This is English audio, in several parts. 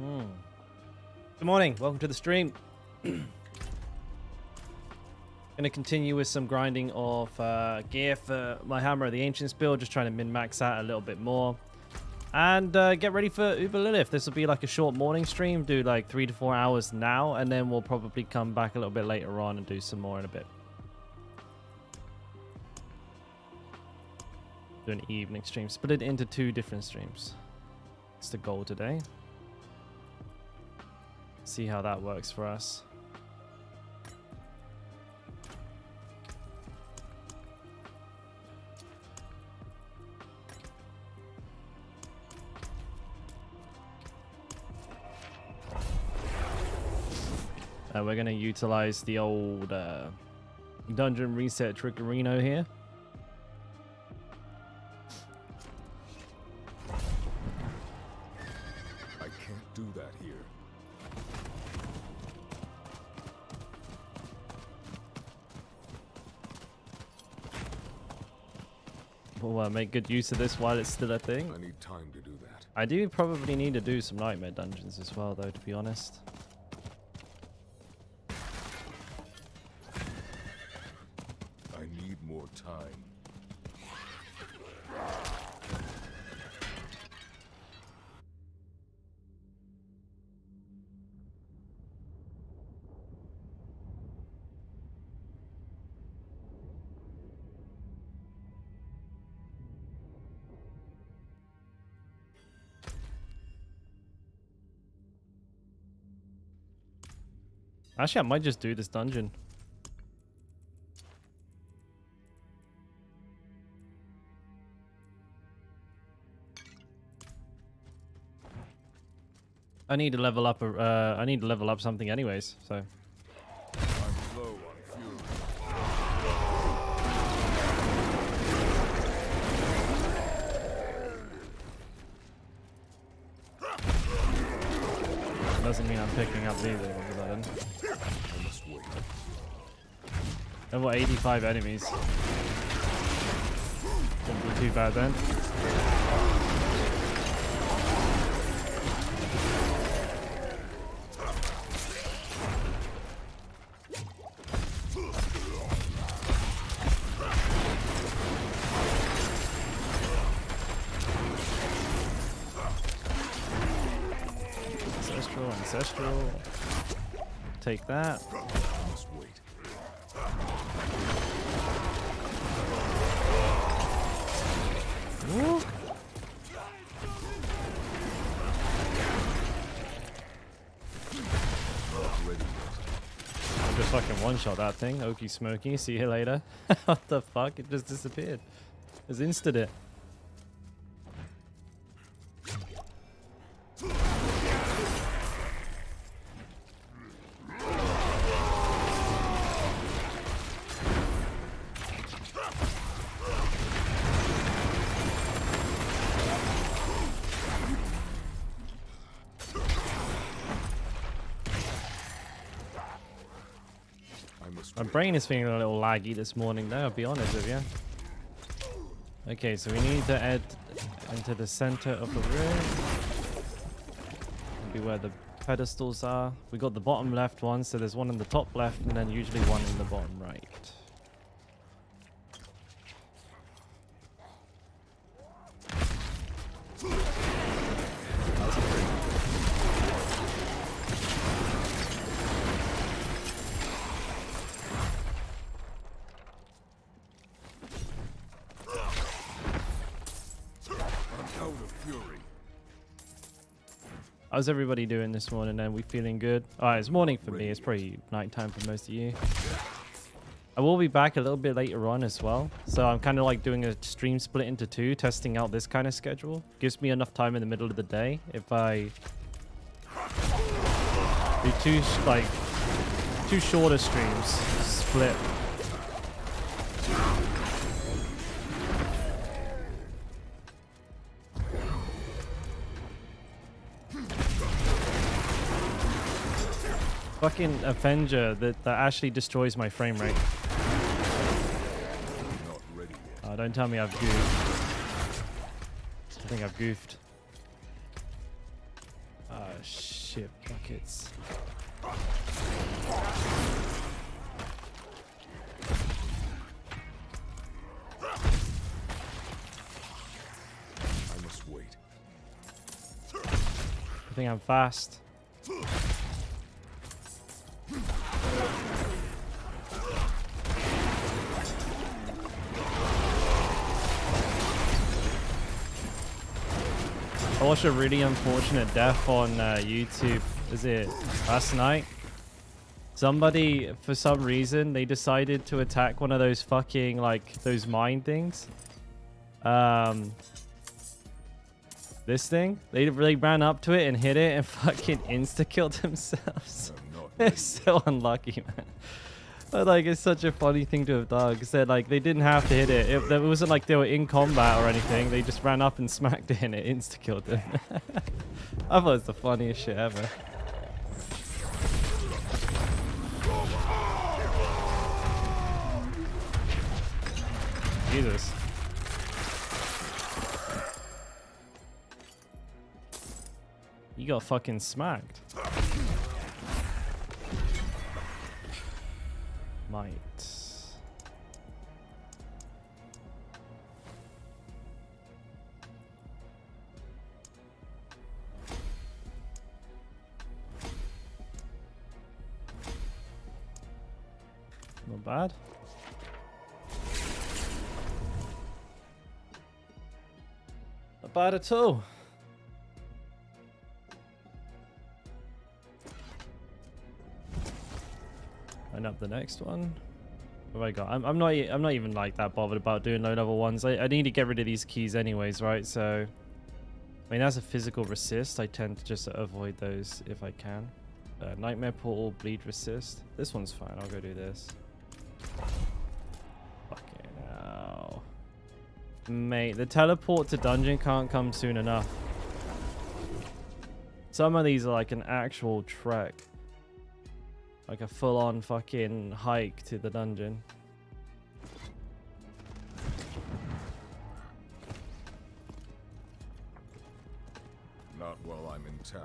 Good morning. Welcome to the stream. Gonna continue with some grinding of gear for my Hammer of the Ancients build, just trying to min-max out a little bit more. And get ready for Uber Lilith. This will be like a short morning stream, do like 3 to 4 hours now, and then we'll probably come back a little bit later on and do some more in a bit. Do an evening stream, split it into 2 different streams. It's the goal today. See how that works for us. We're going to utilize the old dungeon reset trickerino here. I can't do that here. We'll make good use of this while it's still a thing. I need time to do that. I do probably need to do some nightmare dungeons as well, though, to be honest. I need more time. Actually, I might just do this dungeon. I need to level up. I need to level up something, anyways. So. I'm low on fuel. Doesn't mean I'm picking up these. I must wait. Level 85 enemies. Wouldn't be too bad then. Ancestral. Take that. I must wait. Woo. I'll just fucking one-shot that thing. Okie smoky. See you later. What the fuck? It just disappeared. Just instant it. My brain is feeling a little laggy this morning though, I'll be honest with you. Okay, so we need to add into the center of the room. Maybe where the pedestals are. We got the bottom left one, so there's one in the top left and then usually one in the bottom right. How's everybody doing this morning then? We feeling good? Alright, it's morning for me. It's probably nighttime for most of you. I will be back a little bit later on as well. So I'm kind of like doing a stream split into 2, testing out this kind of schedule. Gives me enough time in the middle of the day. If I do 2 shorter streams, split. Fucking Avenger that actually destroys my frame rate. Not ready yet. Oh, don't tell me I've goofed. I think I've goofed. shit buckets. I must wait. I think I'm fast. I watched a really unfortunate death on YouTube. Was it last night? Somebody, for some reason, they decided to attack one of those fucking, like, those mine things. This thing. They really ran up to it and hit it and fucking insta-killed themselves. They're so unlucky, man. But, like, it's such a funny thing to have done. Because they didn't have to hit it. It wasn't like they were in combat or anything. They just ran up and smacked it and it insta-killed them. I thought it was the funniest shit ever. Jesus. You got fucking smacked. Might. Not bad. Not bad at all. Line up the next one. What have I got? I'm not even like that bothered about doing low level ones. I need to get rid of these keys anyways, right? So I mean, as a physical resist, I tend to just avoid those if I can. Nightmare portal, bleed resist. This one's fine. I'll go do this. Fucking hell. Mate, the teleport to dungeon can't come soon enough. Some of these are like an actual trek. Like a full-on fucking hike to the dungeon. Not while I'm in town.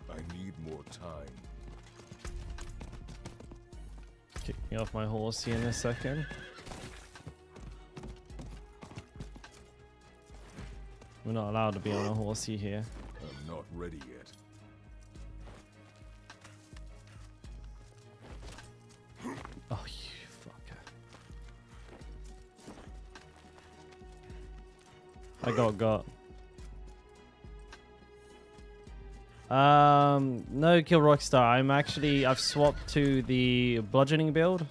I need more time. Kick me off my horse here in a second. We're not allowed to be on a horsey here. I'm not ready yet. Oh, you fucker. I got. No kill Rockstar. I've swapped to the bludgeoning build.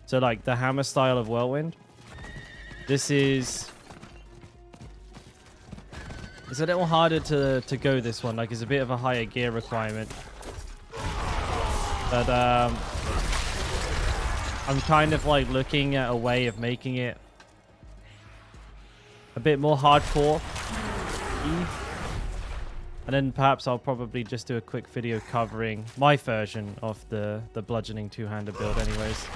So like the hammer style of Whirlwind. This is... It's a little harder to go this one. Like it's a bit of a higher gear requirement. But I'm kind of like looking at a way of making it a bit more hardcore. And then perhaps I'll probably just do a quick video covering my version of the bludgeoning two-handed build anyways.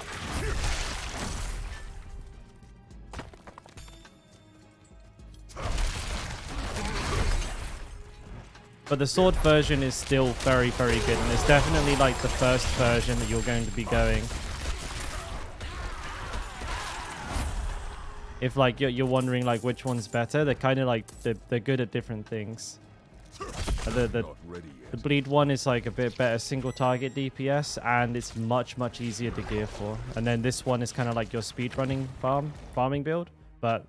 But the sword version is still very, very good. And it's definitely like the first version that you're going to be going. If like you're wondering like which one's better, they're kind of like, they're good at different things. The bleed one is like a bit better single target DPS and it's much easier to gear for. And then this one is kind of like your speedrunning farming build, but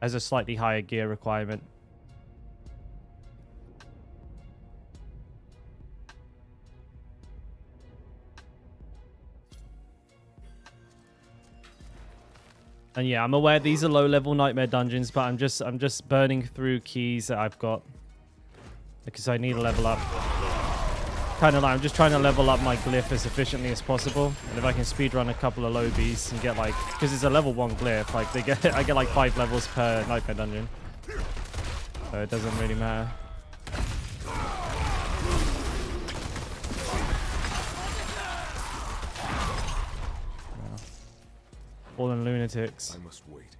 has a slightly higher gear requirement. And yeah, I'm aware these are low level nightmare dungeons, but I'm just burning through keys that I've got. Because I need to level up. Kind of like, I'm just trying to level up my glyph as efficiently as possible. And if I can speedrun a couple of lobies and get like, because it's a level 1 glyph, like I get like 5 levels per nightmare dungeon. So it doesn't really matter. Fallen lunatics. I must wait.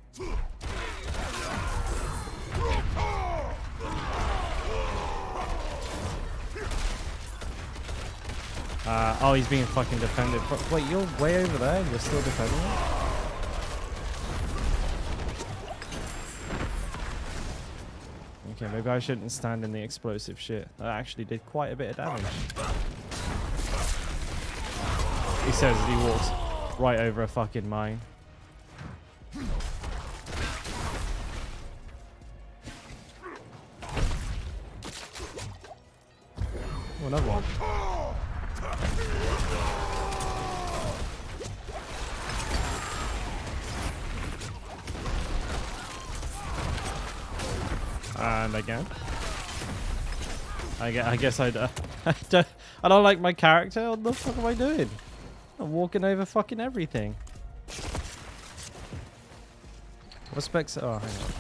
Oh, he's being fucking defended. Wait, you're way over there and you're still defending him? Okay, maybe I shouldn't stand in the explosive shit. That actually did quite a bit of damage. He says as he walks right over a fucking mine. Oh, another one. And again. I guess I don't like my character. What the fuck am I doing? I'm walking over fucking everything. What specs? Oh, hang on.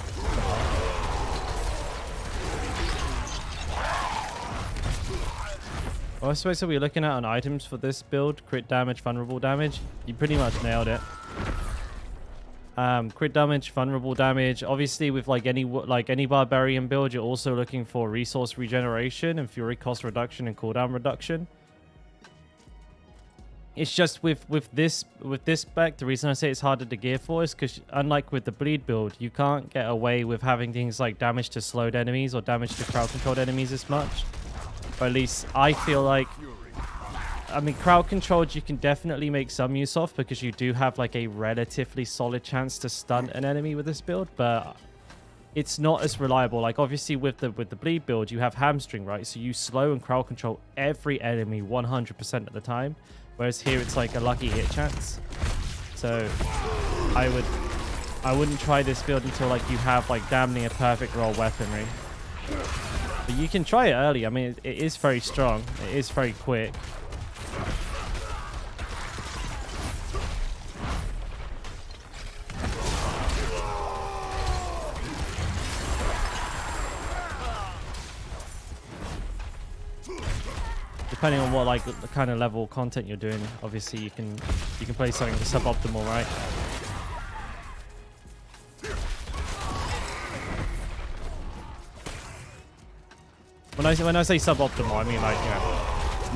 What specs are we looking at on items for this build? Crit damage, vulnerable damage. You pretty much nailed it. Crit damage, vulnerable damage. Obviously, with like any barbarian build, you're also looking for resource regeneration and fury cost reduction and cooldown reduction. It's just with this spec, the reason I say it's harder to gear for is because unlike with the bleed build, you can't get away with having things like damage to slowed enemies or damage to crowd controlled enemies as much. Or at least I feel like, I mean, crowd controlled you can definitely make some use of because you do have like a relatively solid chance to stun an enemy with this build, but it's not as reliable. Like obviously with the bleed build, you have hamstring, right? So you slow and crowd control every enemy 100% of the time. Whereas here it's like a lucky hit chance. So I wouldn't try this build until like you have like damn near perfect roll weaponry. But you can try it early. I mean, it is very strong. It is very quick. Depending on what like the kind of level content you're doing, obviously you can play something suboptimal, right? When I say suboptimal, I mean like, you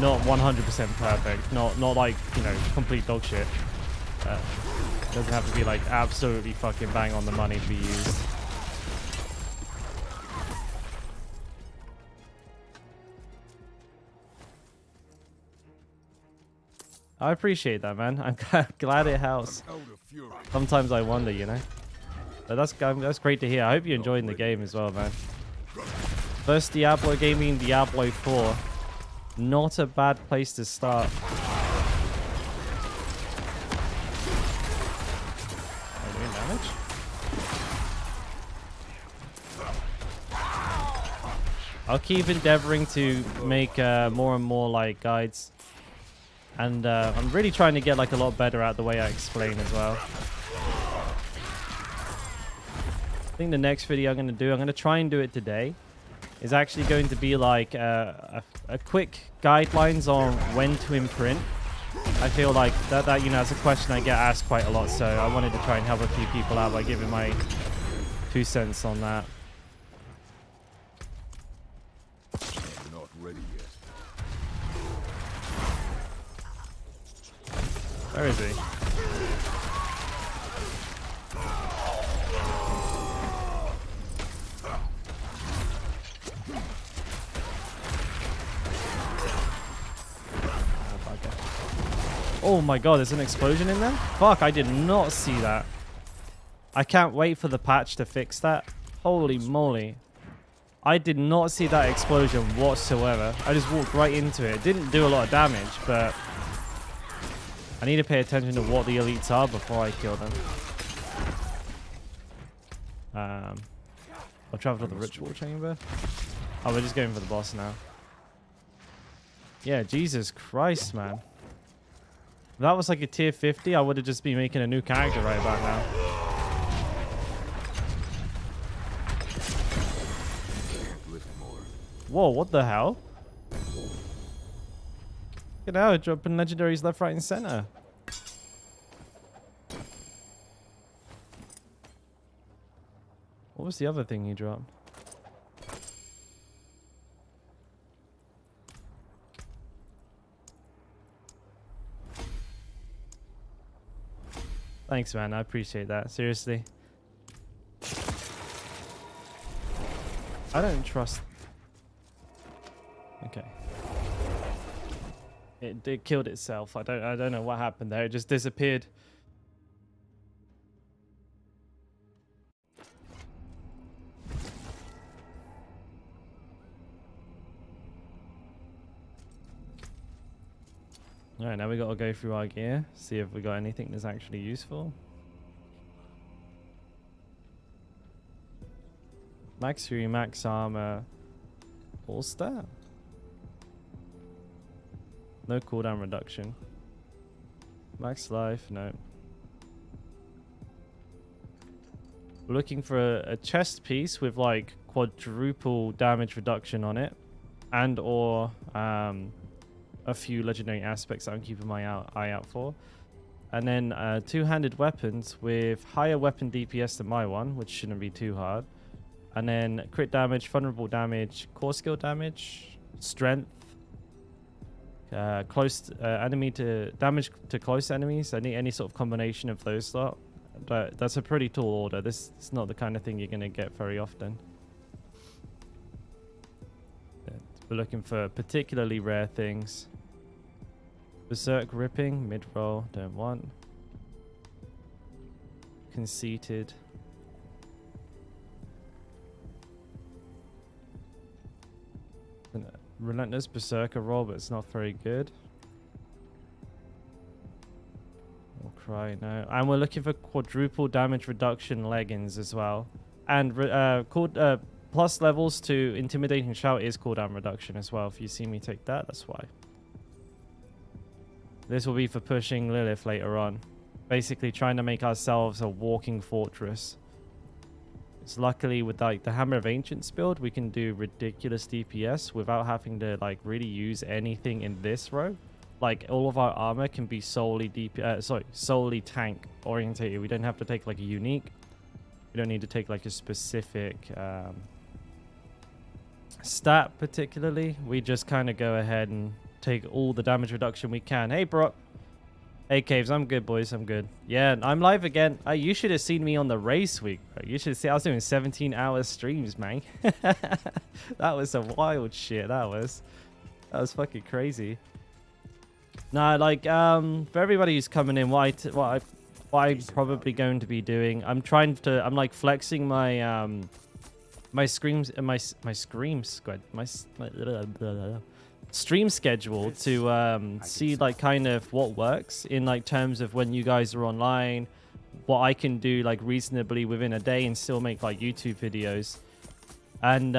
know, not 100% perfect, not like, you know, complete dog shit. It doesn't have to be like absolutely fucking bang on the money to be used. I appreciate that, man. I'm glad it helps. Sometimes I wonder, you know. But that's great to hear. I hope you're enjoying the game as well, man. First Diablo game in Diablo 4. Not a bad place to start. Am I doing damage? I'll keep endeavoring to make more and more like guides. And I'm really trying to get like a lot better at the way I explain as well. I think the next video I'm going to try and do it today, is actually going to be like a quick guidelines on when to imprint. I feel like that you know, that's a question I get asked quite a lot, so I wanted to try and help a few people out by giving my 2 cents on that. I'm not ready yet. Where is he? Oh my god, there's an explosion in there? Fuck, I did not see that. I can't wait for the patch to fix that. Holy moly. I did not see that explosion whatsoever. I just walked right into it. It didn't do a lot of damage, but I need to pay attention to what the elites are before I kill them. I'll travel to the ritual chamber. Oh, we're just going for the boss now. Yeah, Jesus Christ, man. If that was like a tier 50, I would have just been making a new character right about now. Whoa, what the hell? Look at how dropping legendaries left, right, and center. What was the other thing he dropped? Thanks, man. I appreciate that. Seriously. I don't trust... Okay. It killed itself. I don't know what happened there. It just disappeared. Alright, now we gotta go through our gear, see if we got anything that's actually useful. Max Fury, max armor, all stat. No cooldown reduction. Max life, no. We're looking for a chest piece with like quadruple damage reduction on it, and or a few legendary aspects that I'm keeping my eye out for. And then two-handed weapons with higher weapon DPS than my one, which shouldn't be too hard. And then crit damage, vulnerable damage, core skill damage, strength, close enemy to damage to close enemies. Any sort of combination of those lot. But that's a pretty tall order. This is not the kind of thing you're going to get very often. We're looking for particularly rare things. Berserk ripping, mid-roll, don't want. Conceited. Relentless berserker roll, but it's not very good. We'll cry now. And we're looking for quadruple damage reduction leggings as well. And plus levels to intimidating shout is cooldown reduction as well. If you see me take that, that's why. This will be for pushing Lilith later on. Basically trying to make ourselves a walking fortress. So luckily with like the Hammer of Ancients build, we can do ridiculous DPS without having to like really use anything in this row. Like all of our armor can be solely solely tank orientated. We don't have to take like a unique. We don't need to take like a specific stat particularly. We just kind of go ahead and take all the damage reduction we can. Hey, bro. Hey, Caves. I'm good, boys. I'm good. Yeah, I'm live again. You should have seen me on the race week, bro. You should see. I was doing 17-hour streams, man. That was some wild shit. That was fucking crazy. Nah, like, for everybody who's coming in, what I'm probably going to be doing, I'm like flexing my my stream schedule to see like kind of what works in like terms of when you guys are online, what I can do like reasonably within a day and still make like YouTube videos. And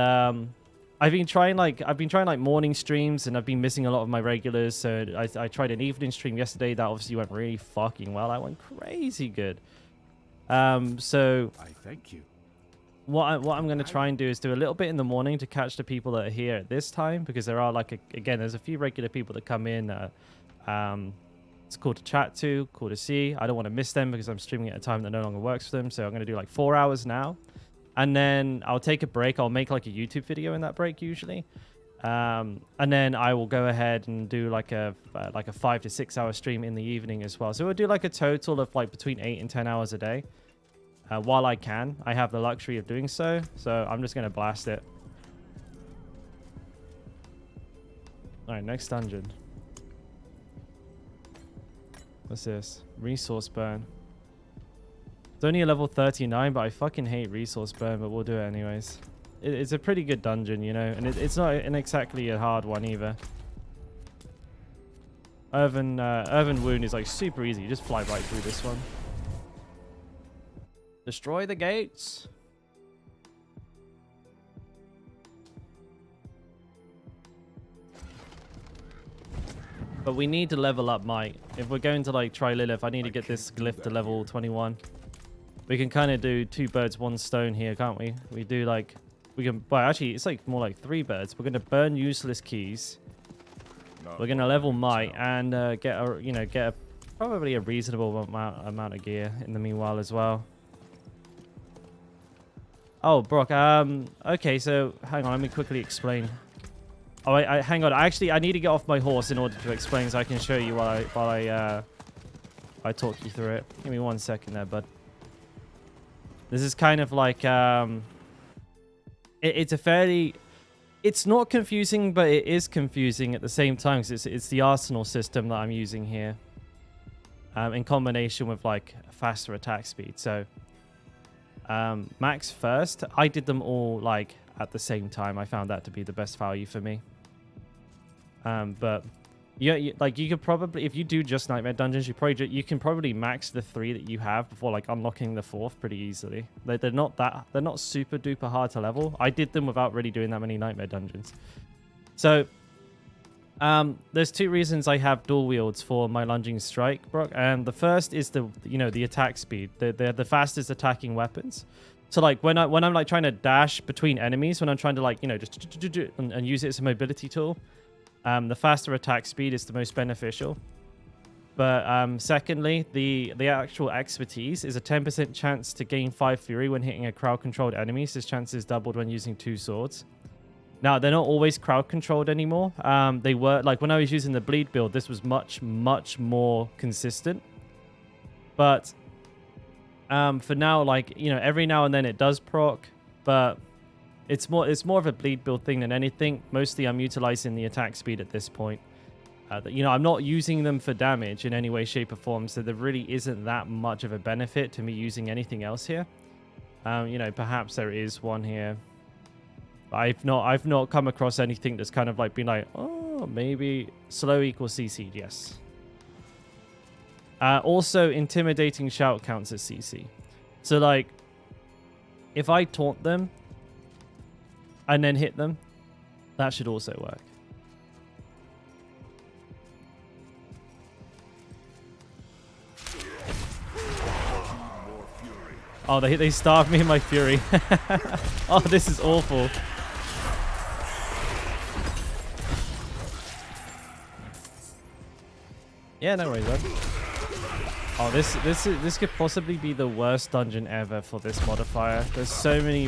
I've been trying like morning streams, and I've been missing a lot of my regulars. So I tried an evening stream yesterday that obviously went really fucking well. I went crazy good. So I thank you. What I'm going to try and do is do a little bit in the morning to catch the people that are here at this time, because there are like again there's a few regular people that come in that it's cool to chat to, cool to see. I don't want to miss them because I'm streaming at a time that no longer works for them. So I'm going to do like 4 hours now, and then I'll take a break. I'll make like a YouTube video in that break usually, and then I will go ahead and do like a 5 to 6 hour stream in the evening as well. So we'll do like a total of like between 8 and 10 hours a day. While I can. I have the luxury of doing so. So I'm just going to blast it. Alright, next dungeon. What's this? Resource burn. It's only a level 39, but I fucking hate resource burn, but we'll do it anyways. It's a pretty good dungeon, you know, and it's not exactly a hard one either. Earthen Wound is like super easy. You just fly right through this one. Destroy the gates. But we need to level up Might. If we're going to like try Lilith, I need to get this glyph to level 21. We can kind of do 2 birds, 1 stone here, can't we? We do like, we can, well actually it's like more like 3 birds. We're going to burn useless keys. We're going to level Might and get probably a reasonable amount of gear in the meanwhile as well. Oh, Brock. Okay, so hang on. Let me quickly explain. Oh, hang on. Actually, I need to get off my horse in order to explain, so I can show you while I talk you through it. Give me 1 second there, bud. This is kind of like it's a fairly. It's not confusing, but it is confusing at the same time because it's the arsenal system that I'm using here, in combination with like faster attack speed. So. Max first. I did them all like at the same time. I found that to be the best value for me. But yeah, like you could probably, if you do just nightmare dungeons, you can probably max the 3 that you have before like unlocking the 4th pretty easily. They're not super duper hard to level. I did them without really doing that many nightmare dungeons. So there's 2 reasons I have dual wields for my lunging strike, Brock. And the first is the attack speed. They're the fastest attacking weapons. So like when I'm like trying to dash between enemies, when I'm trying to like just and use it as a mobility tool, the faster attack speed is the most beneficial. But secondly, the actual expertise is a 10% chance to gain 5 fury when hitting a crowd controlled enemy. This chance is doubled when using 2 swords. Now, they're not always crowd-controlled anymore. They were, like, when I was using the bleed build, this was much, much more consistent. But for now, like, every now and then it does proc, but it's more of a bleed build thing than anything. Mostly, I'm utilizing the attack speed at this point. I'm not using them for damage in any way, shape, or form, so there really isn't that much of a benefit to me using anything else here. Perhaps there is one here. I've not come across anything that's kind of like been like, oh, maybe slow equals CC. Yes. Also, intimidating shout counts as CC. So like, if I taunt them and then hit them, that should also work. Oh, they starved me in my fury. Oh, this is awful. Yeah, no worries, bud. Oh, this could possibly be the worst dungeon ever for this modifier. There's so many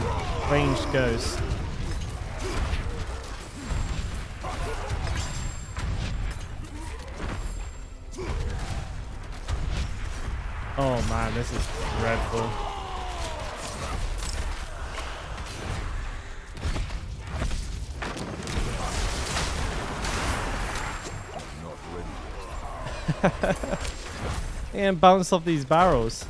ranged ghosts. Oh man, this is dreadful. And bounce off these barrels.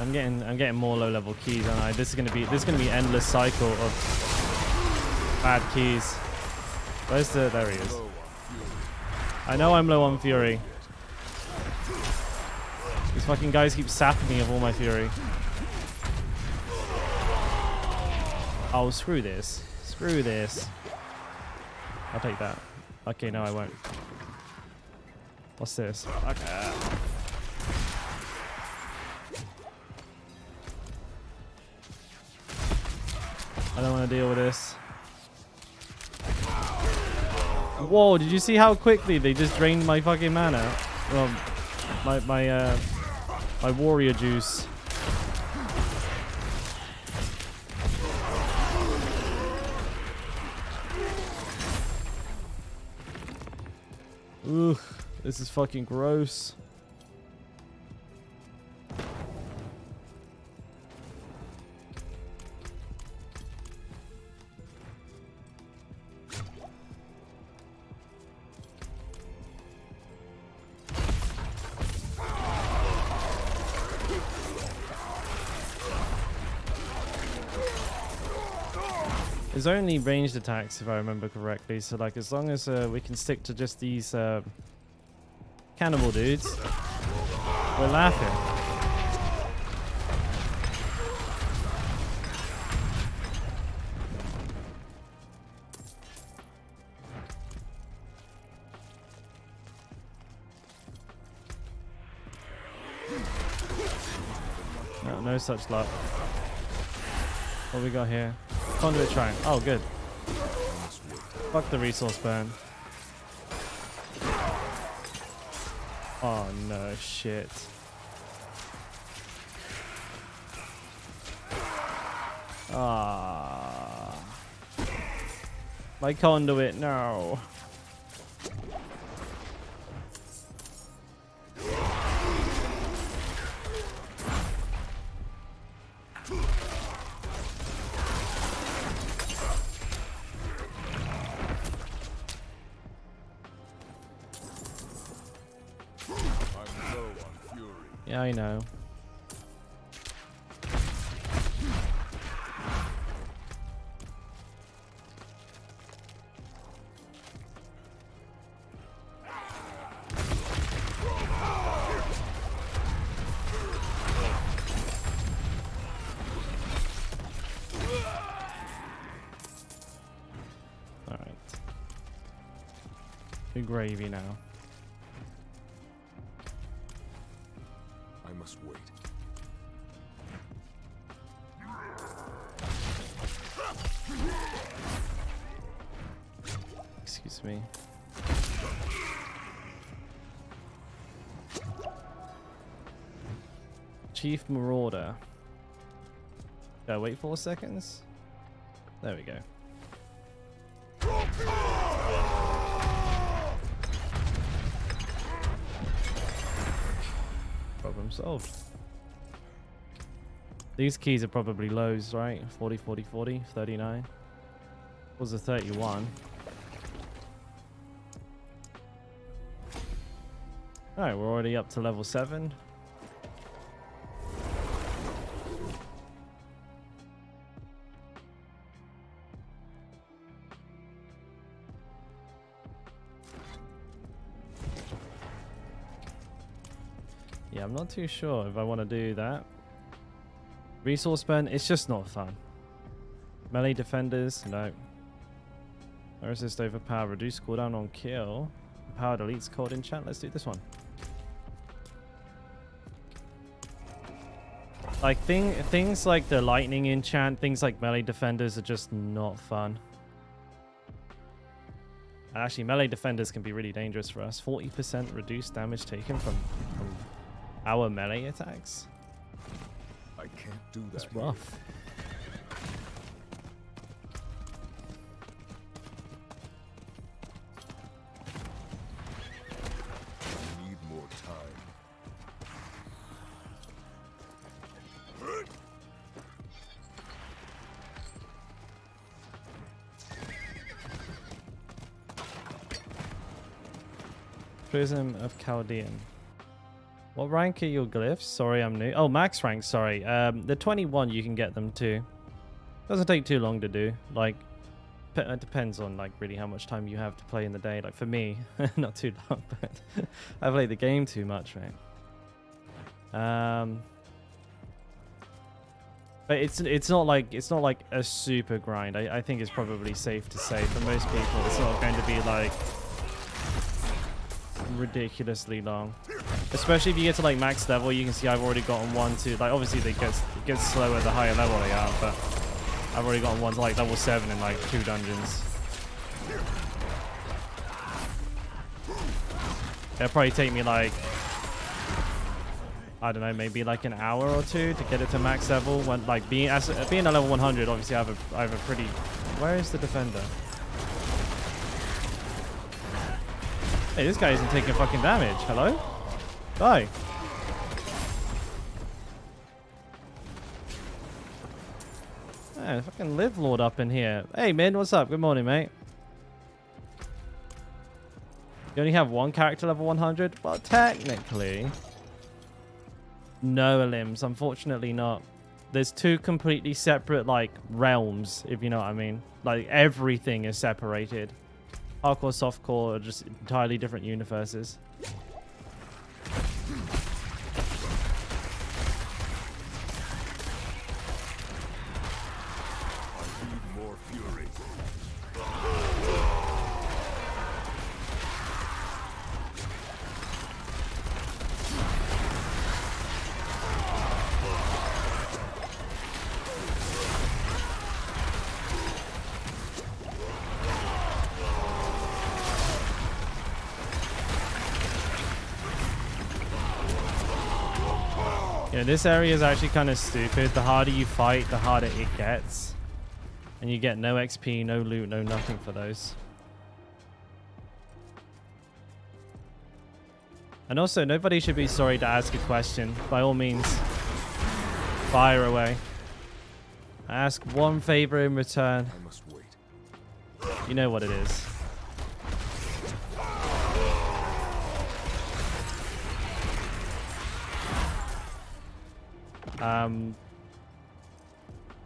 I'm getting more low level keys, aren't I? This is gonna be endless cycle of bad keys. Where's the? There he is. I know I'm low on fury. These fucking guys keep sapping me of all my fury. Oh, screw this. Screw this. I'll take that. Okay, no, I won't. What's this? Okay. I don't want to deal with this. Whoa, did you see how quickly they just drained my fucking mana? Well, my warrior juice. Ugh, this is fucking gross. There's only ranged attacks, if I remember correctly. So, like, as long as we can stick to just these cannibal dudes, we're laughing. No such luck. What we got here? Conduit shrine. Oh, good. I must wait. Fuck the resource burn. Oh no, shit. Ah. My conduit, no. I'm low on fury. Yeah, I know. Alright. Too gravy now. I must wait. Excuse me. Chief Marauder. Gotta wait 4 seconds. There we go. Problem solved. These keys are probably lows, right? 40, 40, 40, 39. Was a 31. Alright, we're already up to level 7. Yeah, I'm not too sure if I want to do that. Resource burn, it's just not fun. Melee defenders, no. Resist overpower, reduce cooldown on kill. Power deletes cold enchant. Let's do this one. Like things like the lightning enchant, things like melee defenders are just not fun. Actually, melee defenders can be really dangerous for us. 40% reduced damage taken from our melee attacks. I can't do that. That's rough. I need more time. Prism of Chaldean. What rank are your glyphs? Sorry, I'm new. Oh, max rank, sorry. The 21 you can get them too. Doesn't take too long to do. Like, it depends on like really how much time you have to play in the day. Like for me, not too long, but I play the game too much, right? But it's not like a super grind. I think it's probably safe to say for most people it's not going to be like ridiculously long. Especially if you get to like max level, you can see I've already gotten one to like obviously it gets slower the higher level they are, but I've already gotten one to like level 7 in like 2 dungeons. It'll probably take me like, I don't know, maybe like an hour or 2 to get it to max level. When like being a level 100, obviously I have a pretty. Where is the defender? Hey, this guy isn't taking fucking damage. Hello? Die. Man, fucking live lord up in here. Hey, Min, what's up? Good morning, mate. You only have one character level 100? Well, technically. No, limbs. Unfortunately not. There's 2 completely separate, like, realms, if you know what I mean. Like, everything is separated. Hardcore, softcore are just entirely different universes. Yeah, this area is actually kind of stupid. The harder you fight, the harder it gets. And you get no XP, no loot, no nothing for those. And also, nobody should be sorry to ask a question. By all means, fire away. Ask one favor in return. I must wait. You know what it is.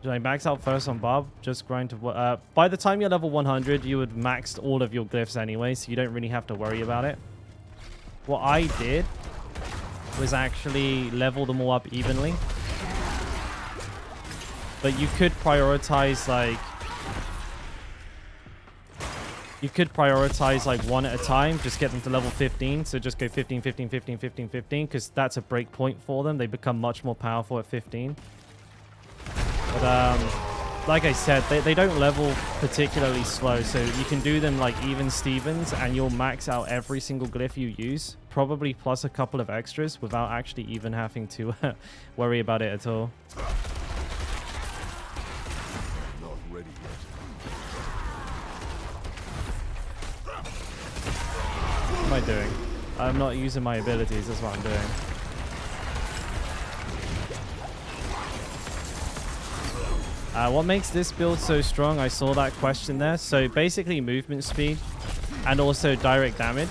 Should I max out first on Bob? Just grind to... by the time you're level 100, you would maxed all of your glyphs anyway, so you don't really have to worry about it. What I did was actually level them all up evenly. But you could prioritize, like... You could prioritize, like, one at a time. Just get them to level 15. So just go 15, 15, 15, 15, 15. Because that's a break point for them. They become much more powerful at 15. But, like I said, they don't level particularly slow. So you can do them, like, even Stevens. And you'll max out every single glyph you use. Probably plus a couple of extras. Without actually even having to worry about it at all. Not ready yet. What am I doing? I'm not using my abilities. That's what I'm doing. What makes this build so strong? I saw that question there. So basically movement speed and also direct damage.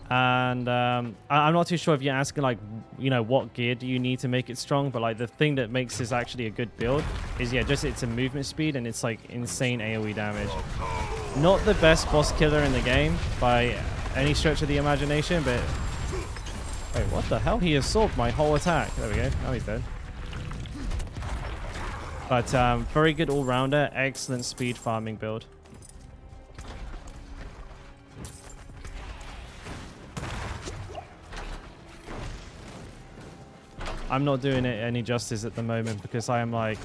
And I'm not too sure if you're asking, like, you know, what gear do you need to make it strong? But, like, the thing that makes this actually a good build is, yeah, just it's a movement speed and it's, like, insane AoE damage. Not the best boss killer in the game by any stretch of the imagination, but... Wait, what the hell? He absorbed my whole attack. There we go. Now he's dead. But very good all-rounder. Excellent speed farming build. I'm not doing it any justice at the moment because I am, like,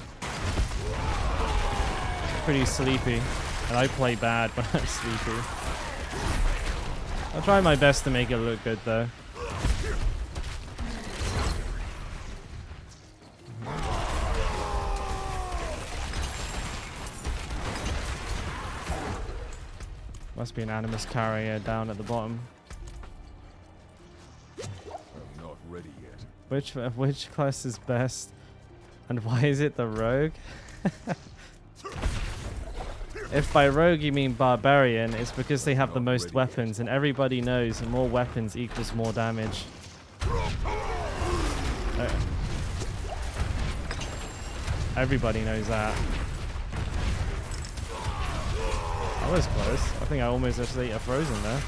pretty sleepy. And I play bad when I'm sleepy. I'll try my best to make it look good, though. Must be an Animus carrier down at the bottom. I'm not ready yet. Which class is best? And why is it the rogue? If by rogue you mean barbarian, it's because they have the most weapons, and everybody knows more weapons equals more damage. Everybody knows that. That was close. I think I almost actually ate a frozen there.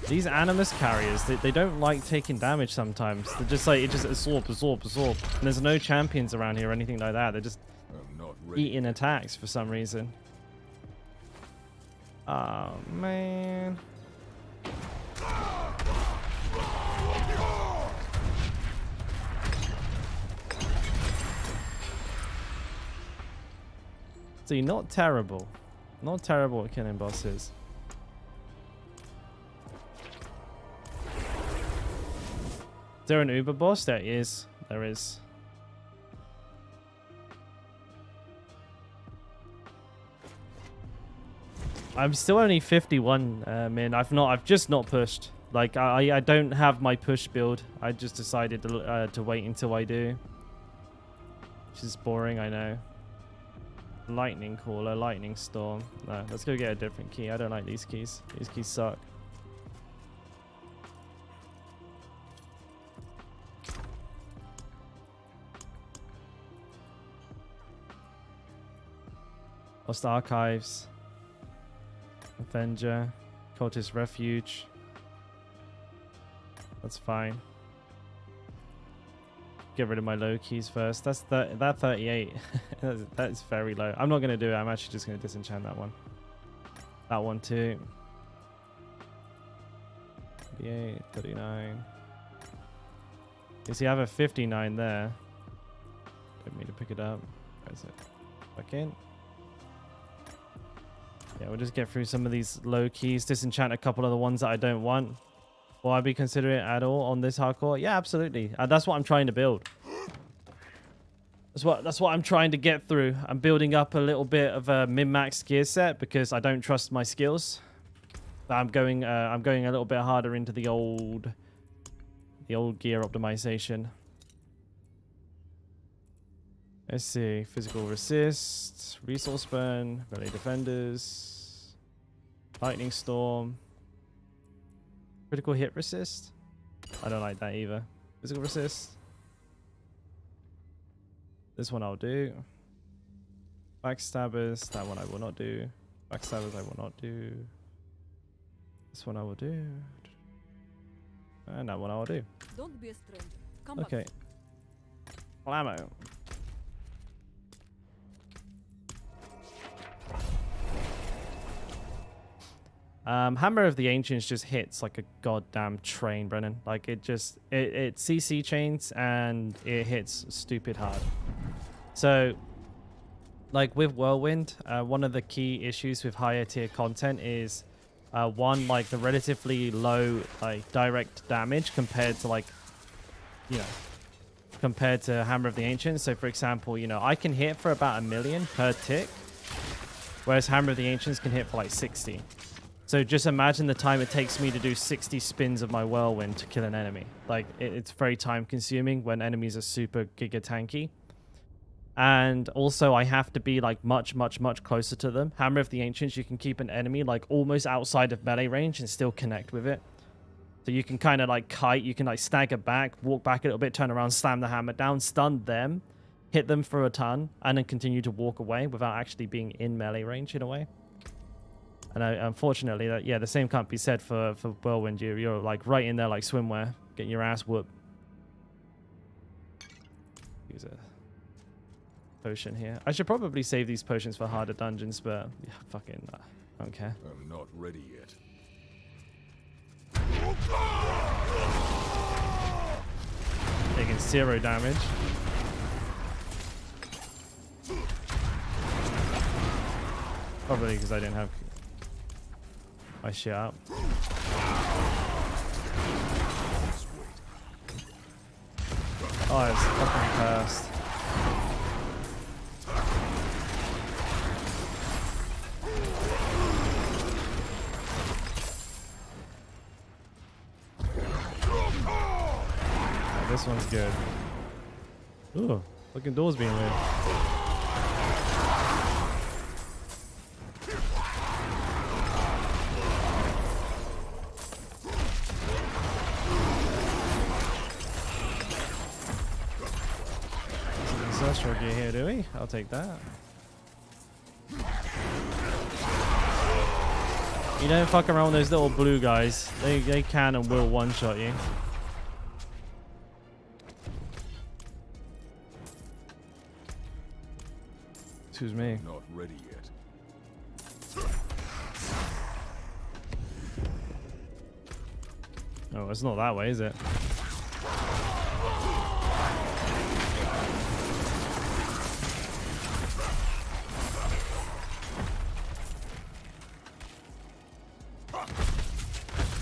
These Animus carriers, they don't like taking damage sometimes. They're just like, it just absorb. And there's no champions around here or anything like that. They're just eating attacks for some reason. Oh, man. See, not terrible. Not terrible at killing bosses. Is there an Uber boss? There is. There is. I'm still only 51 min. I've just not pushed. Like, I don't have my push build. I just decided to wait until I do. Which is boring, I know. Lightning caller, lightning storm. No, let's go get a different key. I don't like these keys. These keys suck. Lost Archives. Avenger. Cultist Refuge. That's fine. Get rid of my low keys first. That's that 38. That's very low. I'm not going to do it. I'm actually just going to disenchant that one. That one too. 38, 39. You see, I have a 59 there. Don't mean to pick it up. Where is it? Back in. Yeah, we'll just get through some of these low keys, disenchant a couple of the ones that I don't want. Will I be considering it at all on this hardcore? Yeah, absolutely. That's what I'm trying to build. That's what I'm trying to get through. I'm building up a little bit of a min-max gear set because I don't trust my skills. I'm going a little bit harder into the old gear optimization. Let's see. Physical resist, resource burn, melee defenders, lightning storm, critical hit resist. I don't like that either. Physical resist. This one I'll do. Backstabbers, that one I will not do. Backstabbers I will not do. This one I will do. And that one I will do. Don't be a stranger. Come Okay. Blammo. Hammer of the Ancients just hits like a goddamn train, Brennan. Like it CC chains and it hits stupid hard. So, like with Whirlwind, one of the key issues with higher tier content is one, like the relatively low like direct damage compared to compared to Hammer of the Ancients. So for example, I can hit for about 1 million per tick, whereas Hammer of the Ancients can hit for like 60. So just imagine the time it takes me to do 60 spins of my Whirlwind to kill an enemy. Like, it's very time consuming when enemies are super giga tanky. And also I have to be like much, much, much closer to them. Hammer of the Ancients, you can keep an enemy like almost outside of melee range and still connect with it. So you can kind of like kite, you can like stagger back, walk back a little bit, turn around, slam the hammer down, stun them, hit them for a ton, and then continue to walk away without actually being in melee range in a way. And unfortunately, the same can't be said for Whirlwind. You're like right in there like swimwear, getting your ass whooped. Use a potion here. I should probably save these potions for harder dungeons, but yeah, fucking, I don't care. I'm not ready yet. Taking 0 damage. Probably because I didn't have my shit up. Oh, it's fucking cursed. Oh, this one's good. Ooh, fucking door's being weird. Ancestral gear here, do we? I'll take that. You don't fuck around with those little blue guys. They can and will one-shot you. Excuse me. I'm not ready yet. Oh, it's not that way, is it?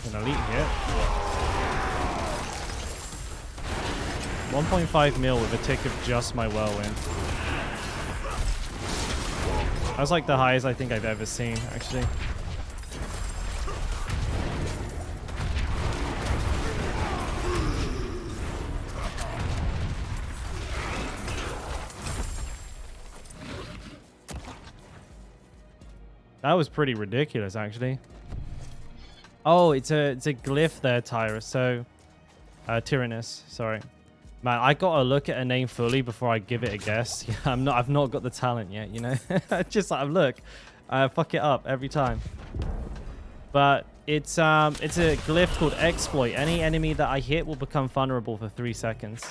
An elite hit. 1.5 mil with a tick of just my Whirlwind. That's like the highest I think I've ever seen, actually. That was pretty ridiculous, actually. Oh, it's a glyph there, Tyra. So, Tyrannus. Sorry, man. I gotta look at a name fully before I give it a guess. Yeah, I've not got the talent yet. You know, just like look, fuck it up every time. But it's a glyph called Exploit. Any enemy that I hit will become vulnerable for 3 seconds.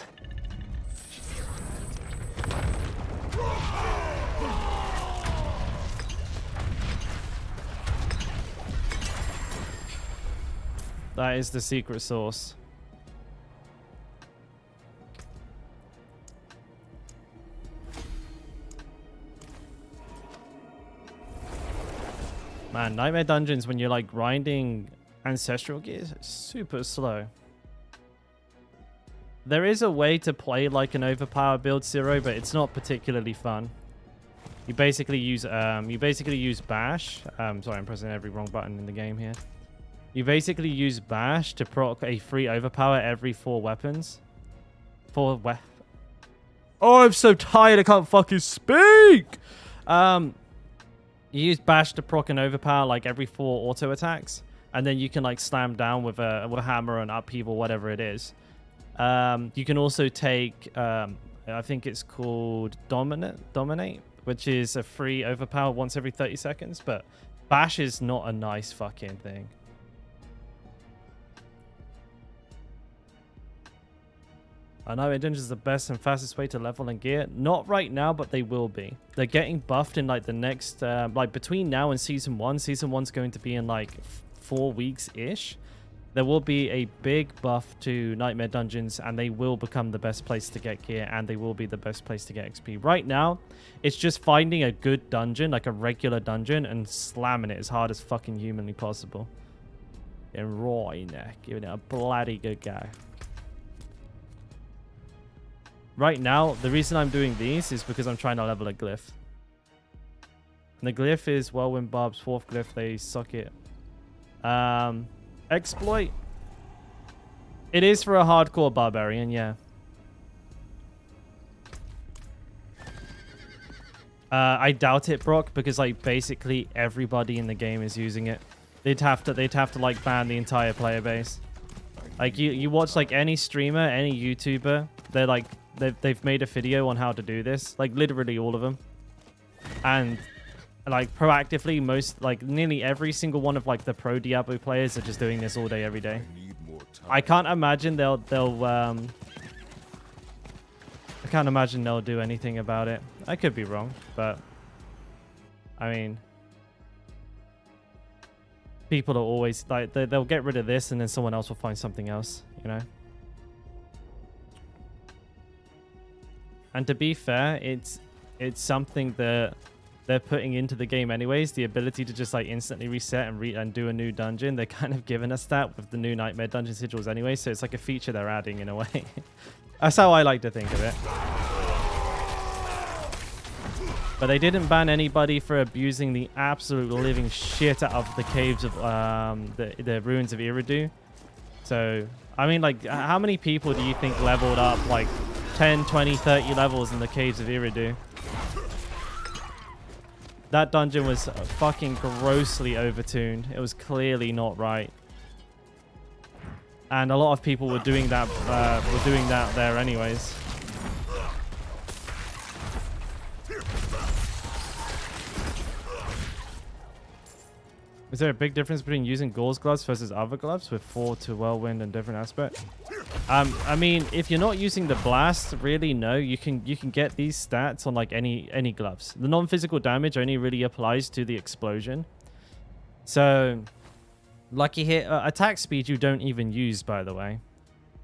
That is the secret sauce. Man, Nightmare Dungeons, when you're like grinding ancestral gears, it's super slow. There is a way to play like an overpowered build Zero, but it's not particularly fun. You basically use bash. Sorry, I'm pressing every wrong button in the game here. You basically use bash to proc a free overpower every 4 weapons. Oh, I'm so tired, I can't fucking speak! You use bash to proc an overpower like every 4 auto attacks, and then you can like slam down with a hammer and upheaval, whatever it is. You can also take, I think it's called Dominate, which is a free overpower once every 30 seconds, but bash is not a nice fucking thing. I know Dungeons is the best and fastest way to level and gear. Not right now, but they will be. They're getting buffed in like the next, like between now and Season 1. Season 1's going to be in like 4 weeks-ish. There will be a big buff to Nightmare Dungeons, and they will become the best place to get gear, and they will be the best place to get XP. Right now, it's just finding a good dungeon, like a regular dungeon, and slamming it as hard as fucking humanly possible. And raw in there, giving it a bloody good go. Right now, the reason I'm doing these is because I'm trying to level a glyph. And the glyph is Whirlwind Barb's 4th glyph. They suck it. Exploit. It is for a hardcore barbarian, yeah. I doubt it, Brock, because like basically everybody in the game is using it. They'd have to like ban the entire player base. Like you watch like any streamer, any YouTuber, they're like they've made a video on how to do this, like literally all of them. And like proactively, nearly every single one of like the pro Diablo players are just doing this all day, every day. I can't imagine they'll do anything about it. I could be wrong, but I mean, people are always like they'll get rid of this and then someone else will find something else, you know. And to be fair, it's something that they're putting into the game anyways, the ability to just like instantly reset and do a new dungeon. They're kind of giving us that with the new Nightmare Dungeon sigils anyway, so it's like a feature they're adding in a way. That's how I like to think of it. But they didn't ban anybody for abusing the absolute living shit out of the caves of the ruins of Eridu. So, I mean, like, how many people do you think leveled up like 10, 20, 30 levels in the caves of Eridu? That dungeon was fucking grossly overtuned. It was clearly not right. And a lot of people were doing that there anyways. Is there a big difference between using Gauze gloves versus other gloves with 4 to Whirlwind and different aspect? I mean, if you're not using the blast, really, no. You can get these stats on like any gloves. The non-physical damage only really applies to the explosion. So, lucky hit, attack speed you don't even use, by the way.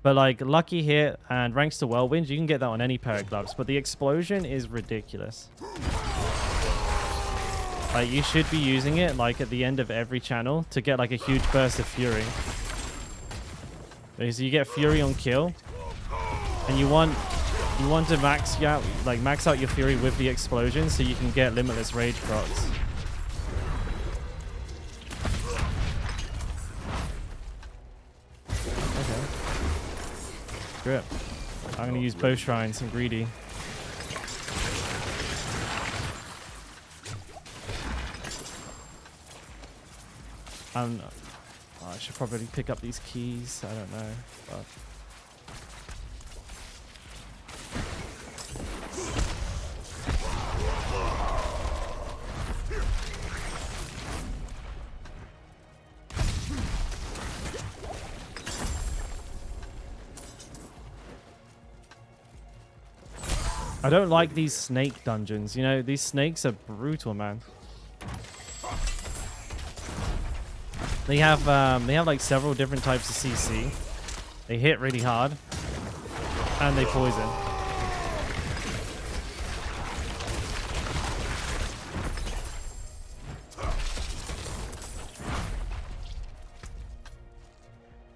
But like lucky hit and ranks to Whirlwind, you can get that on any pair of gloves. But the explosion is ridiculous. Like, you should be using it like at the end of every channel to get like a huge burst of fury. So you get fury on kill, and you want to max out your fury with the explosion so you can get limitless rage procs. Okay. Screw it. I'm gonna use bow shrines. I'm greedy. I should probably pick up these keys. I don't know. But I don't like these snake dungeons. You know, these snakes are brutal, man. They have like several different types of CC. They hit really hard, and they poison.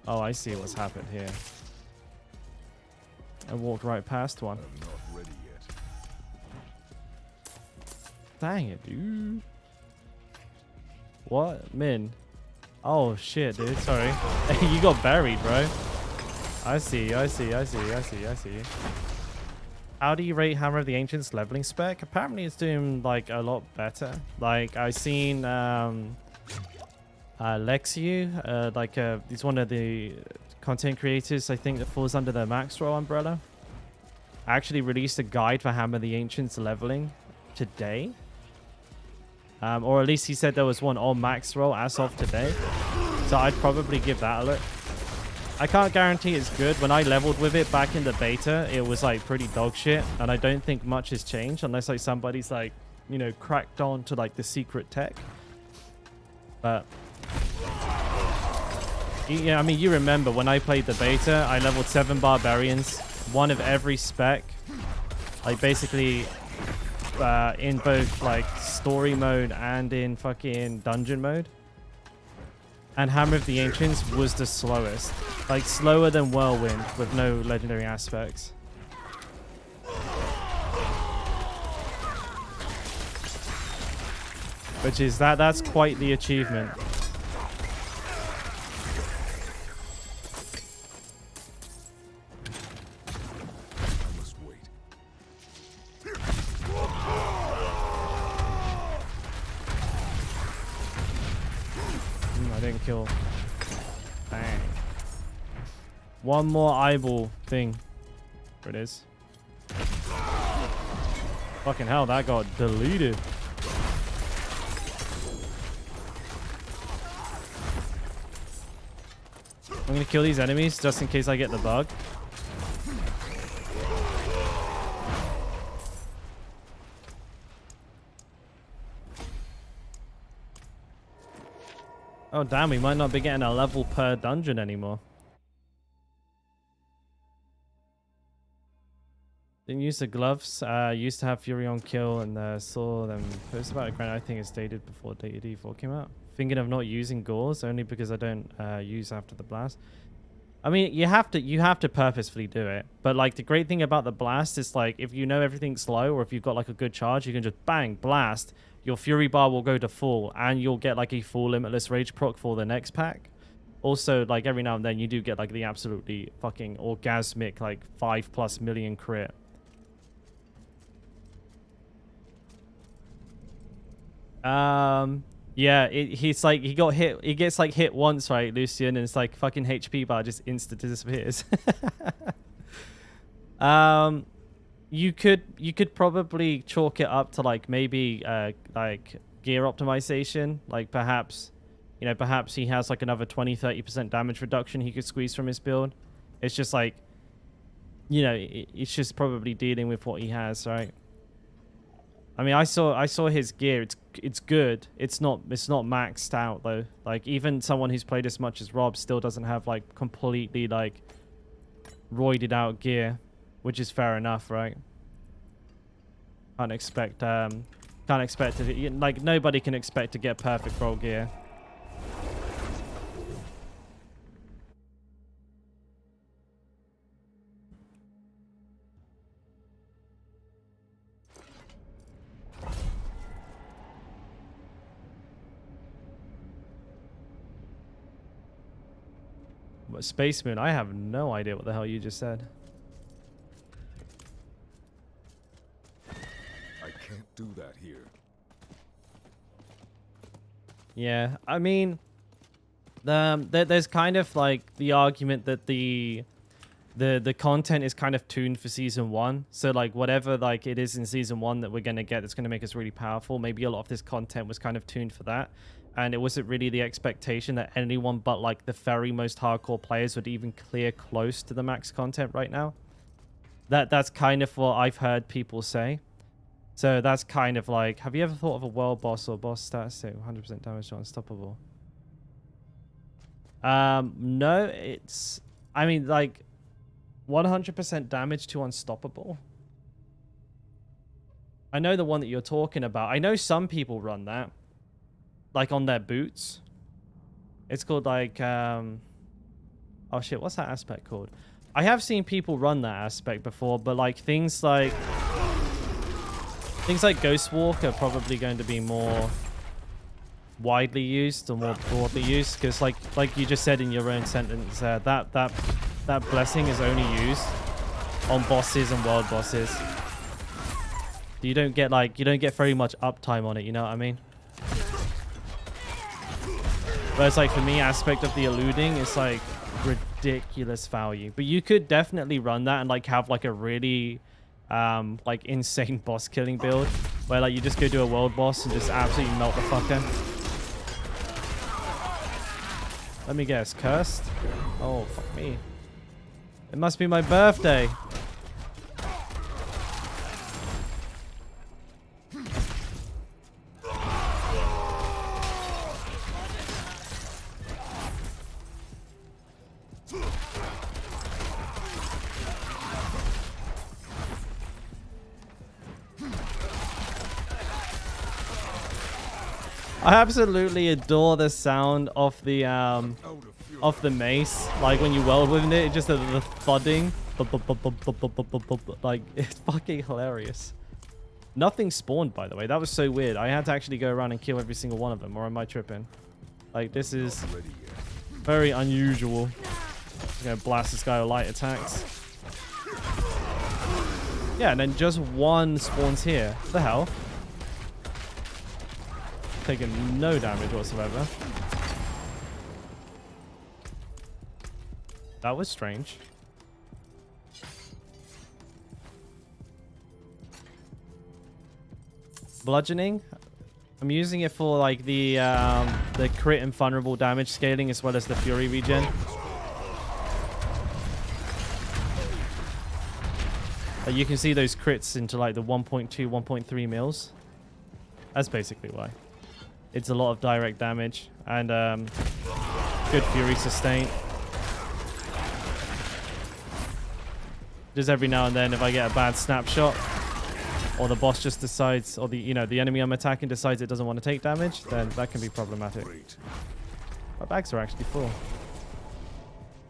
Oh, I see what's happened here. I walked right past one. I'm not ready yet. Dang it, dude. What? Min? Oh, shit, dude. Sorry. You got buried, bro. I see. How do you rate Hammer of the Ancients leveling spec? Apparently it's doing, like, a lot better. Like, I seen, Lexiu, he's one of the content creators, I think, that falls under the Maxwell umbrella. Actually released a guide for Hammer of the Ancients leveling today. Or at least he said there was one on Maxwell as of today. So I'd probably give that a look. I can't guarantee it's good. When I leveled with it back in the beta, it was like pretty dog shit. And I don't think much has changed unless like somebody's like, you know, cracked on to like the secret tech. But yeah, I mean, you remember when I played the beta, I leveled 7 barbarians, one of every spec. Like basically in both like story mode and in fucking dungeon mode. And Hammer of the Ancients was the slowest. Like slower than Whirlwind with no legendary aspects. Which is that's quite the achievement. I must wait. I didn't kill. Bang. One more eyeball thing. There it is. Fucking hell, that got deleted. I'm gonna kill these enemies just in case I get the bug. Oh damn, we might not be getting a level per dungeon anymore. Didn't use the gloves. Used to have Fury on kill and saw them post about it. Granted, I think it's dated before Data D4 came out. Thinking of not using gauze only because I don't use after the blast. I mean, you have to purposefully do it. But like the great thing about the blast is like if you know everything's low or if you've got like a good charge, you can just bang blast. Your Fury bar will go to full and you'll get like a full limitless rage proc for the next pack. Also, like every now and then you do get like the absolutely fucking orgasmic like 5+ million crit. Yeah, he's like he got hit. He gets like hit once, right, Lucian, and it's like fucking HP bar just insta disappears. You could probably chalk it up to like maybe like gear optimization. Like perhaps, you know, perhaps he has like another 20-30% damage reduction he could squeeze from his build. It's just like, you know, it's just probably dealing with what he has, right? I mean, I saw his gear. It's good. It's not maxed out though. Like even someone who's played as much as Rob still doesn't have like completely like roided out gear, which is fair enough, right? Can't expect to, like nobody can expect to get perfect roll gear. But Space Moon, I have no idea what the hell you just said. I can't do that here. Yeah, I mean, there's kind of like the argument that the content is kind of tuned for season 1. So like whatever like it is in season 1 that we're gonna get that's gonna make us really powerful. Maybe a lot of this content was kind of tuned for that. And it wasn't really the expectation that anyone but like the very most hardcore players would even clear close to the max content right now. That's kind of what I've heard people say. So that's kind of like, have you ever thought of a world boss or boss stats to 100% damage to unstoppable? No, it's, I mean like 100% damage to unstoppable. I know the one that you're talking about. I know some people run that. Like on their boots. It's called like Oh shit, what's that aspect called? I have seen people run that aspect before, but like things like Ghost Walk are probably going to be more widely used or more broadly used, because like you just said in your own sentence, that blessing is only used on bosses and world bosses. You don't get very much uptime on it, you know what I mean? Whereas like for me, aspect of the eluding is like ridiculous value. But you could definitely run that and like have like a really like insane boss killing build where like you just go to a world boss and just absolutely melt the fucker. Let me guess, cursed? Oh, fuck me. It must be my birthday. I absolutely adore the sound of the mace. Like when you weld with it, just the thudding. Like it's fucking hilarious. Nothing spawned, by the way. That was so weird. I had to actually go around and kill every single one of them, or am I tripping? Like this is very unusual. I'm gonna blast this guy with light attacks. Yeah, and then just one spawns here. What the hell? Taking no damage whatsoever. That was strange. Bludgeoning. I'm using it for like the crit and vulnerable damage scaling as well as the fury regen. You can see those crits into like the 1.2, 1.3 mils. That's basically why. It's a lot of direct damage and good fury sustain. Just every now and then, if I get a bad snapshot, or the boss just decides, or the enemy I'm attacking decides it doesn't want to take damage, then that can be problematic. My bags are actually full.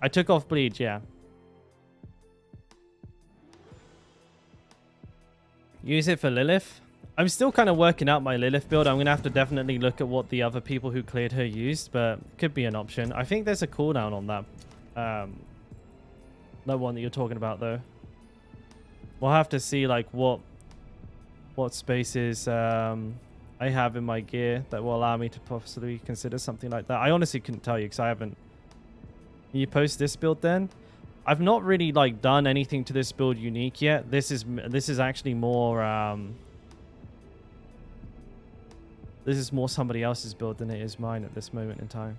I took off bleed, yeah. Use it for Lilith. I'm still kind of working out my Lilith build. I'm going to have to definitely look at what the other people who cleared her used, but could be an option. I think there's a cooldown on that. That one that you're talking about, though. We'll have to see like what spaces I have in my gear that will allow me to possibly consider something like that. I honestly couldn't tell you because I haven't. Can you post this build then? I've not really like done anything to this build unique yet. This is actually more this is more somebody else's build than it is mine at this moment in time.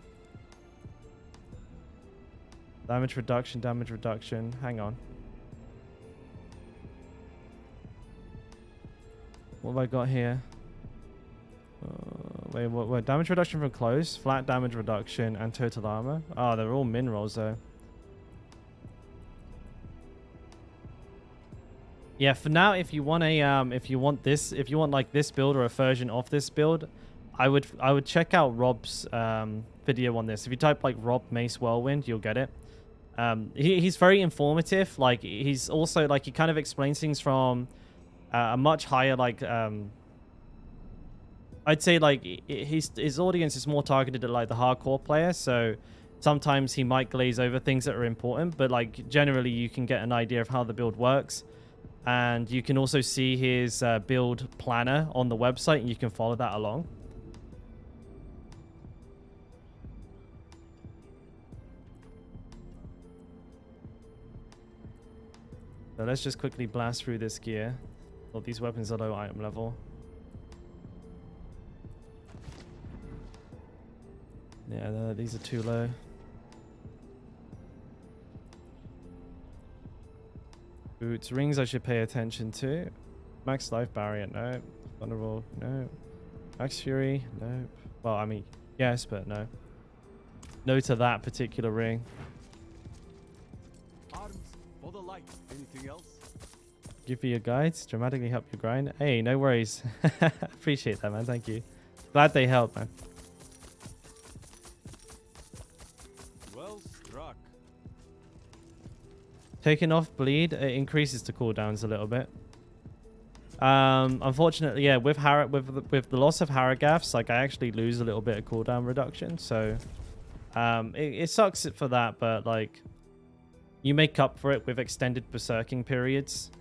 Damage reduction, damage reduction. Hang on. What have I got here? Wait, damage reduction from close, flat damage reduction, and total armor. Oh, they're all min rolls though. Yeah, for now, if you want like this build or a version of this build, I would check out Rob's video on this. If you type like Rob Mace Whirlwind, you'll get it. He's very informative. Like he's also like he kind of explains things from a much higher like I'd say like his audience is more targeted at like the hardcore player. So sometimes he might glaze over things that are important, but like generally you can get an idea of how the build works. And you can also see his build planner on the website, and you can follow that along. So let's just quickly blast through this gear. All these weapons are low item level. Yeah, these are too low. Boots, rings I should pay attention to. Max life barrier, no. Vulnerable, no. Max fury, no. Well, I mean, yes, but no. No to that particular ring. Arms for the light. Anything else? Give you your guides, dramatically help your grind. Hey, no worries. Appreciate that, man. Thank you. Glad they help, man. Well struck. Taking off bleed, it increases the cooldowns a little bit. Unfortunately, yeah, with the loss of Haragaths, like I actually lose a little bit of cooldown reduction, so it sucks for that, but like you make up for it with extended berserking periods.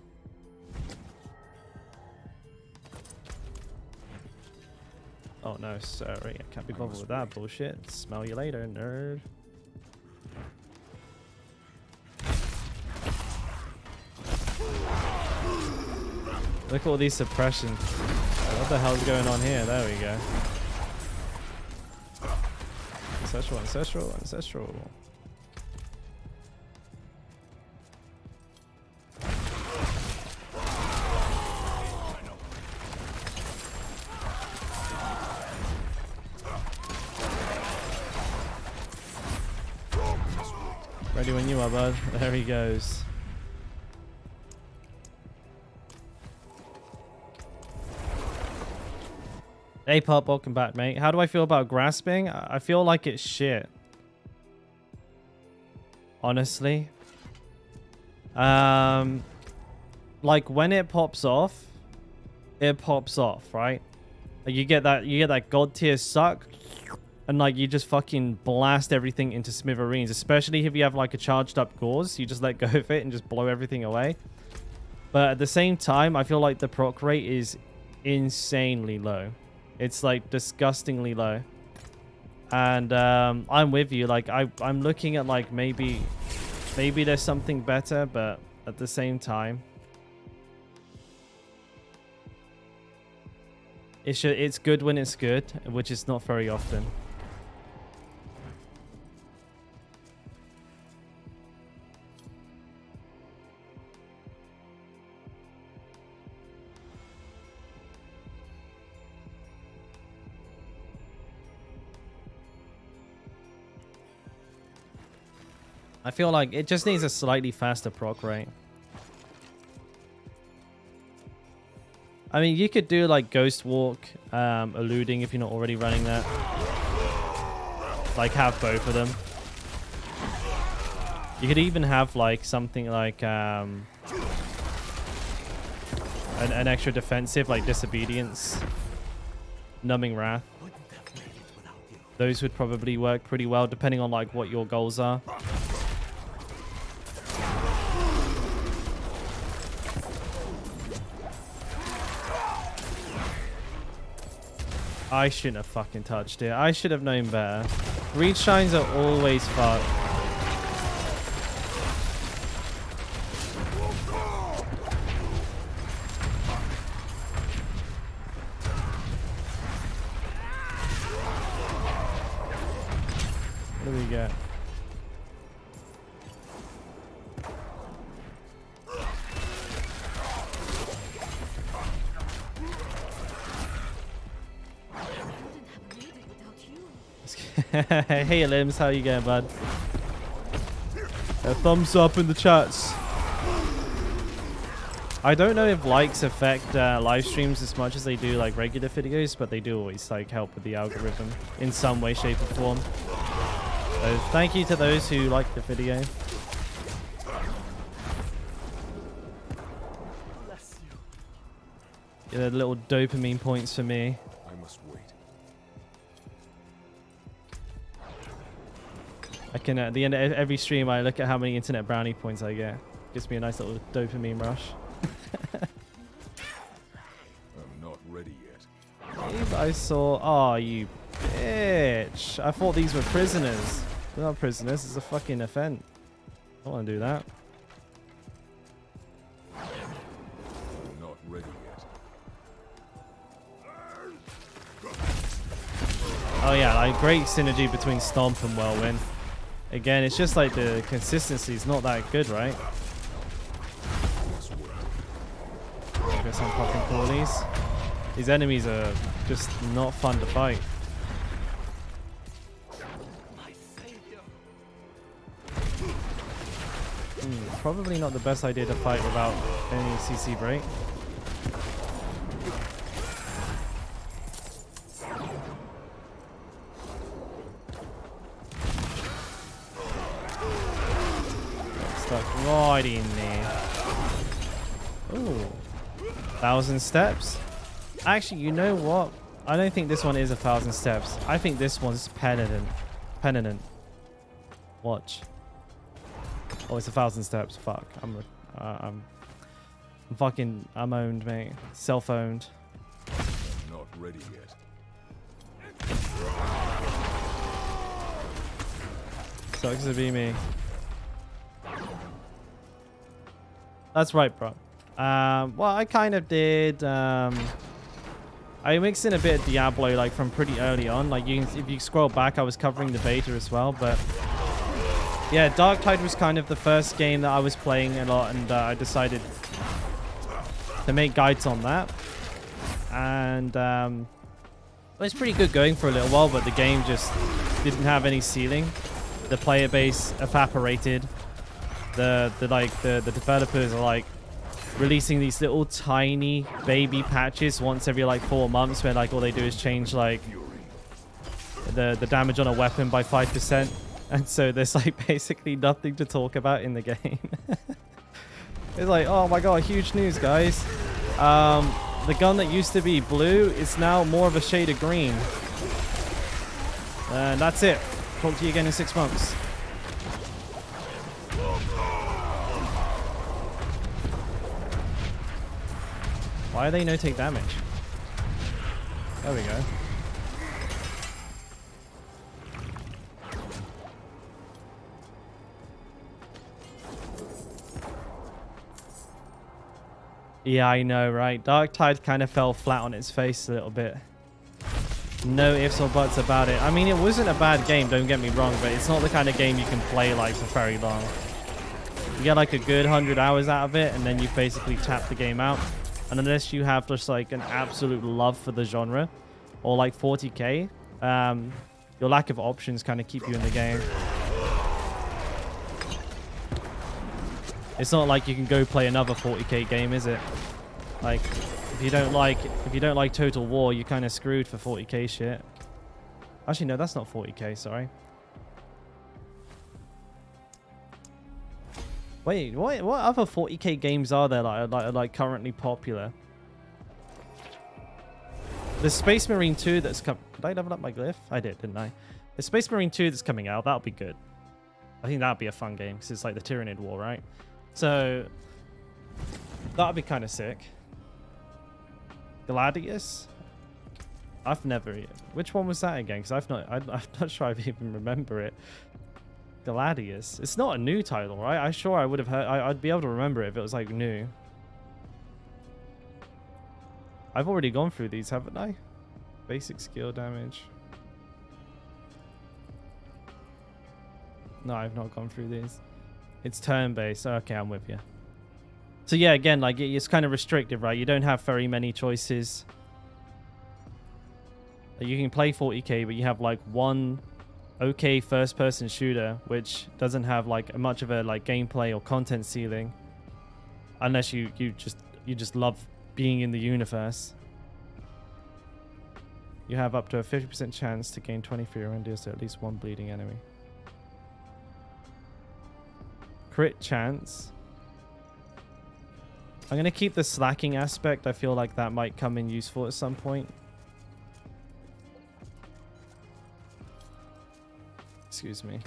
Oh no, sorry, I can't be bothered with that bullshit. Smell you later, nerd. Look at all these suppressions. What the hell's going on here? There we go. Ancestral, ancestral, ancestral. Ready when you are, bud. There he goes. Hey Pop, welcome back, mate. How do I feel about grasping? I feel like it's shit. Honestly. Like when it pops off, right? Like you get that god tier suck, and like you just fucking blast everything into smithereens. Especially if you have like a charged up gauze, you just let go of it and just blow everything away. But at the same time, I feel like the proc rate is insanely low. It's like disgustingly low. And I'm with you. Like I'm looking at like maybe there's something better, but at the same time, it's good when it's good, which is not very often. I feel like it just needs a slightly faster proc rate. I mean, you could do like Ghost Walk, eluding if you're not already running that. Like have both of them. You could even have like something like an extra defensive like Disobedience, Numbing Wrath. Those would probably work pretty well depending on like what your goals are. I shouldn't have fucking touched it. I should have known better. Reed shines are always fucked. What do we get? Hey Limbs, how you going, bud? A thumbs up in the chats. I don't know if likes affect live streams as much as they do like regular videos, but they do always like help with the algorithm in some way, shape, or form. So thank you to those who like the video. Yeah, little dopamine points for me. I must wait. I can, at the end of every stream, I look at how many internet brownie points I get. Gives me a nice little dopamine rush. I'm not ready yet. Maybe I saw... Oh, you bitch. I thought these were prisoners. They're not prisoners. It's a fucking offense. I don't want to do that. I'm not ready yet. Oh yeah, like great synergy between Stomp and Whirlwind. Again, it's just like the consistency is not that good, right? I guess I'm popping cornies. These enemies are just not fun to fight. Probably not the best idea to fight without any CC break. stuck right in there. Ooh. 1,000 steps? Actually, you know what? I don't think this one is 1,000 steps. I think this one's penitent. Penitent. Watch. Oh, it's 1,000 steps. Fuck. I'm owned, mate. Self-owned. Not ready yet. Sucks to be me. That's right, bro. Well, I kind of did. I mixed in a bit of Diablo, like from pretty early on. Like if you scroll back, I was covering the beta as well. But yeah, Dark Tide was kind of the first game that I was playing a lot, and I decided to make guides on that. And it was pretty good going for a little while, but the game just didn't have any ceiling. The player base evaporated. The developers are like releasing these little tiny baby patches once every like 4 months, where like all they do is change like the damage on a weapon by 5%, and so there's like basically nothing to talk about in the game. It's like, oh my god, huge news, guys. The gun that used to be blue is now more of a shade of green, and that's it. Talk to you again in 6 months. Why are they no take damage? There we go. Yeah, I know, right? Dark Tide kind of fell flat on its face a little bit. No ifs or buts about it. I mean, it wasn't a bad game, don't get me wrong, but it's not the kind of game you can play like for very long. You get like a good 100 hours out of it, and then you basically tap the game out. And unless you have just like an absolute love for the genre, or like 40k, your lack of options kind of keep you in the game. It's not like you can go play another 40k game, is it? Like, if you don't like Total War, you're kind of screwed for 40k shit. Actually, no, that's not 40k. Sorry. Wait, what other 40k games are there like currently popular? The Space Marine 2 that's come. Did I level up my glyph? I did, didn't I? The Space Marine 2 that's coming out, that'll be good. I think that'd be a fun game because it's like the Tyranid War, right? So that'd be kind of sick. Gladius? I've never. Which one was that again? Because I'm not sure I even remember it. Gladius. It's not a new title, right? I'm sure I would have heard. I'd be able to remember it if it was like new. I've already gone through these, haven't I? Basic skill damage. No, I've not gone through these. It's turn-based. Okay, I'm with you. So yeah, again, like it's kind of restrictive, right? You don't have very many choices. You can play 40k, but you have like one okay first-person shooter, which doesn't have like much of a like gameplay or content ceiling, unless you just love being in the universe. You have up to a 50% chance to gain 23 and deals to at least one bleeding enemy. Crit chance. I'm gonna keep the slacking aspect. I feel like that might come in useful at some point. Excuse me.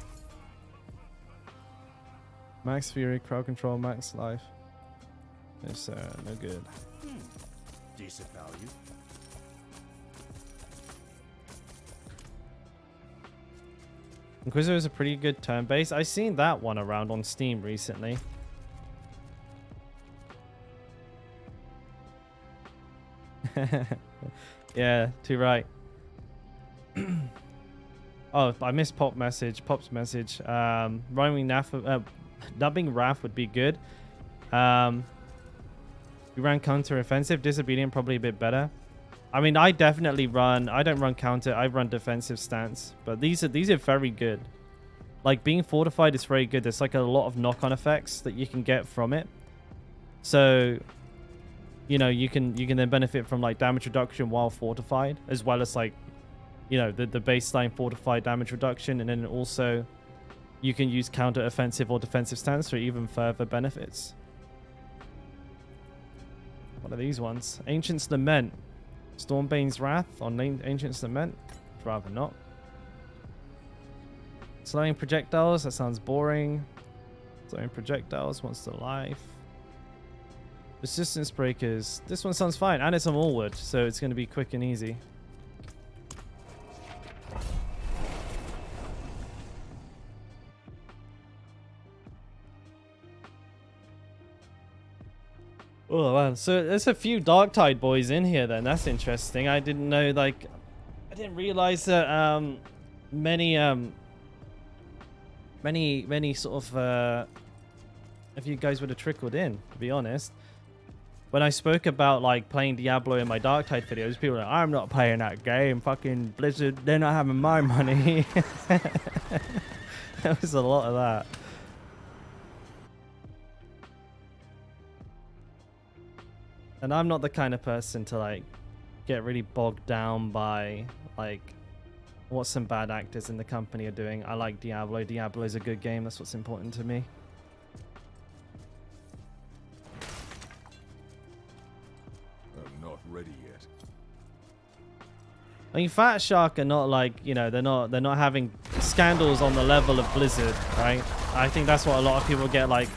Max Fury, crowd control, max life. It's no good. Decent value. Inquisitor is a pretty good turn base. I've seen that one around on Steam recently. Yeah, too right. Oh, I missed Pop's message. Dubbing Wrath would be good. We ran counter offensive. Disobedient probably a bit better. I mean, I don't run counter, I run defensive stance, but these are very good. Like being fortified is very good. There's like a lot of knock-on effects that you can get from it. So, you know, you can then benefit from like damage reduction while fortified, as well as like, you know, the baseline fortified damage reduction, and then also You can use counter-offensive or defensive stance for even further benefits. What are these ones? Ancient's Lament. Stormbane's Wrath on Ancient's Lament. I'd rather not. Slowing projectiles. That sounds boring. Slowing projectiles. Monster Life. Resistance Breakers. This one sounds fine. And it's a Mallwood, so it's going to be quick and easy. Oh man, so there's a few Darktide boys in here then. That's interesting. I didn't know, like, I didn't realize that many sort of if you guys would have trickled in, to be honest. When I spoke about like playing Diablo in my Darktide videos, people were like, I'm not playing that game. Fucking Blizzard, they're not having my money. There was a lot of that. And I'm not the kind of person to like get really bogged down by like what some bad actors in the company are doing. I like Diablo. Diablo is a good game. That's what's important to me. I'm not ready yet. I mean, Fat Shark are not like, you know, they're not having scandals on the level of Blizzard, right? I think that's what a lot of people get like.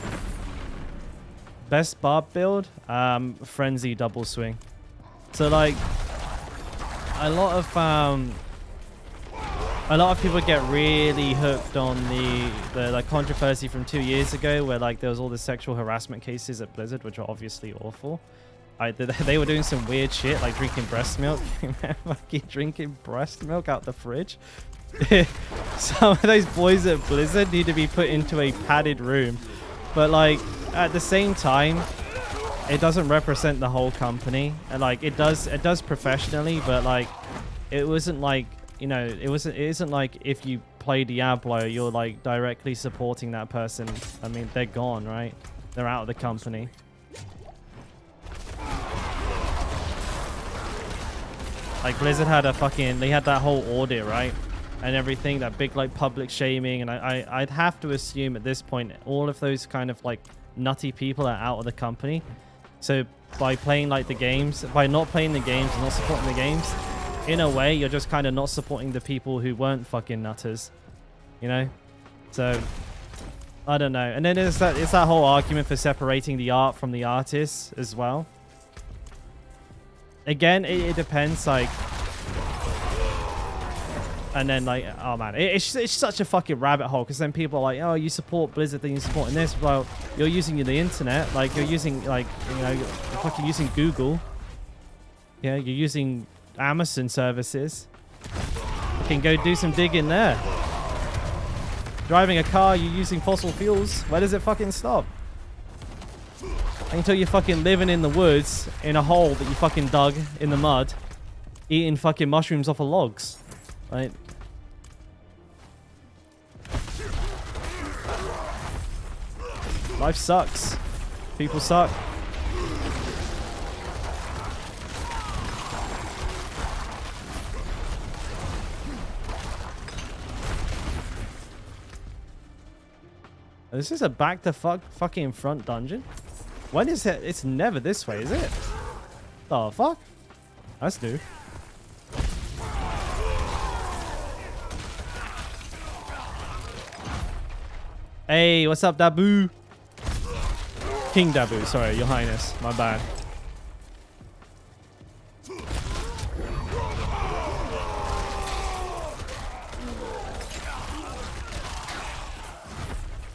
Best barb build, Frenzy double swing. So like a lot of people get really hooked on the like controversy from 2 years ago where like there was all the sexual harassment cases at Blizzard, which are obviously awful. They were doing some weird shit like drinking breast milk. Fucking drinking breast milk out the fridge. Some of those boys at Blizzard need to be put into a padded room. But like at the same time, it doesn't represent the whole company, and like it does professionally, but like it wasn't like, you know, it isn't like if you play Diablo you're like directly supporting that person. I mean, they're gone, right? They're out of the company. Like Blizzard had they had that whole audit, right? And everything, that big like public shaming, and I'd have to assume at this point all of those kind of like nutty people are out of the company. So by playing like the games, by not playing the games and not supporting the games, in a way you're just kind of not supporting the people who weren't fucking nutters, you know? So I don't know. And then it's that whole argument for separating the art from the artists as well. Again, it depends, like. And then like, oh man, it's such a fucking rabbit hole, because then people are like, oh, you support Blizzard, then you're supporting this. Well, you're using the internet, like you're using like, you know, you're fucking using Google. Yeah, you're using Amazon services. You can go do some digging there. Driving a car, you're using fossil fuels. Where does it fucking stop? Until you're fucking living in the woods in a hole that you fucking dug in the mud, eating fucking mushrooms off of logs. Right? Life sucks. People suck. This is a back to fucking front dungeon. When is it? It's never this way, is it? The fuck? That's new. Hey, what's up, Dabu? King Dabu, sorry, Your Highness. My bad.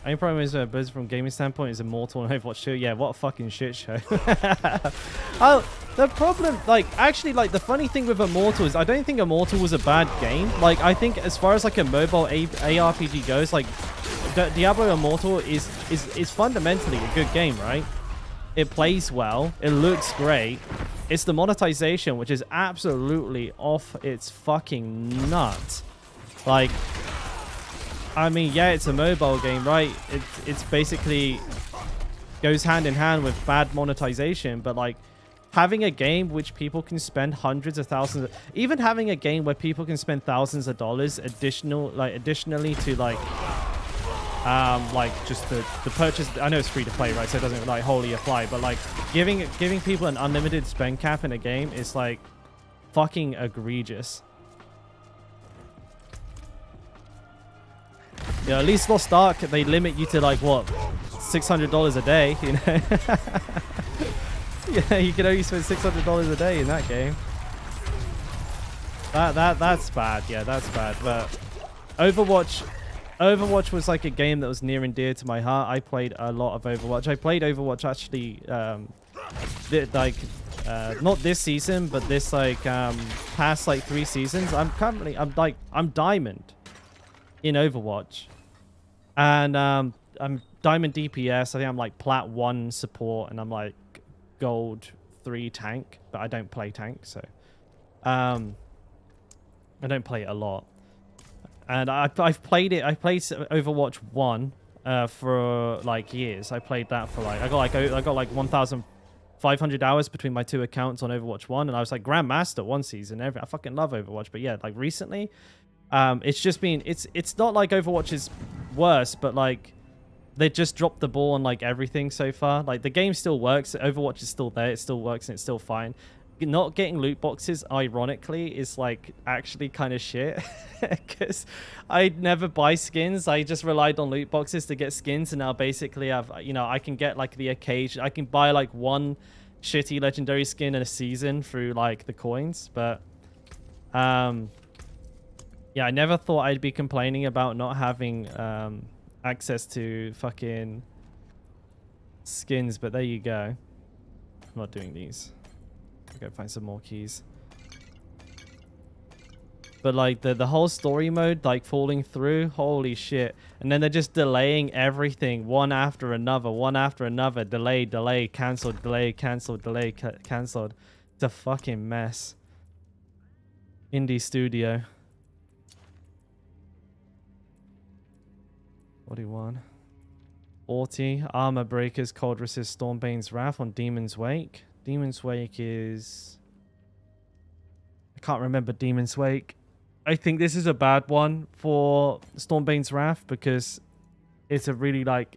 Only problem is Blizzard from gaming standpoint is Immortal and Overwatch 2. Yeah, what a fucking shit show. Oh, the problem, like, actually, like, the funny thing with Immortal is I don't think Immortal was a bad game. Like, I think as far as like a mobile ARPG goes, like, Diablo Immortal is fundamentally a good game, right? It plays well. It looks great. It's the monetization, which is absolutely off its fucking nut. Like, I mean, yeah, it's a mobile game, right? It's basically goes hand in hand with bad monetization, but like having a game which people can spend hundreds of thousands, even having a game where people can spend thousands of dollars additionally to like Like just the purchase. I know it's free to play, right? So it doesn't like wholly apply. But like giving people an unlimited spend cap in a game is like fucking egregious. Yeah, at least Lost Ark, they limit you to like what, $600 a day, you know? Yeah, you can only spend $600 a day in that game. That's bad. Yeah, that's bad. But Overwatch was like a game that was near and dear to my heart. I played a lot of Overwatch. I played Overwatch actually, not this season, but this like past like 3 seasons. I'm diamond in Overwatch, and I'm diamond DPS. I think I'm like plat 1 support, and I'm like gold 3 tank, but I don't play tank, so I don't play it a lot. And I've played it. I played Overwatch 1 for like years. I played that for like I got like 1,500 hours between my 2 accounts on Overwatch 1, and I was like Grandmaster 1 season. I fucking love Overwatch. But yeah, like recently, it's just been it's not like Overwatch is worse, but like they just dropped the ball on like everything so far. Like the game still works. Overwatch is still there. It still works and it's still fine. Not getting loot boxes, ironically, is like actually kind of shit, because I never buy skins. I just relied on loot boxes to get skins, and now basically I can get like the occasion. I can buy like 1 shitty legendary skin in a season through like the coins, but yeah, I never thought I'd be complaining about not having access to fucking skins, but there you go. I'm not doing these. Go find some more keys. But like the whole story mode, like falling through, holy shit. And then they're just delaying everything one after another, delay, cancelled, delay, cancelled, delay, cancelled. It's a fucking mess. Indie studio. What do you want? 40 armor breakers, cold resist, Stormbane's Wrath on Demon's Wake. Demon's Wake is... I can't remember Demon's Wake. I think this is a bad one for Stormbane's Wrath, because it's a really like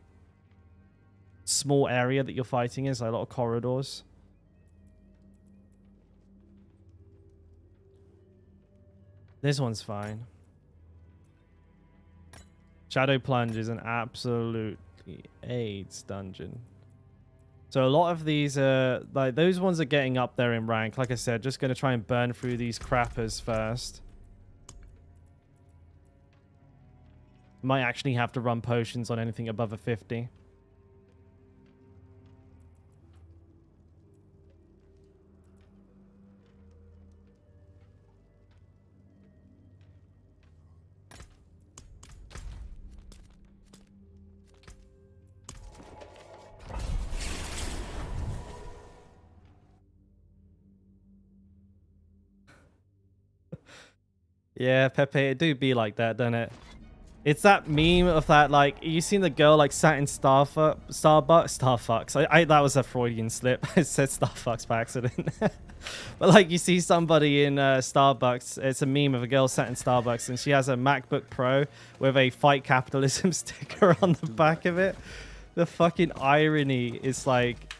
small area that you're fighting in. It's like a lot of corridors. This one's fine. Shadow Plunge is an absolute AIDS dungeon. So a lot of these, like those ones are getting up there in rank. Like I said, just going to try and burn through these crappers first. Might actually have to run potions on anything above a 50. Yeah, Pepe, it do be like that, don't it? It's that meme of that, like, you seen the girl, like, sat in Starbucks? That was a Freudian slip. I said Starbucks by accident. But, like, you see somebody in Starbucks. It's a meme of a girl sat in Starbucks, and she has a MacBook Pro with a Fight Capitalism sticker on the back of it. The fucking irony is, like...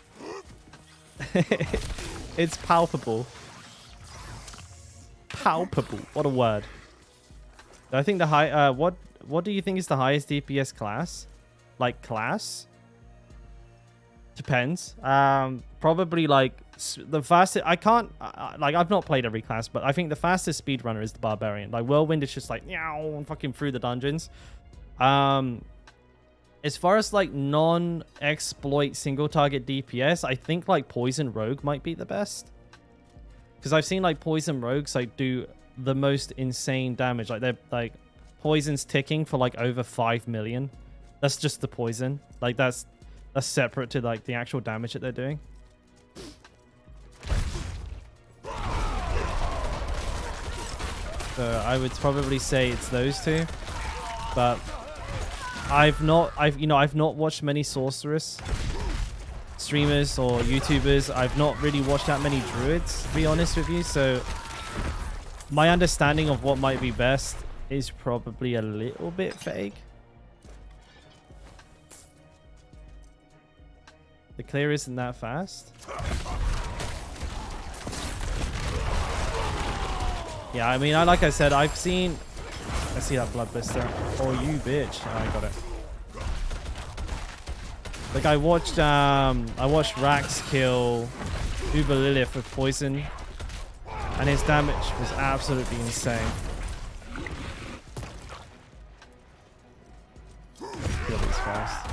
it's palpable. Palpable. What a word. I think the high... what do you think is the highest DPS class? Like, class? Depends. Probably, like, the fastest... I can't... like, I've not played every class, but I think the fastest speedrunner is the Barbarian. Like, Whirlwind is just like, meow, fucking through the dungeons. As far as, like, non-exploit single-target DPS, I think, like, Poison Rogue might be the best. Because I've seen, like, Poison Rogues, like, do the most insane damage. Like, they're, like, poison's ticking for, like, over 5 million. That's just the poison. Like, that's separate to, like, the actual damage that they're doing. So, I would probably say it's those two. But I've not watched many Sorceress streamers or YouTubers. I've not really watched that many Druids, to be honest with you, so my understanding of what might be best is probably a little bit vague. The clear isn't that fast. Yeah, I mean, like I said, I see that blood blister. Oh, you bitch. Oh, I got it. Like I watched Rax kill Uber Lilith with poison, and his damage was absolutely insane. Kill these fast.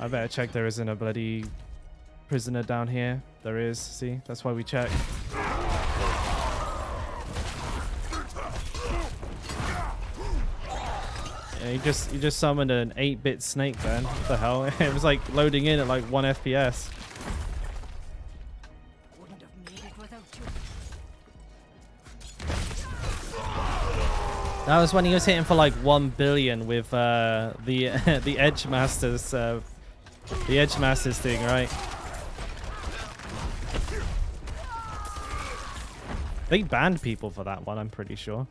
I better check there isn't a bloody prisoner down here. There is. See, that's why we check. Yeah, you just summoned an 8-bit snake then. What the hell? It was like loading in at like 1 FPS. Wouldn't have made it without you. That was when he was hitting for like 1 billion with the the Edge Masters thing, right? They banned people for that one, I'm pretty sure.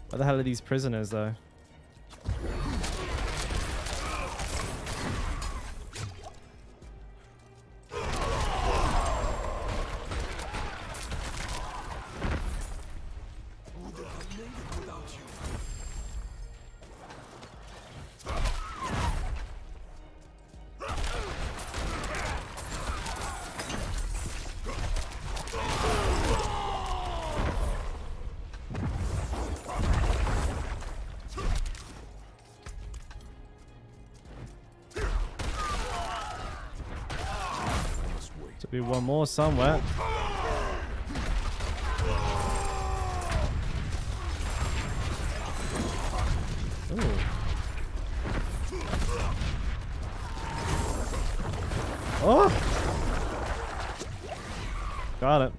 What the hell are these prisoners, though? Be one more somewhere. Ooh. Oh! Got it.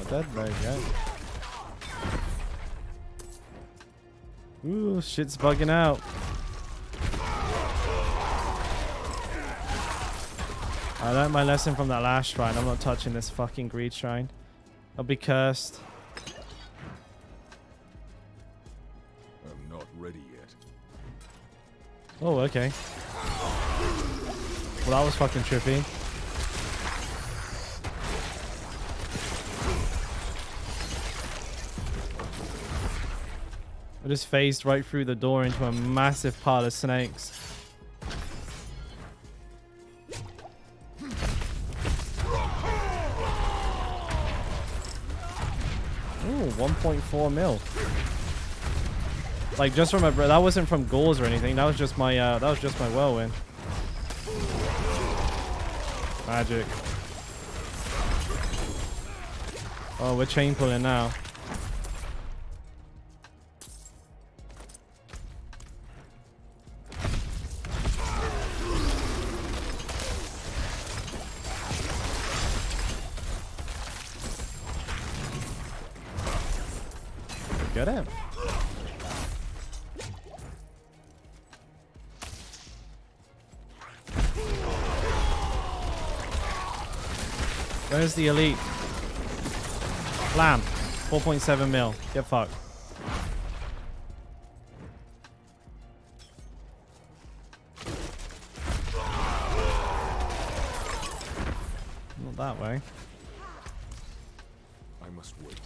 Dead, there you go. Ooh, shit's bugging out. I learned my lesson from that last shrine. I'm not touching this fucking greed shrine. I'll be cursed. I'm not ready yet. Oh, okay. Well, that was fucking trippy. I just phased right through the door into a massive pile of snakes. Ooh, 1.4 mil. Like just from that wasn't from gauze or anything. That was just my whirlwind. Magic. Oh, we're chain pulling now. Get him. Where's the elite? Lamb. 4.7 mil. Get fucked. Not that way. I must wait.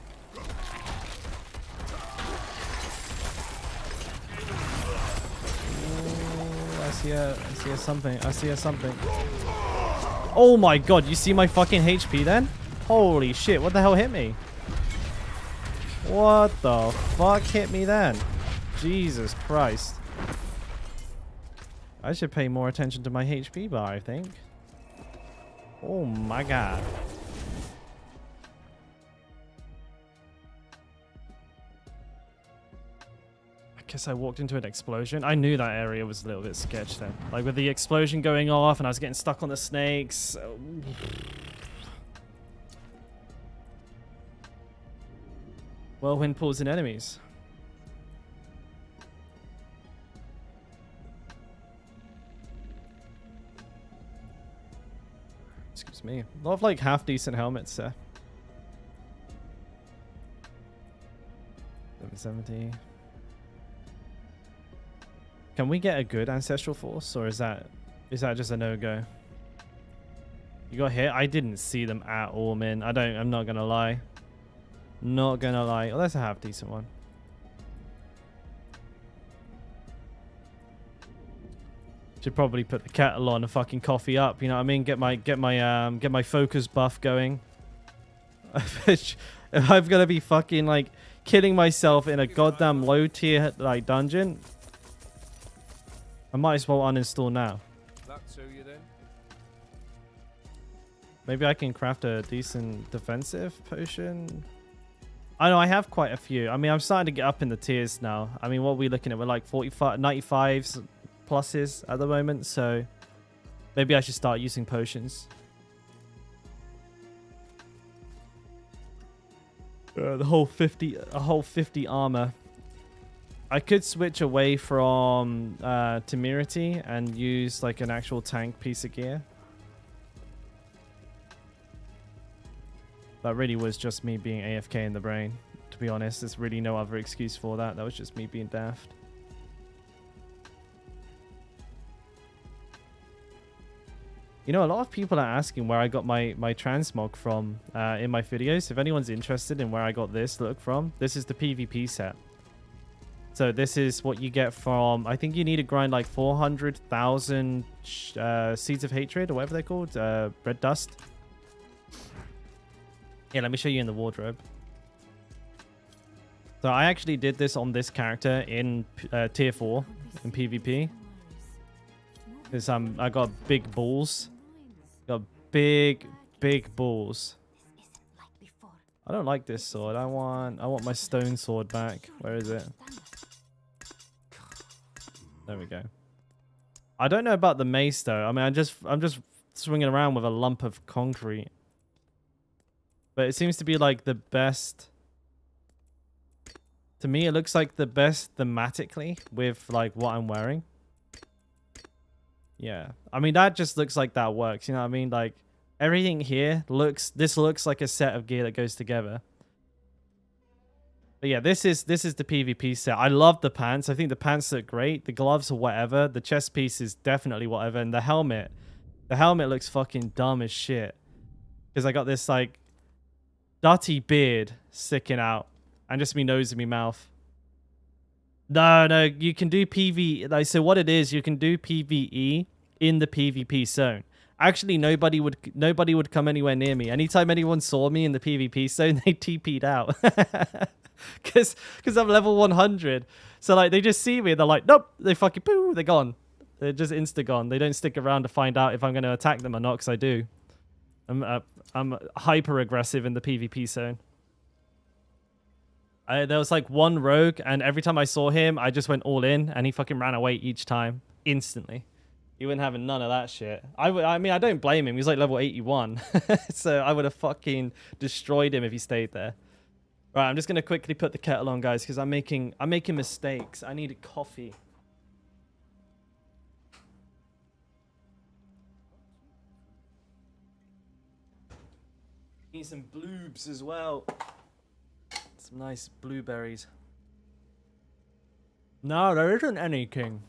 I see a something. I see a something. Oh my god, you see my fucking HP then? Holy shit, what the hell hit me? What the fuck hit me then? Jesus Christ. I should pay more attention to my HP bar, I think. Oh my god. guess I walked into an explosion. I knew that area was a little bit sketch then. Like with the explosion going off and I was getting stuck on the snakes. Whirlwind pulls in enemies. Excuse me. A lot of like half decent helmets there. 770. Can we get a good ancestral force, or is that just a no-go? You got hit? I didn't see them at all, man. I'm not gonna lie. Not gonna lie. Oh, that's a half decent one. Should probably put the kettle on and fucking coffee up. You know what I mean? Get my focus buff going. If I'm gonna be fucking like killing myself in a goddamn low tier like dungeon, I might as well uninstall now. Maybe I can craft a decent defensive potion. I know I have quite a few. I mean, I'm starting to get up in the tiers now. I mean, what are we looking at? We're like 45, 95s pluses at the moment. So maybe I should start using potions. A whole 50 armor. I could switch away from temerity and use like an actual tank piece of gear. That really was just me being AFK in the brain, to be honest. There's really no other excuse for that. That was just me being daft. You know, a lot of people are asking where I got my transmog from in my videos. If anyone's interested in where I got this look from, this is the PvP set. So this is what you get from, I think you need to grind like 400,000 Seeds of Hatred or whatever they're called, Red Dust. Yeah, let me show you in the wardrobe. So I actually did this on this character in tier 4 in PvP. Because I got big balls. Got big balls. I don't like this sword. I want my stone sword back. Where is it? There we go. I don't know about the mace though. I mean, I'm just swinging around with a lump of concrete. But it seems to be like the best. To me, it looks like the best thematically with like what I'm wearing. Yeah. I mean, that just looks like that works. You know what I mean? Like everything here this looks like a set of gear that goes together. But yeah, this is the PvP set. I love the pants. I think the pants look great. The gloves are whatever. The chest piece is definitely whatever. And the helmet looks fucking dumb as shit. Because I got this like dirty beard sticking out and just me nose and me mouth. No, you can do PvE. Like, so what it is, you can do PvE in the PvP zone. Actually, nobody would come anywhere near me. Anytime anyone saw me in the PvP zone, they TP'd out. Because I'm level 100. So like they just see me, they're like, nope, they fucking poo, they're gone. They're just insta gone. They don't stick around to find out if I'm going to attack them or not, because I do. I'm hyper aggressive in the PvP zone. There was like one rogue, and every time I saw him, I just went all in, and he fucking ran away each time, instantly. He wasn't having none of that shit. I mean, I don't blame him. He's like level 81, so I would have fucking destroyed him if he stayed there. Right, I'm just gonna quickly put the kettle on, guys, because I'm making mistakes. I need a coffee. Need some bloobs as well. Some nice blueberries. No, there isn't any king.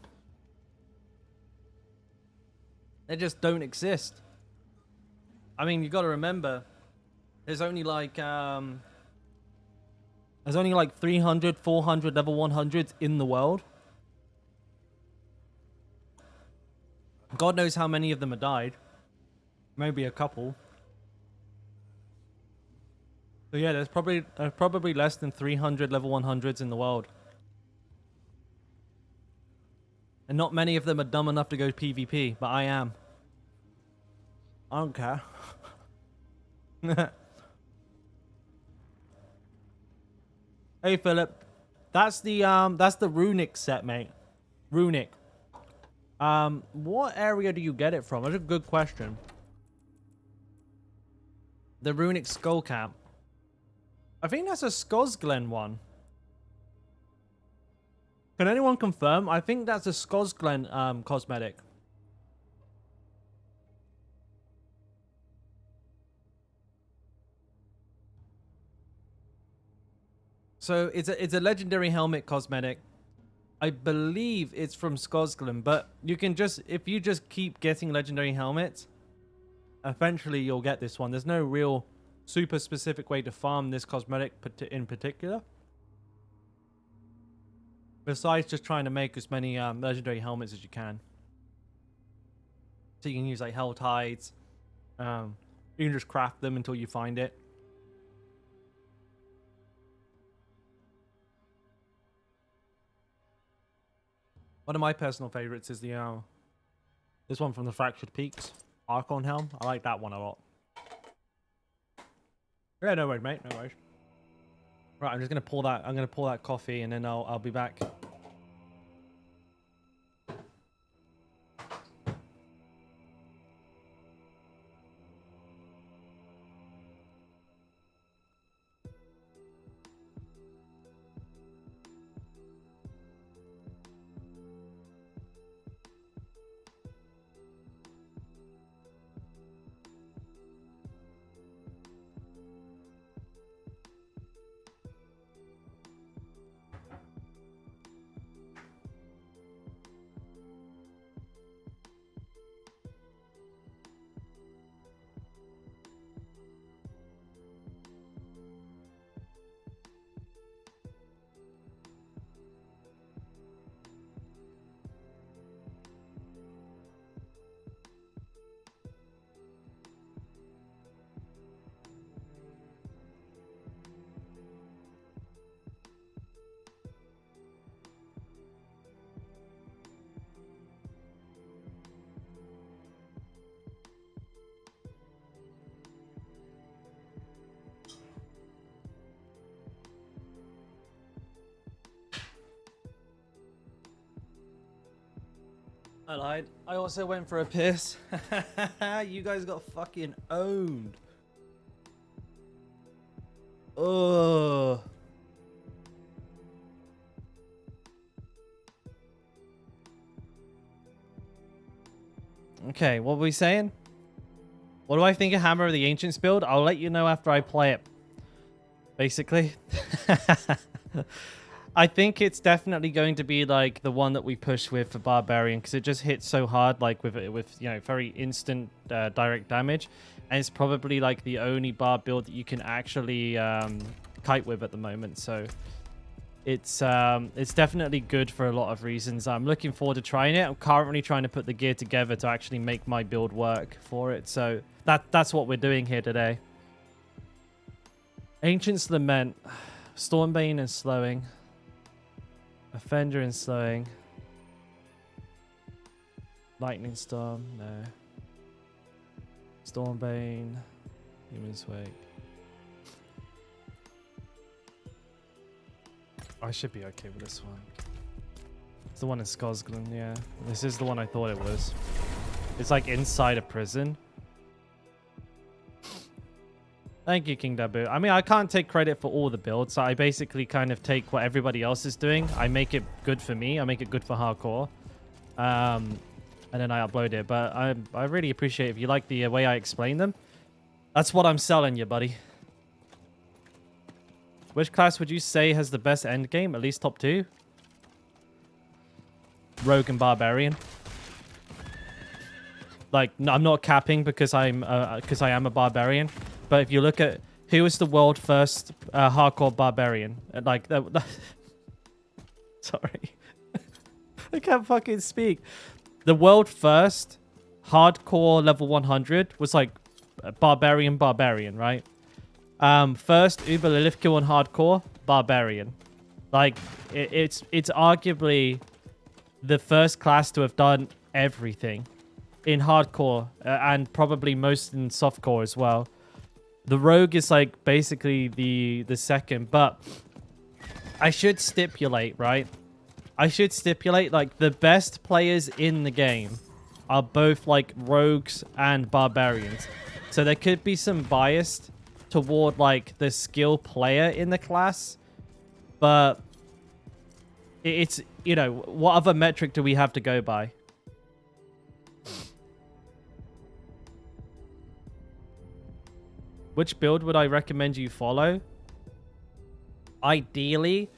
They just don't exist. I mean, you got to remember, there's only like 300, 400 level 100s in the world. God knows how many of them have died. Maybe a couple. So yeah, there's probably less than 300 level 100s in the world. And not many of them are dumb enough to go PvP, but I am. I don't care. Hey Philip. That's the runic set, mate. Runic. What area do you get it from? That's a good question. The runic skull cap. I think that's a Skosglen one. Can anyone confirm? I think that's a Skosglen cosmetic. So it's a legendary helmet cosmetic. I believe it's from Skosglen, but you can just, if you just keep getting legendary helmets, eventually you'll get this one. There's no real super specific way to farm this cosmetic in particular, besides just trying to make as many legendary helmets as you can. So you can use like hell tides. You can just craft them until you find it. One of my personal favorites is the this one from the Fractured Peaks, Archon Helm. I like that one a lot. Yeah, no worries, mate. No worries. Right, I'm just gonna pour that. I'm gonna pour that coffee, and then I'll be back. I lied. I also went for a piss. You guys got fucking owned. Ugh. Okay, what were we saying? What do I think of Hammer of the Ancients build? I'll let you know after I play it. Basically. I think it's definitely going to be like the one that we push with for Barbarian, because it just hits so hard, like with you know, very instant direct damage, and it's probably like the only bar build that you can actually kite with at the moment. So it's definitely good for a lot of reasons. I'm looking forward to trying it. I'm currently trying to put the gear together to actually make my build work for it. So that's what we're doing here today. Ancient's Lament, Stormbane and slowing. Offender and slowing. Lightning Storm, no. Stormbane. Human's Wake. I should be okay with this one. It's the one in Skosglen, yeah. This is the one I thought it was. It's like inside a prison. Thank you, King Dabu. I mean, I can't take credit for all the builds, so I basically kind of take what everybody else is doing. I make it good for me. I make it good for hardcore. And then I upload it. But I really appreciate if you like the way I explain them. That's what I'm selling you, buddy. Which class would you say has the best end game? At least top 2? Rogue and Barbarian. Like, no, I'm not capping because I am a Barbarian. But if you look at who was the world first hardcore Barbarian, like that sorry, I can't fucking speak. The world first hardcore level 100 was like Barbarian, right? First Uber Lilith kill on hardcore Barbarian. Like it's arguably the first class to have done everything in hardcore and probably most in softcore as well. The Rogue is like basically the second, but I should stipulate, right? I should stipulate, like, the best players in the game are both, like, rogues and barbarians. So there could be some bias toward, like, the skill player in the class. But it's, you know, what other metric do we have to go by? Which build would I recommend you follow? Ideally,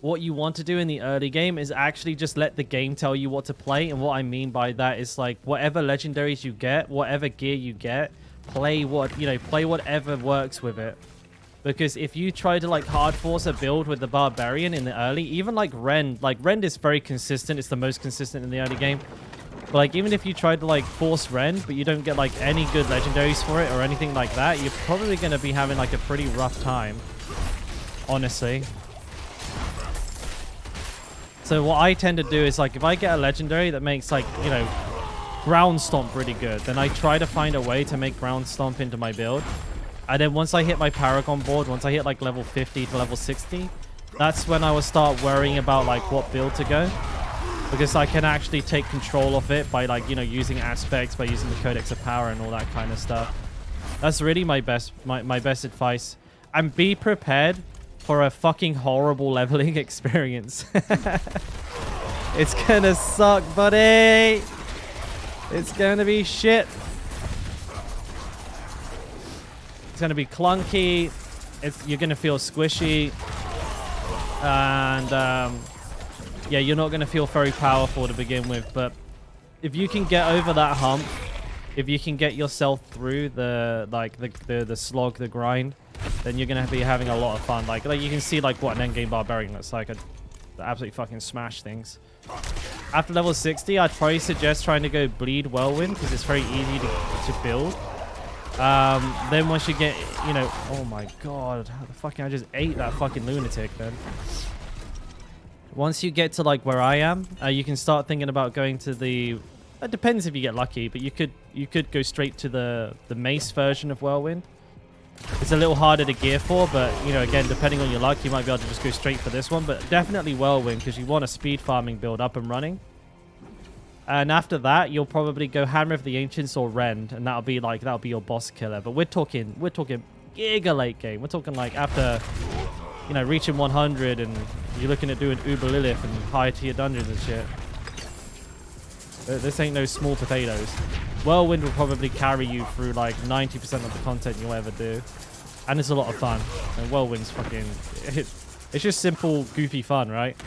what you want to do in the early game is actually just let the game tell you what to play. And what I mean by that is, like, whatever legendaries you get, whatever gear you get, play whatever works with it. Because if you try to, like, hard force a build with the barbarian in the early, even like Rend is very consistent. It's the most consistent in the early game. But, like, even if you try to, like, force Rend, but you don't get, like, any good legendaries for it or anything like that, you're probably going to be having, like, a pretty rough time. Honestly. So what I tend to do is, like, if I get a legendary that makes, like, you know, ground stomp really good, then I try to find a way to make ground stomp into my build. And then once I hit my Paragon board, once I hit, like, level 50 to level 60, that's when I will start worrying about, like, what build to go. Because I can actually take control of it by, like, you know, using aspects, by using the Codex of Power and all that kind of stuff. That's really my best advice. And be prepared for a fucking horrible leveling experience. It's gonna suck, buddy. It's gonna be shit. It's gonna be clunky. You're gonna feel squishy. And yeah, you're not gonna feel very powerful to begin with. But if you can get over that hump, if you can get yourself through the slog, the grind, then you're gonna be having a lot of fun. Like you can see, like, what an endgame barbarian looks like. I absolutely fucking smash things. After level 60, I'd probably suggest trying to go bleed whirlwind because it's very easy to build. Then once you get, you know, oh my god, how the fucking I just ate that fucking lunatic then. Once you get to, like, where I am, you can start thinking about going to the. It depends if you get lucky, but you could go straight to the mace version of whirlwind. It's a little harder to gear for, but, you know, again, depending on your luck, you might be able to just go straight for this one. But definitely whirlwind, because you want a speed farming build up and running. And after that, you'll probably go Hammer of the Ancients or Rend, and that'll be your boss killer. But we're talking giga late game. We're talking, like, after, you know, reaching 100, and you're looking at doing Uber Lilith and high tier dungeons and shit. This ain't no small potatoes. Whirlwind will probably carry you through, like, 90% of the content you'll ever do. And it's a lot of fun. And Whirlwind's fucking... It's just simple, goofy fun, right?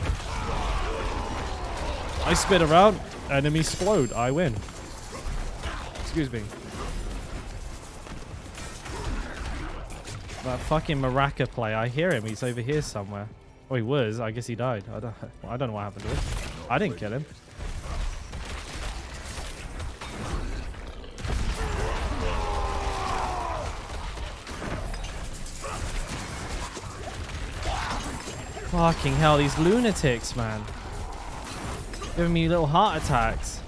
I spin around, enemies explode, I win. Excuse me. That fucking Maraca play, I hear him. He's over here somewhere. Oh, he was. I guess he died. I don't know what happened to him. I didn't kill him. Fucking hell, these lunatics, man. Giving me little heart attacks.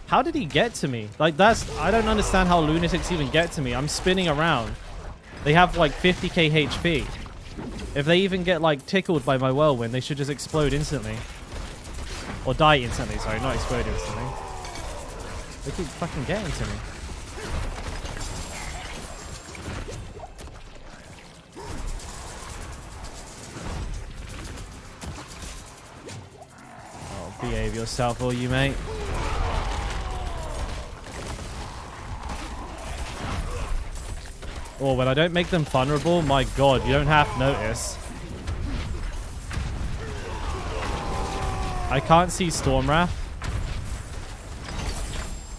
How did he get to me? Like, I don't understand how lunatics even get to me. I'm spinning around. They have, like, 50k HP. If they even get, like, tickled by my whirlwind, they should just explode instantly. Or die instantly, sorry, not explode instantly. They keep fucking getting to me. Behave yourself, will you, mate? Oh, when I don't make them vulnerable, my god, you don't have to notice. I can't see Stormwrath.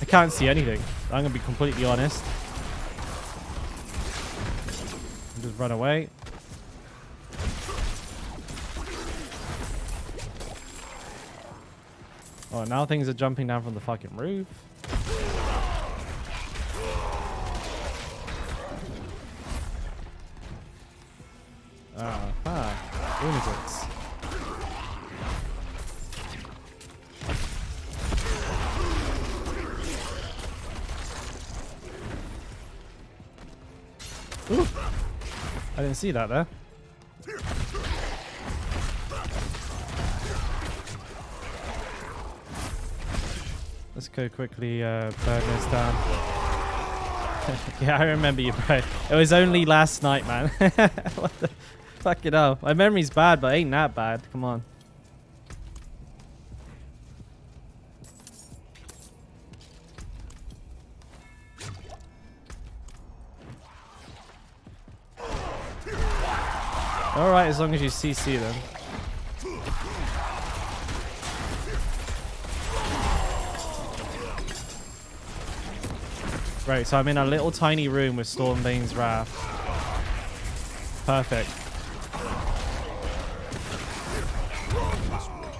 I can't see anything. I'm gonna be completely honest. Just run away. Oh, now things are jumping down from the fucking roof. Lunatics. Ooh. I didn't see that there. Let's go quickly burn this down. Yeah, I remember you, bro. It was only last night, man. What the fucking hell? My memory's bad, but ain't that bad. Come on. Alright, as long as you CC them. Right, so I'm in a little tiny room with Stormbane's Wrath. Perfect.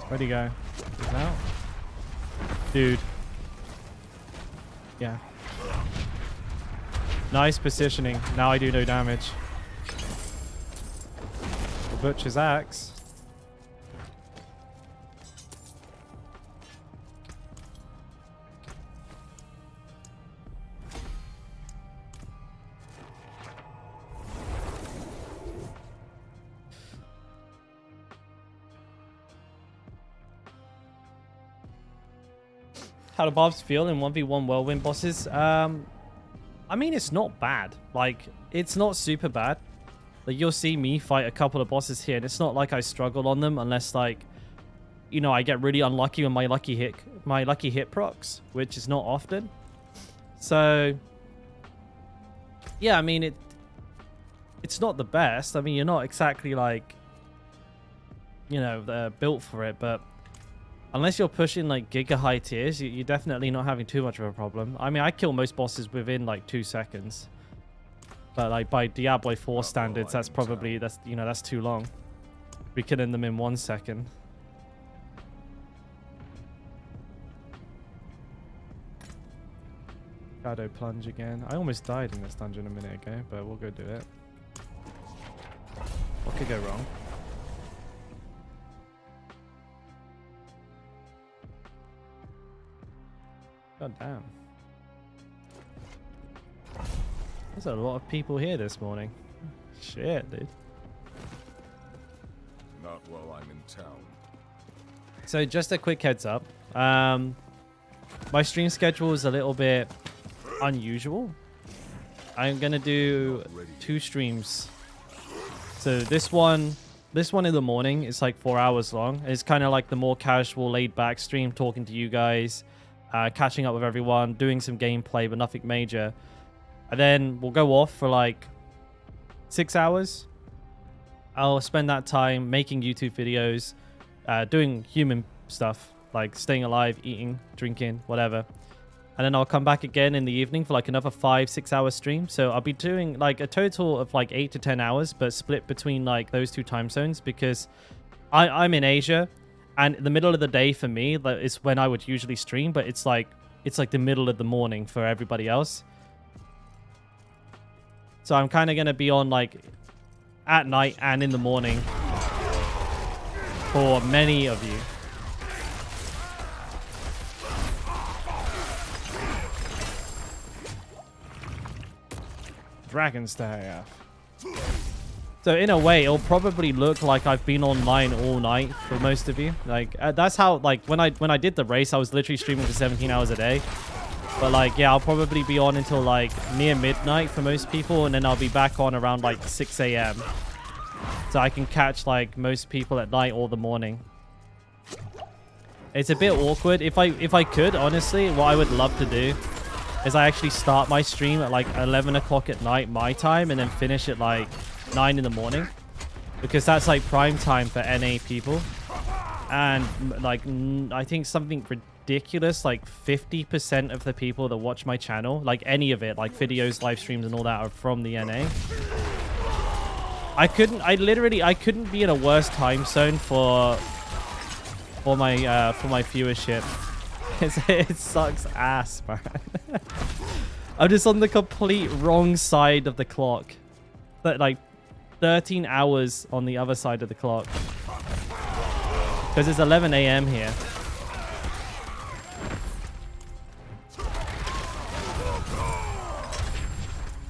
Where'd he go? He's out? Dude. Yeah. Nice positioning. Now I do no damage. The Butcher's Axe. How do Bobs feel in 1v1 whirlwind bosses? I mean, it's not bad. Like, it's not super bad. Like, you'll see me fight a couple of bosses here, and it's not like I struggle on them unless, like, you know, I get really unlucky with my lucky hit procs, which is not often. So, yeah, I mean, it's not the best. I mean, you're not exactly like, you know, built for it, but unless you're pushing like giga high tiers, you're definitely not having too much of a problem. I mean, I kill most bosses within like 2 seconds. But like by Diablo 4 standards, that's probably, that's too long. We're killing them in 1 second. Shadow Plunge again. I almost died in this dungeon a minute ago, but we'll go do it. What could go wrong? God damn. There's a lot of people here this morning. Shit, dude. Not while I'm in town. So just a quick heads up. My stream schedule is a little bit unusual. I'm gonna do 2 streams. So this one in the morning is like 4 hours long. It's kind of like the more casual, laid-back stream, talking to you guys. Catching up with everyone, doing some gameplay, but nothing major. And then we'll go off for like 6 hours. I'll spend that time making YouTube videos, doing human stuff, like staying alive, eating, drinking, whatever. And then I'll come back again in the evening for like another 5-6 hour stream. So I'll be doing like a total of like 8 to 10 hours, but split between like those 2 time zones because I'm in Asia. And the middle of the day for me is when I would usually stream, but it's like the middle of the morning for everybody else. So I'm kind of going to be on like at night and in the morning for many of you. Dragon Staff. So in a way, it'll probably look like I've been online all night for most of you. Like that's how, like when I did the race, I was literally streaming for 17 hours a day. But like, yeah, I'll probably be on until like near midnight for most people, and then I'll be back on around like 6 a.m. So I can catch like most people at night or the morning. It's a bit awkward. If I could, honestly, what I would love to do is I actually start my stream at like 11 o'clock at night my time, and then finish at like 9 in the morning, because that's like prime time for NA people. And like I think something ridiculous like 50% of the people that watch my channel, like any of it, like videos, live streams and all that, are from the NA. I couldn't be in a worse time zone for my viewership. It sucks ass, man. I'm just on the complete wrong side of the clock. But like 13 hours on the other side of the clock. Because it's 11 a.m. here.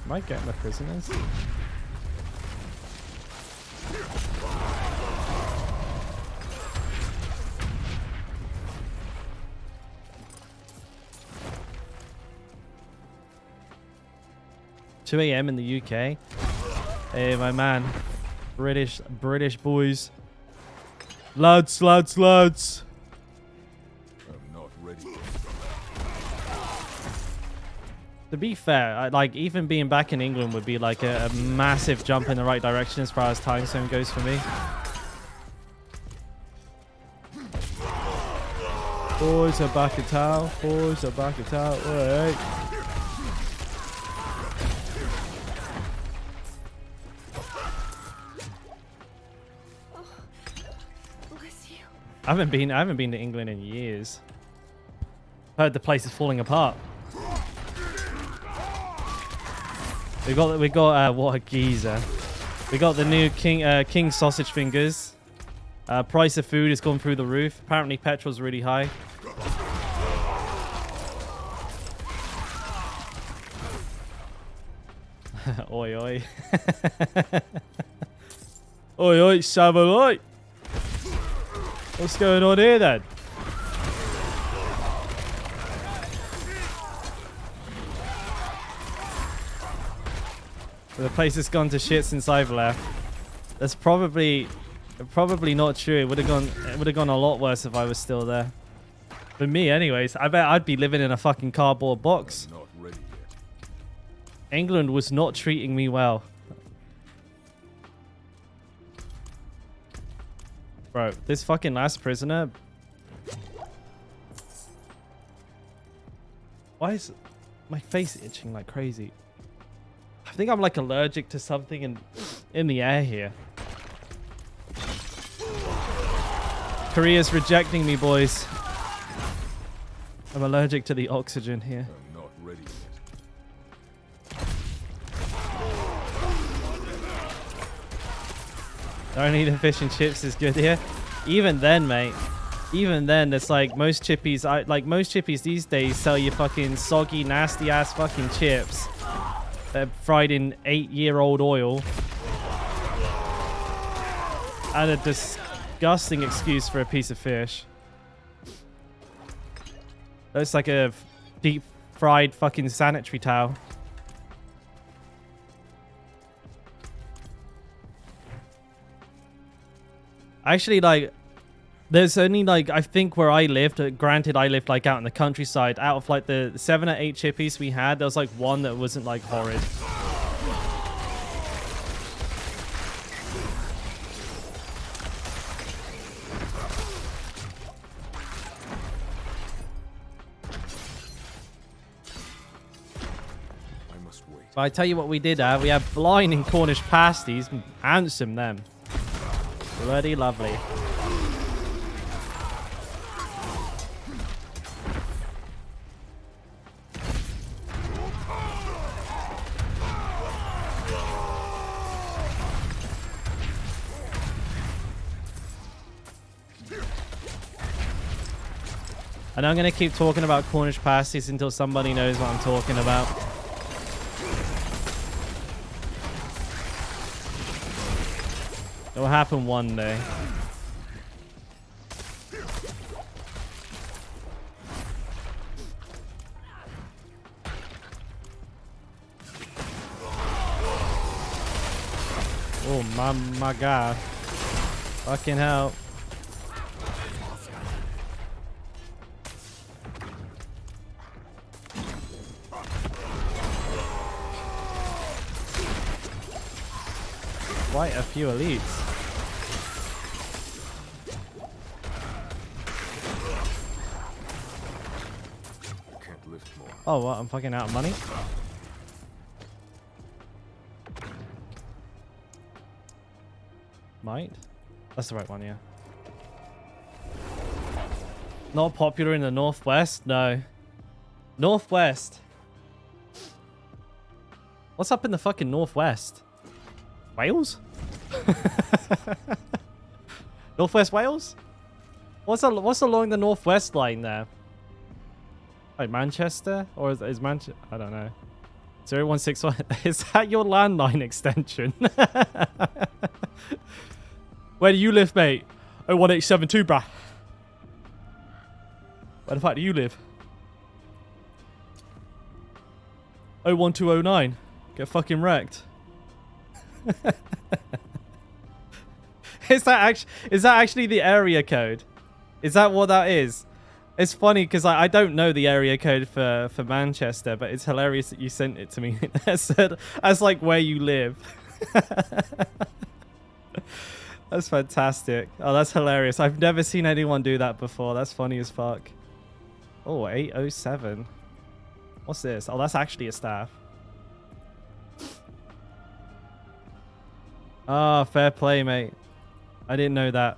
Am I getting the prisoners? 2 a.m. in the UK. Hey, my man. British boys. Lads. I'm not ready yet. To be fair, like even being back in England would be like a massive jump in the right direction as far as time zone goes for me. Boys are back in town. Alright. Bless you. I haven't been to England in years. Heard the place is falling apart. We got what a geezer. We got the new King sausage fingers. Price of food has gone through the roof. Apparently petrol's really high. Oi oi. Oi samurai. What's going on here then? The place has gone to shit since I've left. That's probably not true. It would have gone a lot worse if I was still there. For me, anyways. I bet I'd be living in a fucking cardboard box. I'm not ready yet. England was not treating me well. Bro, this fucking last prisoner. Why is my face itching like crazy? I think I'm like allergic to something in the air here. Korea's rejecting me, boys. I'm allergic to the oxygen here. I'm not ready yet. Only the fish and chips is good here. Even then, mate. Even then, it's like most chippies. Most chippies these days sell you fucking soggy, nasty ass fucking chips. They're fried in 8-year-old oil. And a disgusting excuse for a piece of fish. Looks like a deep fried fucking sanitary towel. Actually, like, there's only like, I think where I lived, granted I lived like out in the countryside, out of like the 7 or 8 chippies we had, there was like one that wasn't like horrid. I must wait. But I tell you what we did have, we had blinding Cornish pasties, handsome them. Bloody lovely. And I'm going to keep talking about Cornish pasties until somebody knows what I'm talking about. It will happen one day. Oh my god. Fucking hell. Quite a few elites. Can't lift more. Oh, what? I'm fucking out of money? Might? That's the right one, yeah. Not popular in the Northwest? No. Northwest? What's up in the fucking Northwest? Wales? Northwest Wales? What's along the Northwest line there? Like Manchester? Or is Manchester? I don't know. 0161. Is that your landline extension? Where do you live, mate? 01872, bruh. Where the fuck do you live? 01209. Get fucking wrecked. Is that actually the area code? Is that what that is? It's funny because I don't know the area code for Manchester, but it's hilarious that you sent it to me as like where you live. That's fantastic. Oh, that's hilarious. I've never seen anyone do that before. That's funny as fuck. Oh, 807. What's this? Oh, that's actually a staff. Ah, fair play, mate. I didn't know that.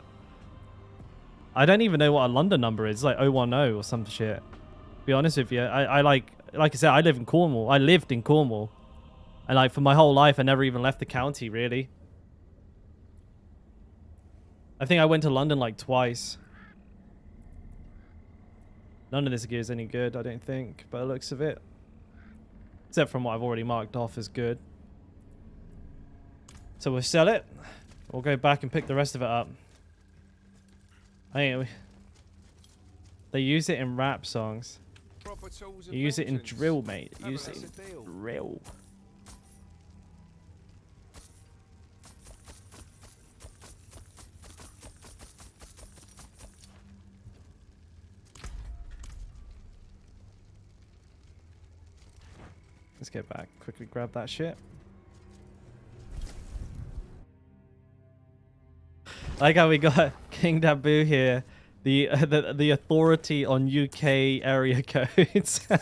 I don't even know what a London number is. It's like 010 or some shit. To be honest with you, I like I said, I live in Cornwall. I lived in Cornwall. And like for my whole life, I never even left the county, really. I think I went to London like twice. None of this gear is any good, I don't think, by the looks of it. Except from what I've already marked off as good. So we'll sell it. We'll go back and pick the rest of it up. Hey, they use it in rap songs. You use it in drill, mate. Use it in drill. Let's get back. Quickly grab that shit. Like how we got King Dabu here, the authority on UK area codes. I'm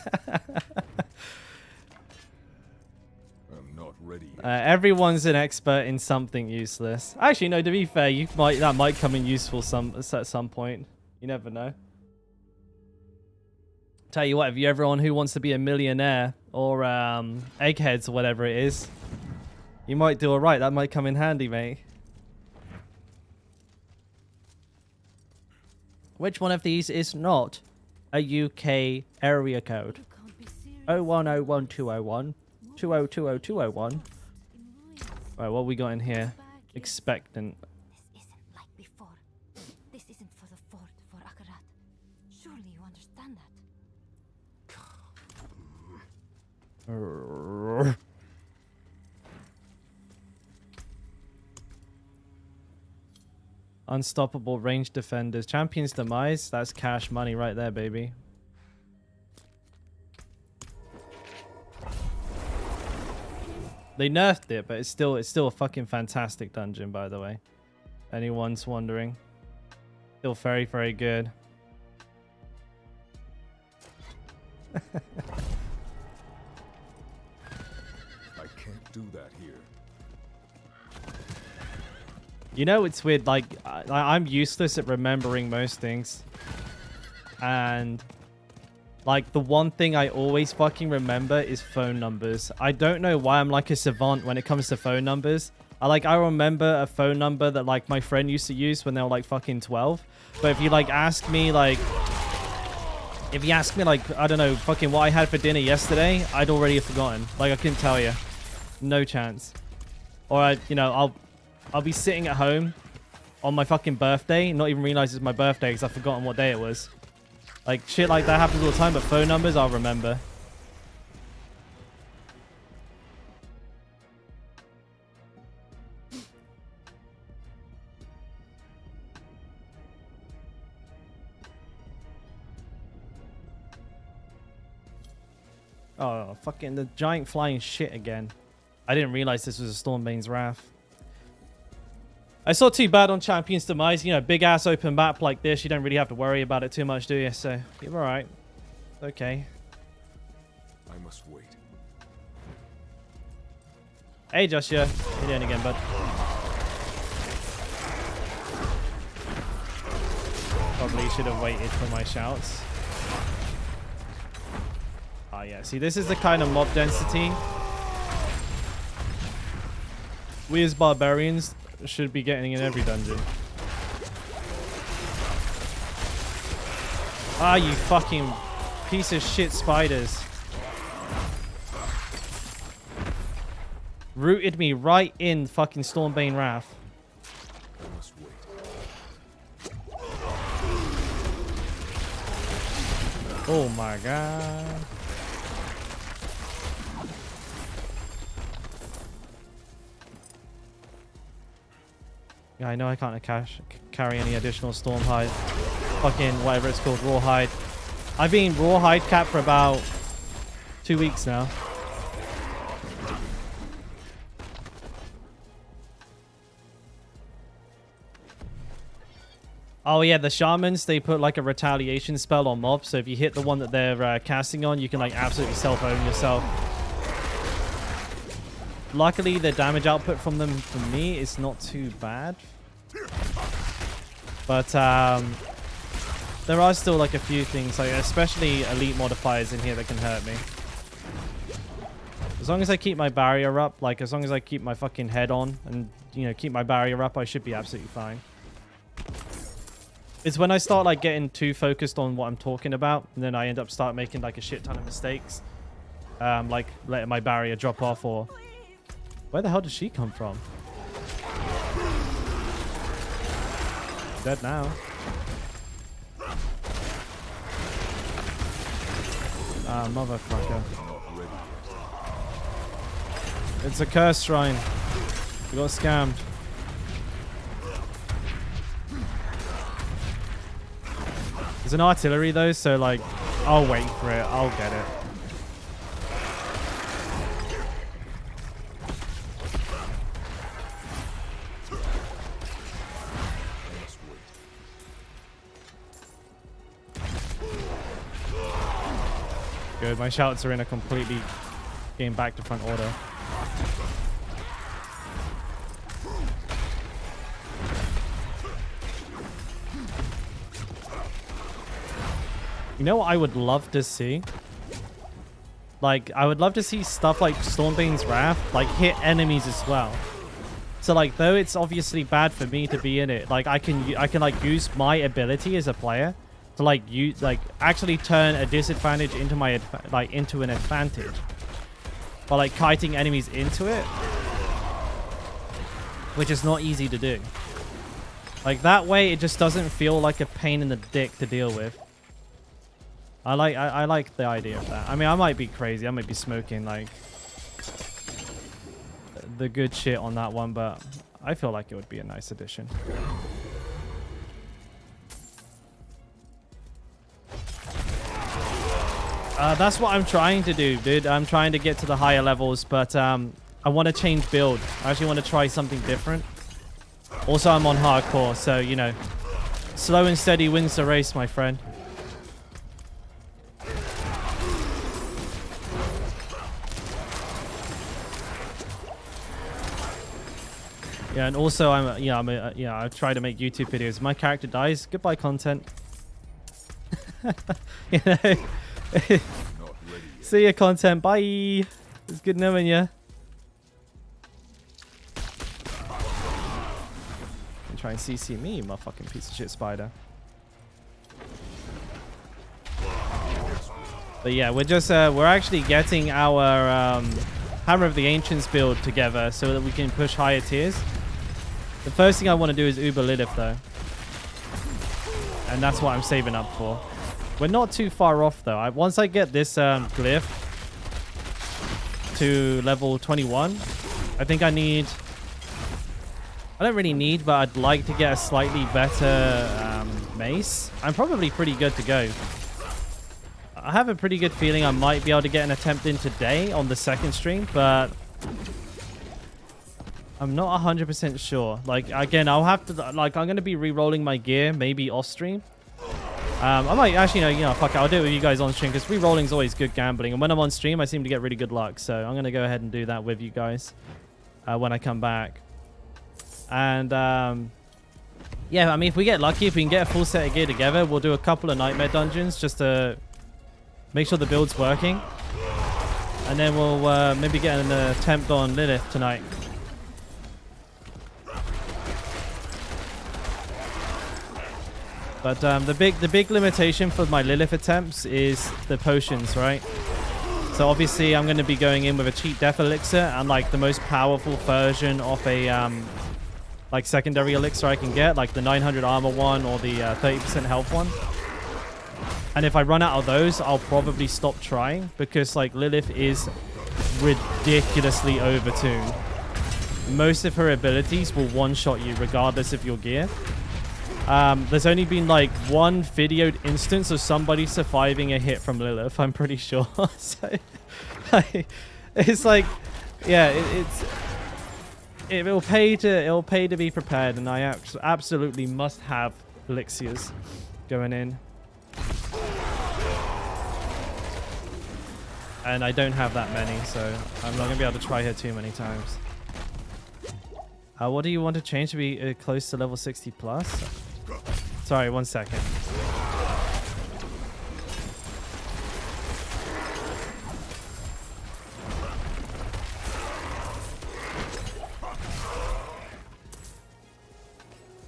not ready yet. Everyone's an expert in something useless. Actually, no. To be fair, that might come in useful at some point. You never know. Tell you what, if you're everyone who wants to be a millionaire or eggheads or whatever it is, you might do alright. That might come in handy, mate. Which one of these is not a UK area code? 01012012020201. Right, what we got in here? Expectant. This isn't like before. This isn't for the fort for Akarat. Surely you understand that. Unstoppable range defenders. Champion's demise. That's cash money right there, baby. They nerfed it, but it's still a fucking fantastic dungeon, by the way. Anyone's wondering. Still very, very good. I can't do that here. You know, it's weird. Like, I'm useless at remembering most things. And, like, the one thing I always fucking remember is phone numbers. I don't know why I'm like a savant when it comes to phone numbers. I remember a phone number that, like, my friend used to use when they were, like, fucking 12. But if you, like, ask me, like... If you ask me, like, I don't know, fucking what I had for dinner yesterday, I'd already have forgotten. Like, I couldn't tell you. No chance. Or, you know, I'll be sitting at home on my fucking birthday, not even realize it's my birthday because I've forgotten what day it was. Like, shit like that happens all the time, but phone numbers, I'll remember. Oh, fucking the giant flying shit again. I didn't realize this was a Stormbane's Wrath. I saw too bad on Champion's Demise. You know, big ass open map like this, you don't really have to worry about it too much, do you? So, you're alright. Okay. I must wait. Hey, Joshua. How you doing again, bud? Probably should have waited for my shouts. Ah, yeah. See, this is the kind of mob density we as barbarians should be getting in every dungeon. Ah, you fucking piece of shit spiders. Rooted me right in fucking Stormbane Wrath. I must wait. Oh my god. Yeah, I know I can't carry any additional Stormhide. Fucking whatever it's called, Rawhide. I've been Rawhide cap for about 2 weeks now. Oh yeah, the shamans, they put like a retaliation spell on mobs. So if you hit the one that they're casting on, you can like absolutely self-own yourself. Luckily, the damage output from them, for me, is not too bad. But there are still like a few things, like especially elite modifiers in here that can hurt me. As long as I keep my barrier up, like as long as I keep my fucking head on and, you know, keep my barrier up, I should be absolutely fine. It's when I start like getting too focused on what I'm talking about, and then I end up start making like a shit ton of mistakes. Like letting my barrier drop off, or... Where the hell did she come from? Dead now. Ah, motherfucker. It's a curse shrine. We got scammed. There's an artillery though, so like, I'll wait for it. I'll get it. Good, my shouts are in a completely game back to front order. You know what I would love to see? Like, I would love to see stuff like Stormbane's Wrath, like, hit enemies as well. So, like, though it's obviously bad for me to be in it, like, I can like, use my ability as a player to, like, actually turn a disadvantage into into an advantage. By, like, kiting enemies into it. Which is not easy to do. Like, that way, it just doesn't feel like a pain in the dick to deal with. I like the idea of that. I mean, I might be crazy. I might be smoking, like, the good shit on that one, but I feel like it would be a nice addition. That's what I'm trying to do, dude. I'm trying to get to the higher levels, but I want to change build. I actually want to try something different. Also, I'm on hardcore, so, you know, slow and steady wins the race, my friend. Yeah, and also I try to make YouTube videos. My character dies. Goodbye, content. You know. See ya, content. Bye. It's good knowing you. Try and CC me, you motherfucking piece of shit spider. But yeah, we're actually getting our Hammer of the Ancients build together so that we can push higher tiers. The first thing I want to do is Uber Lilith though. And that's what I'm saving up for. We're not too far off though. Once I get this glyph to level 21, I think I don't really need, but I'd like to get a slightly better mace. I'm probably pretty good to go. I have a pretty good feeling I might be able to get an attempt in today on the second stream, but I'm not 100% sure. Like, again, I'll have to, like, I'm going to be re-rolling my gear, maybe off stream. I might actually, you know, fuck it, I'll do it with you guys on stream, because re-rolling is always good gambling. And when I'm on stream, I seem to get really good luck. So I'm going to go ahead and do that with you guys when I come back. And, yeah, I mean, if we get lucky, if we can get a full set of gear together, we'll do a couple of nightmare dungeons just to make sure the build's working. And then we'll maybe get an attempt on Lilith tonight. But the big limitation for my Lilith attempts is the potions, right? So obviously I'm going to be going in with a cheap death elixir and like the most powerful version of a like secondary elixir I can get, like the 900 armor one or the 30% health one. And if I run out of those, I'll probably stop trying because like Lilith is ridiculously overtuned. most of her abilities will one-shot you regardless of your gear. There's only been like one videoed instance of somebody surviving a hit from Lilith, I'm pretty sure. So it's like, yeah, it'll pay to be prepared, and I absolutely must have elixirs going in. And I don't have that many, so I'm not gonna be able to try her too many times. What do you want to change to be close to level 60 plus? Sorry, 1 second.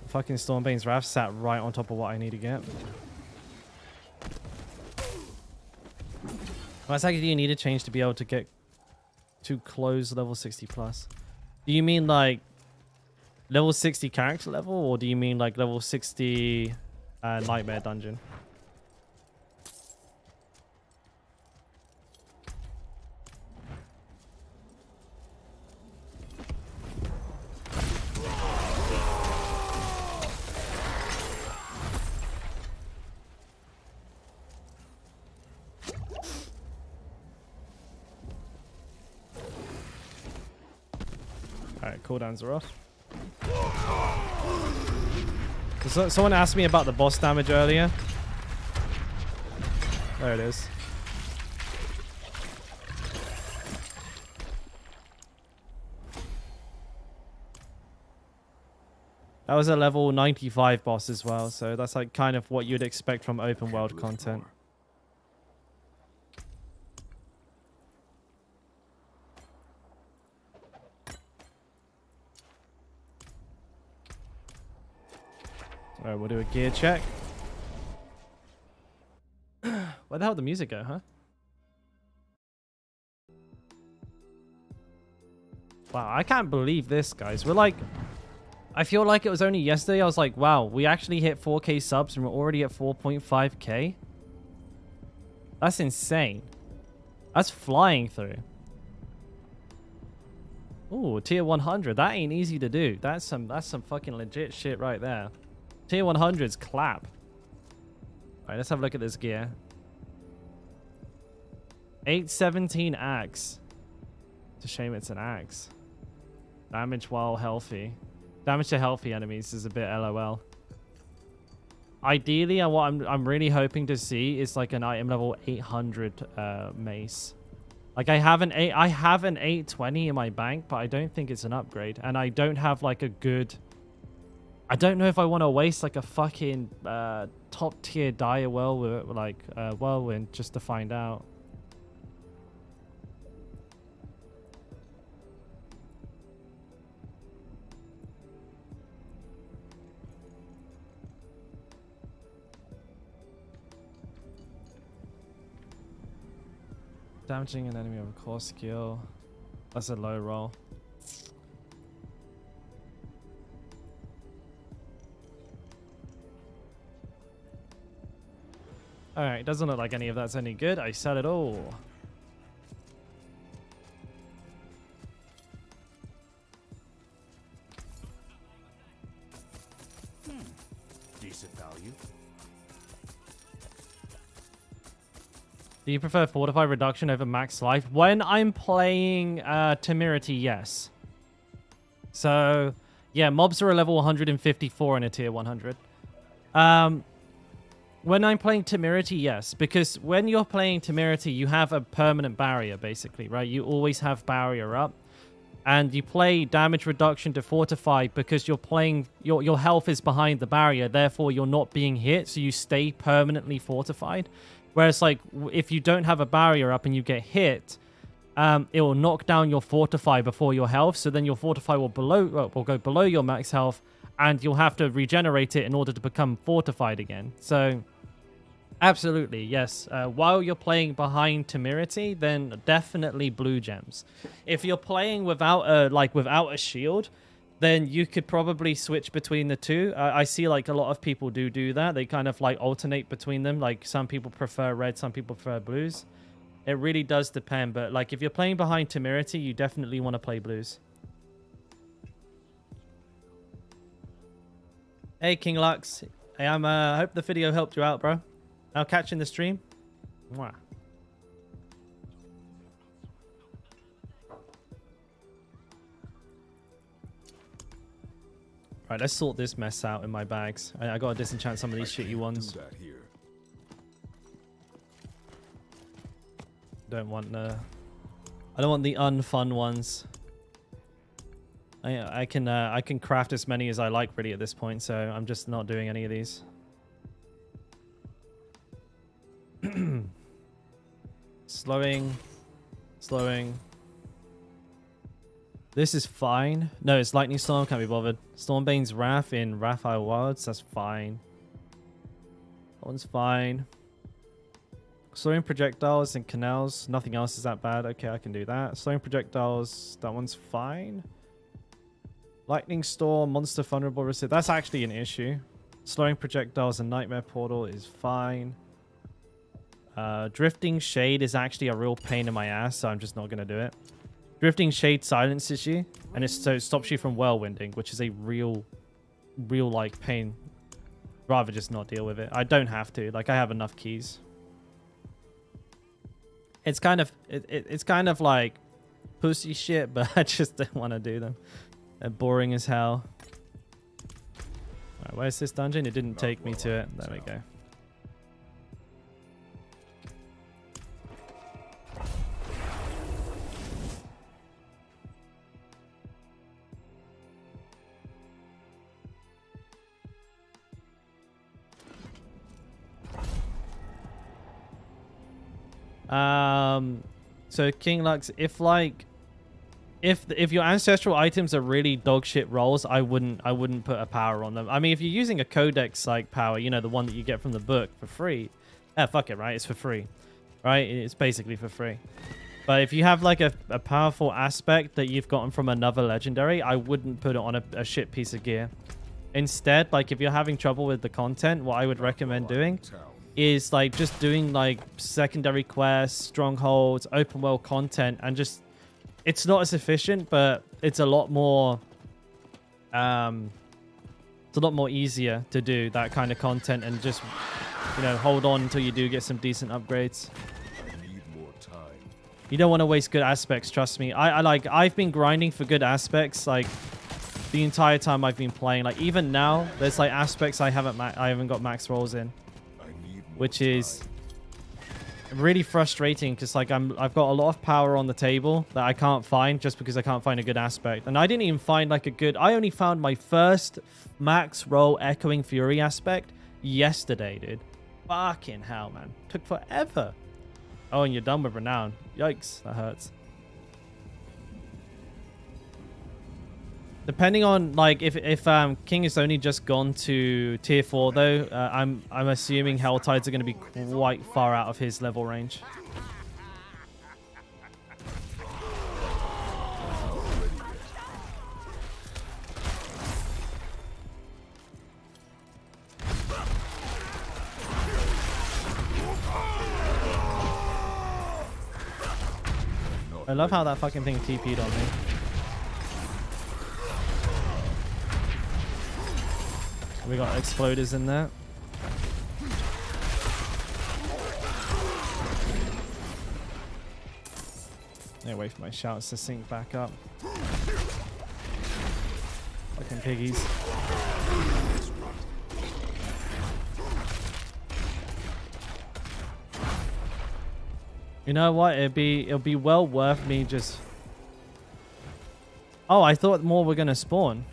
Fucking Stormbane's Wrath sat right on top of what I need to get. What exactly do you need to change to be able to get to close level 60 plus? Do you mean like level 60 character level, or do you mean like level 60 nightmare dungeon? Alright, cooldowns are off. So, someone asked me about the boss damage earlier. There it is. That was a level 95 boss as well, so that's like kind of what you'd expect from open world content. Alright, we'll do a gear check. Where the hell did the music go, huh? Wow, I can't believe this, guys. We're like... I feel like it was only yesterday. I was like, wow, we actually hit 4K subs and we're already at 4.5K. That's insane. That's flying through. Ooh, tier 100. That ain't easy to do. That's some fucking legit shit right there. Tier 100's clap. Alright, let's have a look at this gear. 817 axe. It's a shame it's an axe. Damage while healthy. Damage to healthy enemies is a bit LOL. Ideally, what I'm really hoping to see is like an item level 800 mace. Like I have an 820 in my bank, but I don't think it's an upgrade, and I don't have like a good. I don't know if I want to waste like a fucking top tier dire whirlwind just to find out. Damaging an enemy with a core skill. That's a low roll. Alright, doesn't look like any of that's any good. I sell it all. Decent value. Do you prefer Fortify Reduction over Max Life? When I'm playing Temerity, yes. So, yeah, mobs are a level 154 in a tier 100. When I'm playing Temerity, yes. Because when you're playing Temerity, you have a permanent barrier, basically, right? You always have barrier up. And you play damage reduction to Fortify because you're playing... Your health is behind the barrier, therefore you're not being hit, so you stay permanently fortified. Whereas, like, if you don't have a barrier up and you get hit, it will knock down your Fortify before your health. So then your Fortify will go below your max health, and you'll have to regenerate it in order to become fortified again. So, absolutely, yes. While you're playing behind Temerity, then definitely blue gems. If you're playing without a shield, then you could probably switch between the two. I see like a lot of people do that. They kind of like alternate between them. Like some people prefer red, some people prefer blues. It really does depend. But like if you're playing behind Temerity, you definitely want to play blues. Hey, King Lux. Hey, I hope the video helped you out, bro. I'll catch you in the stream. Mwah. Right, let's sort this mess out in my bags. I gotta disenchant some of these shitty ones. Do that here. I don't want the unfun ones. I can craft as many as I like really at this point, so I'm just not doing any of these. Slowing. This is fine. No, it's Lightning Storm, can't be bothered. Stormbane's Wrath in Wrathfire Wilds, that's fine. That one's fine. Slowing projectiles and canals, nothing else is that bad. Okay, I can do that. Slowing projectiles, that one's fine. Lightning Storm, Monster Vulnerable Resist, that's actually an issue. Slowing projectiles and Nightmare Portal is fine. Drifting Shade is actually a real pain in my ass, so I'm just not going to do it. Drifting Shade silences you, and so it stops you from whirlwinding, which is a real like pain. Rather just not deal with it. I don't have to. Like, I have enough keys. It's kind of like pussy shit, but I just don't want to do them. They're boring as hell. Alright, where's this dungeon? It didn't take me to it. There we go. So King Lux, if your ancestral items are really dog shit rolls, I wouldn't put a power on them. I mean, if you're using a codex like power, you know, the one that you get from the book for free, fuck it, right? It's for free, right? It's basically for free. But if you have like a powerful aspect that you've gotten from another legendary, I wouldn't put it on a shit piece of gear. Instead, like if you're having trouble with the content, what I would recommend doing is like just doing like secondary quests, strongholds, open world content, and just, it's not as efficient, but it's a lot more easier to do that kind of content, and just, you know, hold on until you do get some decent upgrades. I need more time. You don't want to waste good aspects, trust me. I've been grinding for good aspects like the entire time I've been playing. Like even now, there's like aspects I haven't got max rolls in, which is really frustrating because like I've got a lot of power on the table that I can't find just because I can't find a good aspect. And I didn't even find like I only found my first max roll Echoing Fury aspect yesterday, dude. Fucking hell, man. Took forever. Oh, and you're done with Renown. Yikes, that hurts. Depending on like if King has only just gone to tier 4 though, I'm assuming Helltides are going to be quite far out of his level range. I love how that fucking thing TP'd on me. We got exploders in there. Yeah, wait for my shouts to sync back up. Fucking piggies. You know what? It'll be well worth me just. Oh, I thought more were gonna spawn.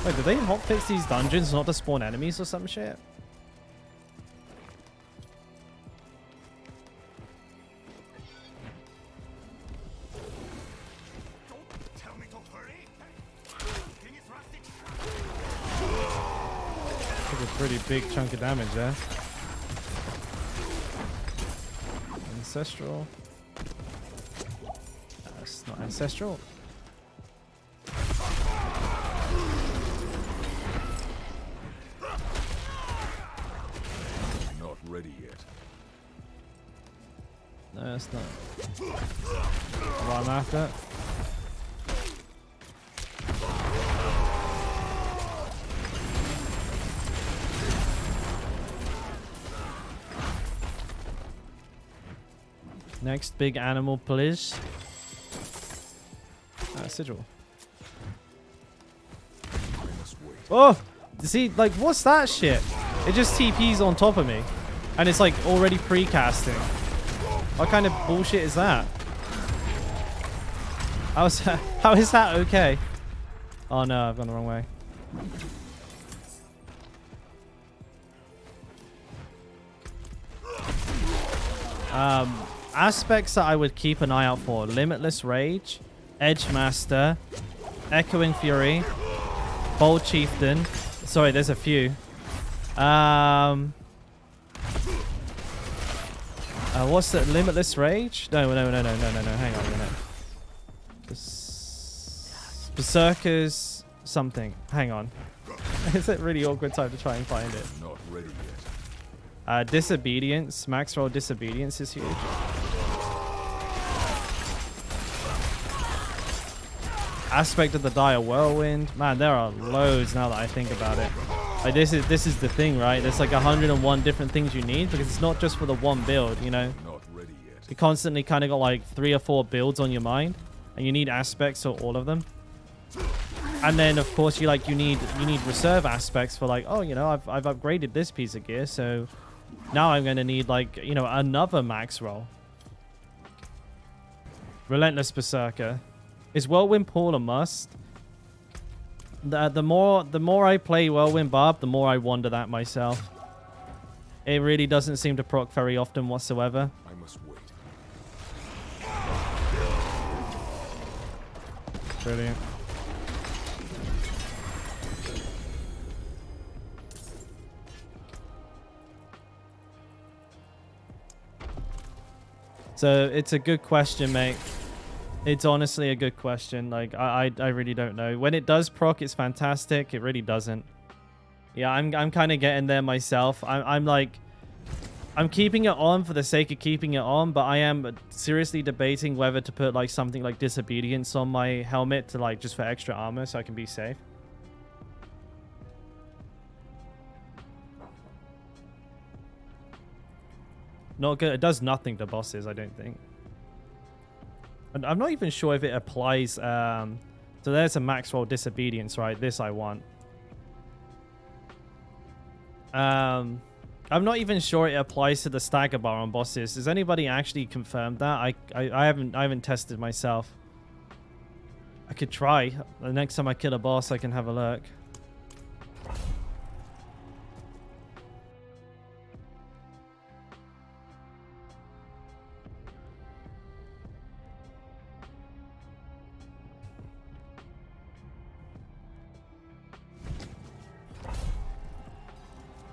Wait, did they hotfix these dungeons not to spawn enemies or some shit? Tell me to hurry. Took a pretty big chunk of damage there. Ancestral. That's not ancestral. Ready yet? No, that's not what I'm after. Next big animal, please. Sigil. I must wait. Oh! See, like, what's that shit? It just TPs on top of me. And it's, like, already pre-casting. What kind of bullshit is that? How is that okay? Oh, no, I've gone the wrong way. Aspects that I would keep an eye out for. Limitless Rage, Edge Master, Echoing Fury, Bold Chieftain. Sorry, there's a few. What's that? Limitless Rage? No. Hang on a minute. Berserker's something. Hang on. It's a really awkward time to try and find it. Not ready yet. Disobedience. Max roll Disobedience is huge. Aspect of the Dire Whirlwind. Man, there are loads now that I think about it. Like this is the thing, right? There's like 101 different things you need because it's not just for the one build, you know? Not ready yet. You constantly kind of got like 3 or 4 builds on your mind, and you need aspects for all of them. And then of course you need reserve aspects for like, oh, you know, I've upgraded this piece of gear, so now I'm going to need like, you know, another max roll. Relentless Berserker. Is Whirlwind Pool a must? The more I play Whirlwind Barb, the more I wonder that myself. It really doesn't seem to proc very often whatsoever. I must wait. Brilliant. So it's a good question, mate. It's honestly a good question. Like I really don't know. When it does proc, it's fantastic. It really doesn't. Yeah, I'm kind of getting there myself. I'm keeping it on for the sake of keeping it on, but I am seriously debating whether to put like something like Disobedience on my helmet to like just for extra armor so I can be safe. Not good. It does nothing to bosses, I don't think. And I'm not even sure if it applies. So there's a max roll Disobedience, right? This I want. I'm not even sure it applies to the stagger bar on bosses. Has anybody actually confirmed that? I haven't tested myself. I could try. The next time I kill a boss, I can have a look.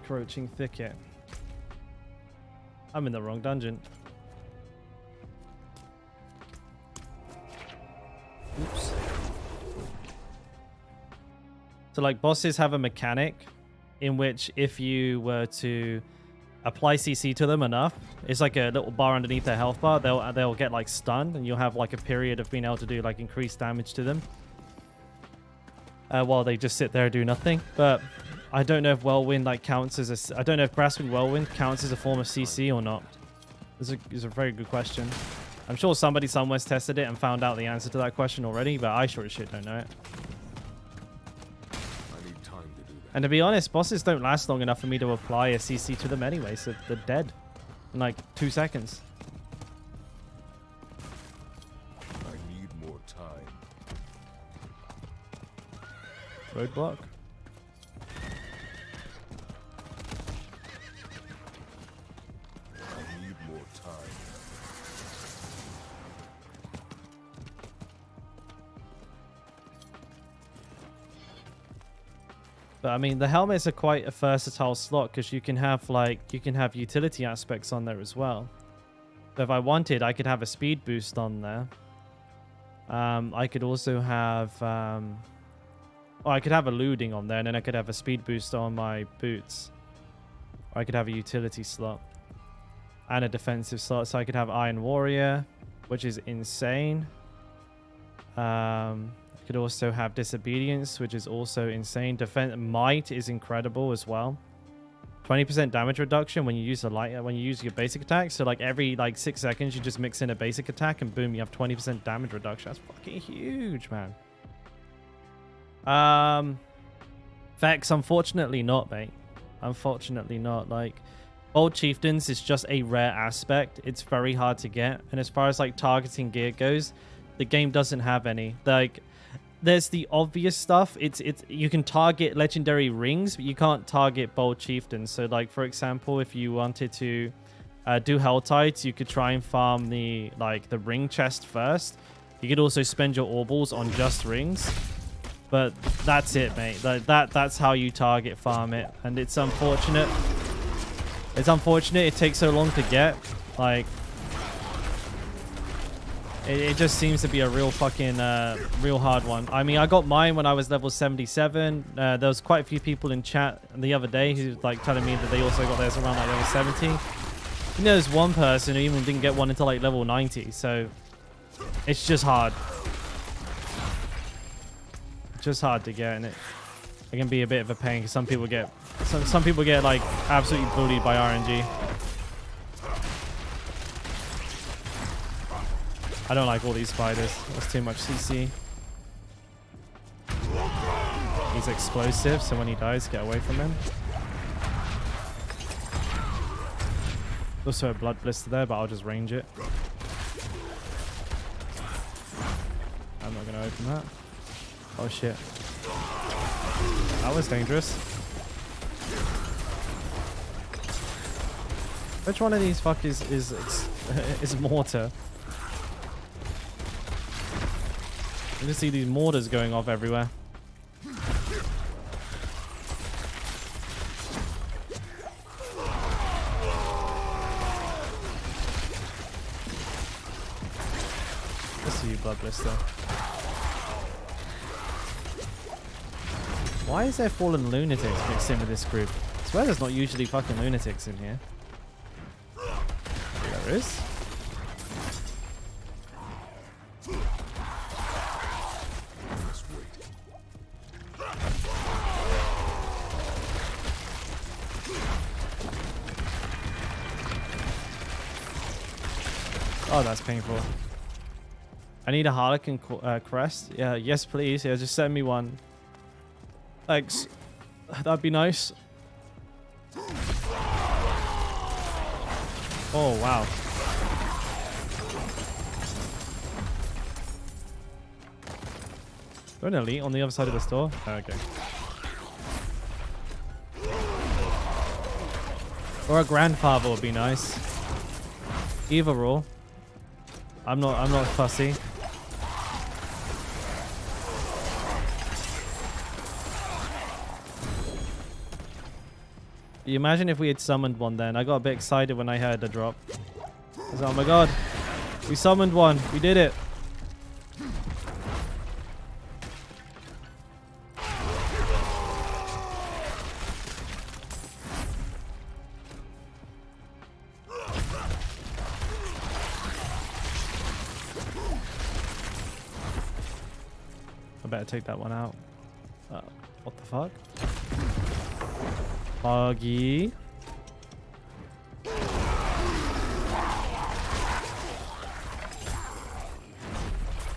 Encroaching thicket. I'm in the wrong dungeon. Oops. So like bosses have a mechanic in which if you were to apply CC to them enough, it's like a little bar underneath their health bar. They'll get like stunned, and you'll have like a period of being able to do like increased damage to them while they just sit there and do nothing. But I don't know if Whirlwind like counts as a... I don't know if Grasping Whirlwind counts as a form of CC or not. It's a very good question. I'm sure somebody somewhere's tested it and found out the answer to that question already, but I sure as shit don't know it. I need time to do that. And to be honest, bosses don't last long enough for me to apply a CC to them anyway, so they're dead in like 2 seconds. I need more time. Roadblock. I need more time. But I mean, the helmets are quite a versatile slot because you can have utility aspects on there as well. So if I wanted, I could have a speed boost on there. I could also have, I could have eluding on there, and then I could have a speed boost on my boots. Or I could have a utility slot and a defensive slot. So I could have Iron Warrior, which is insane. Could also have Disobedience, which is also insane. Might is incredible as well. 20% damage reduction when you use when you use your basic attack. So like every like 6 seconds, you just mix in a basic attack, and boom, you have 20% damage reduction. That's fucking huge, man. Vex, unfortunately not, mate. Unfortunately not. Like, Bold Chieftains is just a rare aspect. It's very hard to get. And as far as like targeting gear goes, the game doesn't have any. Like, there's the obvious stuff. It's you can target legendary rings, but you can't target Bold Chieftains. So like, for example, if you wanted to do Hell Tides, you could try and farm the ring chest first. You could also spend your Orbles on just rings. But that's it, mate. Like that's how you target farm it. And it's unfortunate. It's unfortunate it takes so long to get. Like, it just seems to be a real fucking real hard one. I mean, I got mine when I was level 77. There was quite a few people in chat the other day who like telling me that they also got theirs around like level 70. You know, there's one person who even didn't get one until like level 90. So it's just hard. Just hard to get, and it can be a bit of a pain because some people get like absolutely bullied by RNG. I don't like all these spiders. That's too much CC. He's explosive, so when he dies, get away from him. Also a blood blister there, but I'll just range it. I'm not gonna open that. Oh shit. That was dangerous. Which one of these fuckers is mortar? I just see these mortars going off everywhere. Let's see you, blood blister. Why is there fallen lunatics mixed in with this group? I swear there's not usually fucking lunatics in here. There is. Oh, that's painful. I need a Harlequin crest. Yeah, yes, please. Yeah, just send me one. Thanks. That'd be nice. Oh, wow. Is there an elite on the other side of the store? Oh, okay. Or a grandfather would be nice. Either or. I'm not fussy. You imagine if we had summoned one then. I got a bit excited when I heard the drop. I was like, oh my god. We summoned one. We did it. I better take that one out. What the fuck? Buggy.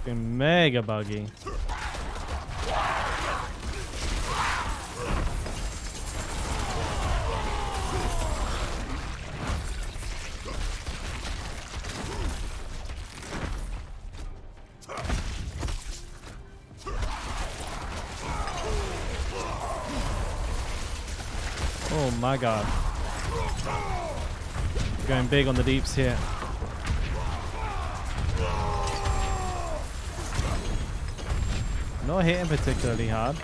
Mega buggy. Oh my god. Going big on the deeps here. Not hitting particularly hard.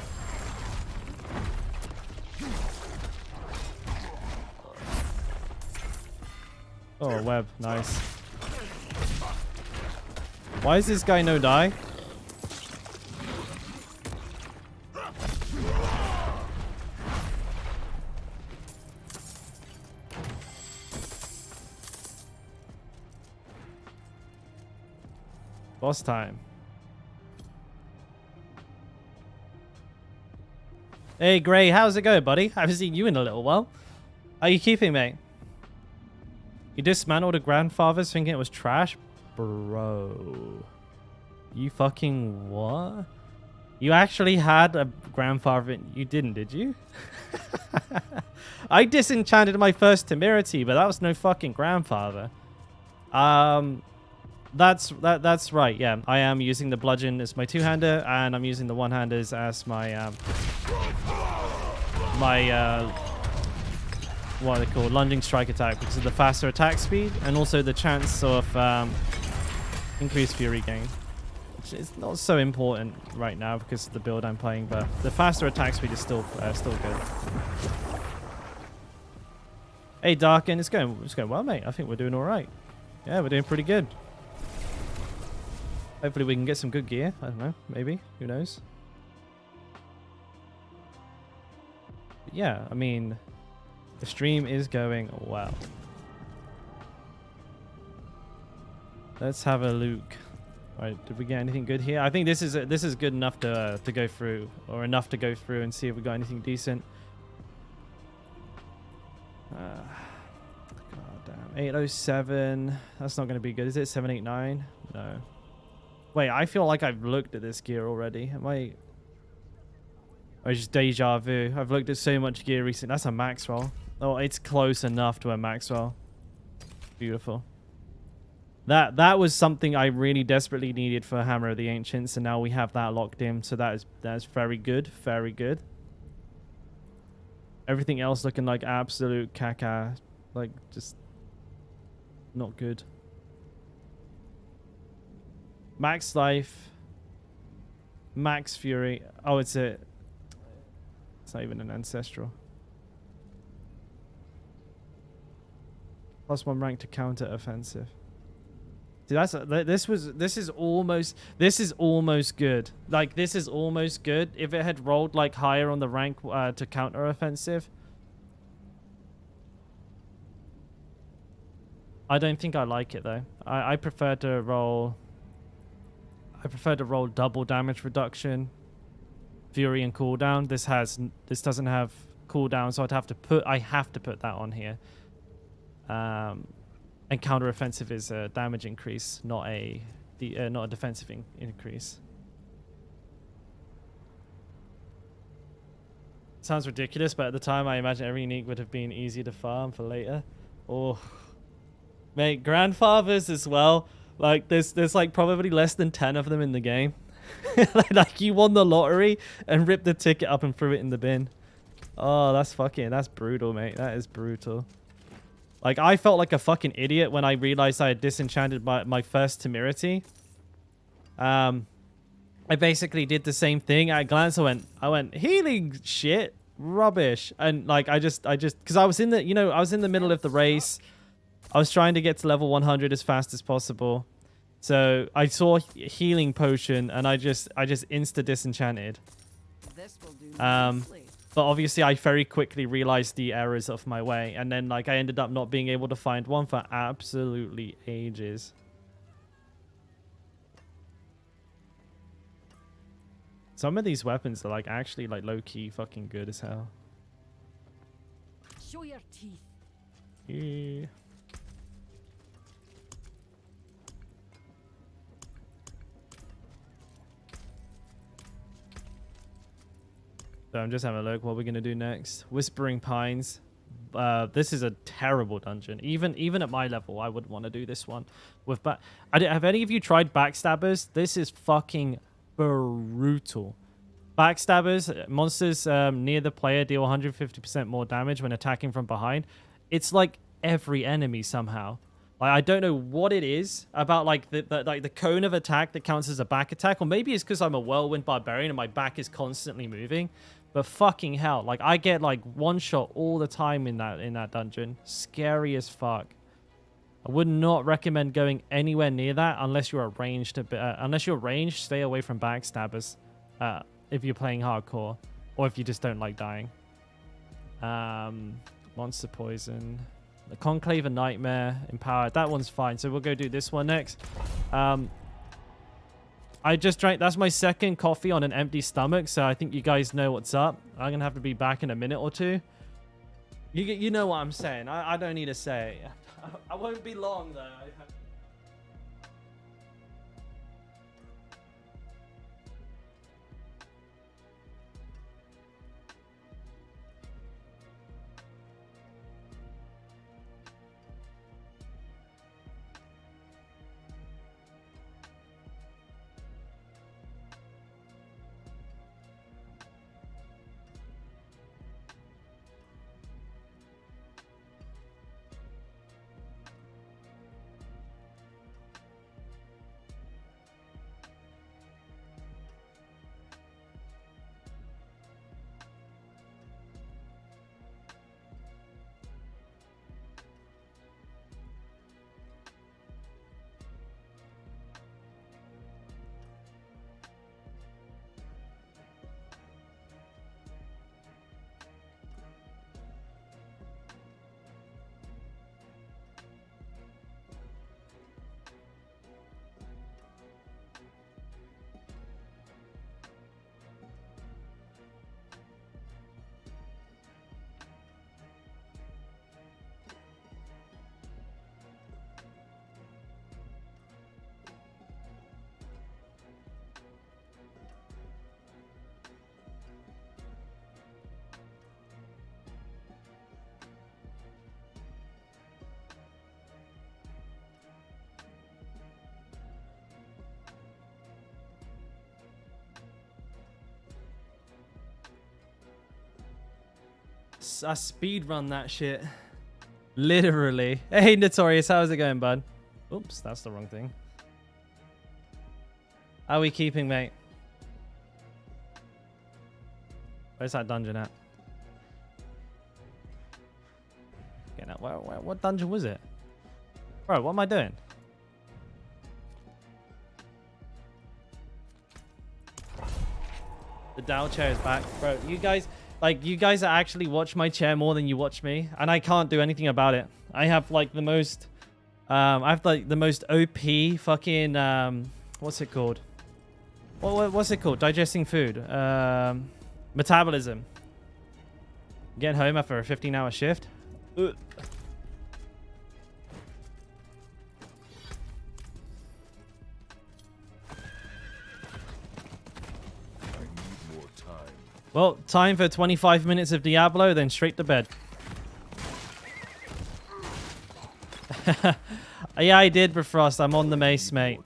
Oh, web. Nice. Why is this guy no die? Boss time. Hey, Gray, how's it going, buddy? I haven't seen you in a little while. Are you keeping, mate? You dismantled a grandfather's thinking it was trash? Bro. You fucking what? You actually had a grandfather. You didn't, did you? I disenchanted my first temerity, but that was no fucking grandfather. That's right. Yeah, I am using the bludgeon as my two-hander, and I'm using the one-handers as my what are they called, lunging strike attack, because of the faster attack speed and also the chance of increased fury gain. Which is not so important right now because of the build I'm playing, but the faster attack speed is still good. Hey Darken, it's going well, mate. I think we're doing all right. Yeah, we're doing pretty good. Hopefully we can get some good gear. I don't know, maybe, who knows. But yeah, I mean, the stream is going well. Let's have a look. All right, did we get anything good here? I think this is good enough to go through, or enough to go through and see if we got anything decent. God damn, 807. That's not going to be good, is it? 789. No. Wait, I feel like I've looked at this gear already. Am I? Or it's just deja vu. I've looked at so much gear recently. That's a max roll. Oh, it's close enough to a max roll. Beautiful. That was something I really desperately needed for Hammer of the Ancients, and now we have that locked in. So that is very good, very good. Everything else looking like absolute caca, like just not good. Max life, max fury. Oh, it's not even an ancestral. +1 rank to counter offensive. See, this is almost good. Like, this is almost good. If it had rolled like higher on the rank to counter offensive, I don't think I like it though. I prefer to roll. I prefer to roll double damage reduction, fury and cooldown. This doesn't have cooldown, so I have to put that on here. And counter offensive is a damage increase, not a defensive increase. Sounds ridiculous, but at the time I imagine every unique would have been easy to farm for later. Oh, mate, grandfathers as well. Like there's like probably less than 10 of them in the game. Like you won the lottery and ripped the ticket up and threw it in the bin. Oh, that's brutal, mate. That is brutal. Like, I felt like a fucking idiot when I realized I had disenchanted my first temerity. I basically did the same thing. At a glance, I went, healing shit, rubbish. And like, I just, because I was in the middle of the race. I was trying to get to level 100 as fast as possible. So I saw healing potion and I just insta disenchanted. This will do nicely. But obviously, I very quickly realized the errors of my way. And then, like, I ended up not being able to find one for absolutely ages. Some of these weapons are, like, actually, like, low-key fucking good as hell. Show your teeth. Yeah. So I'm just having a look what we're going to do next. Whispering Pines. This is a terrible dungeon. Even at my level, I wouldn't want to do this one. Have any of you tried Backstabbers? This is fucking brutal. Backstabbers, monsters near the player deal 150% more damage when attacking from behind. It's like every enemy somehow. Like, I don't know what it is about like the cone of attack that counts as a back attack, or maybe it's because I'm a whirlwind barbarian and my back is constantly moving. But fucking hell, like I get like one shot all the time in that dungeon. Scary as fuck. I would not recommend going anywhere near that unless you're ranged. Unless you're ranged, stay away from backstabbers. If you're playing hardcore, or if you just don't like dying. Monster poison. The Conclave and Nightmare, Empowered. That one's fine. So we'll go do this one next. I just drank... That's my second coffee on an empty stomach. So I think you guys know what's up. I'm going to have to be back in a minute or two. You know what I'm saying. I don't need to say it. I won't be long though. I speed run that shit. Literally. Hey, Notorious, how's it going, bud? Oops, that's the wrong thing. How are we keeping, mate? Where's that dungeon at? Okay, now, what dungeon was it? Bro, what am I doing? The Dow chair is back. Bro, you guys actually watch my chair more than you watch me, and I can't do anything about it. I have like the most OP fucking what's it called? What's it called? Digesting food. Metabolism. Getting home after a 15-hour shift. Ugh. Well, time for 25 minutes of Diablo, then straight to bed. Yeah, I did, Bifrost. I'm on the mace, mate.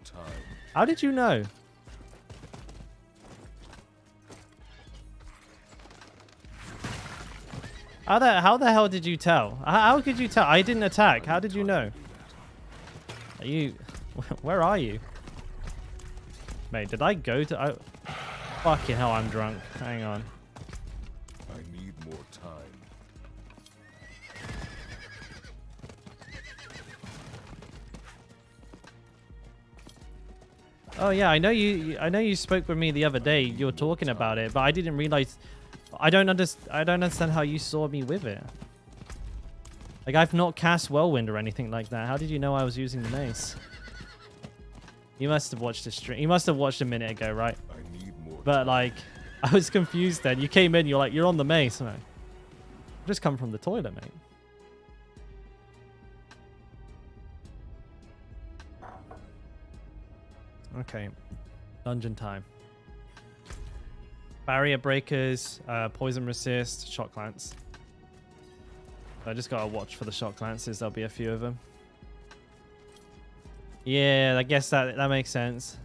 How did you know? How the hell did you tell? How could you tell? I didn't attack. How did you know? Are you... Where are you? Mate, did I go to... Fucking hell, I'm drunk. Hang on. I need more time. Oh yeah, I know you spoke with me the other day. You were talking about it, but I didn't realize. I don't understand how you saw me with it. Like, I've not cast Whirlwind or anything like that. How did you know I was using the mace? You must have watched the stream. You must have watched a minute ago, right? I need more But like, I was confused then. You came in, you're like, you're on the mace. I'm like, I've just come from the toilet, mate. Okay, dungeon time. Barrier breakers, poison resist, shot glance. I just gotta watch for the shot glances. There'll be a few of them. Yeah, I guess that makes sense.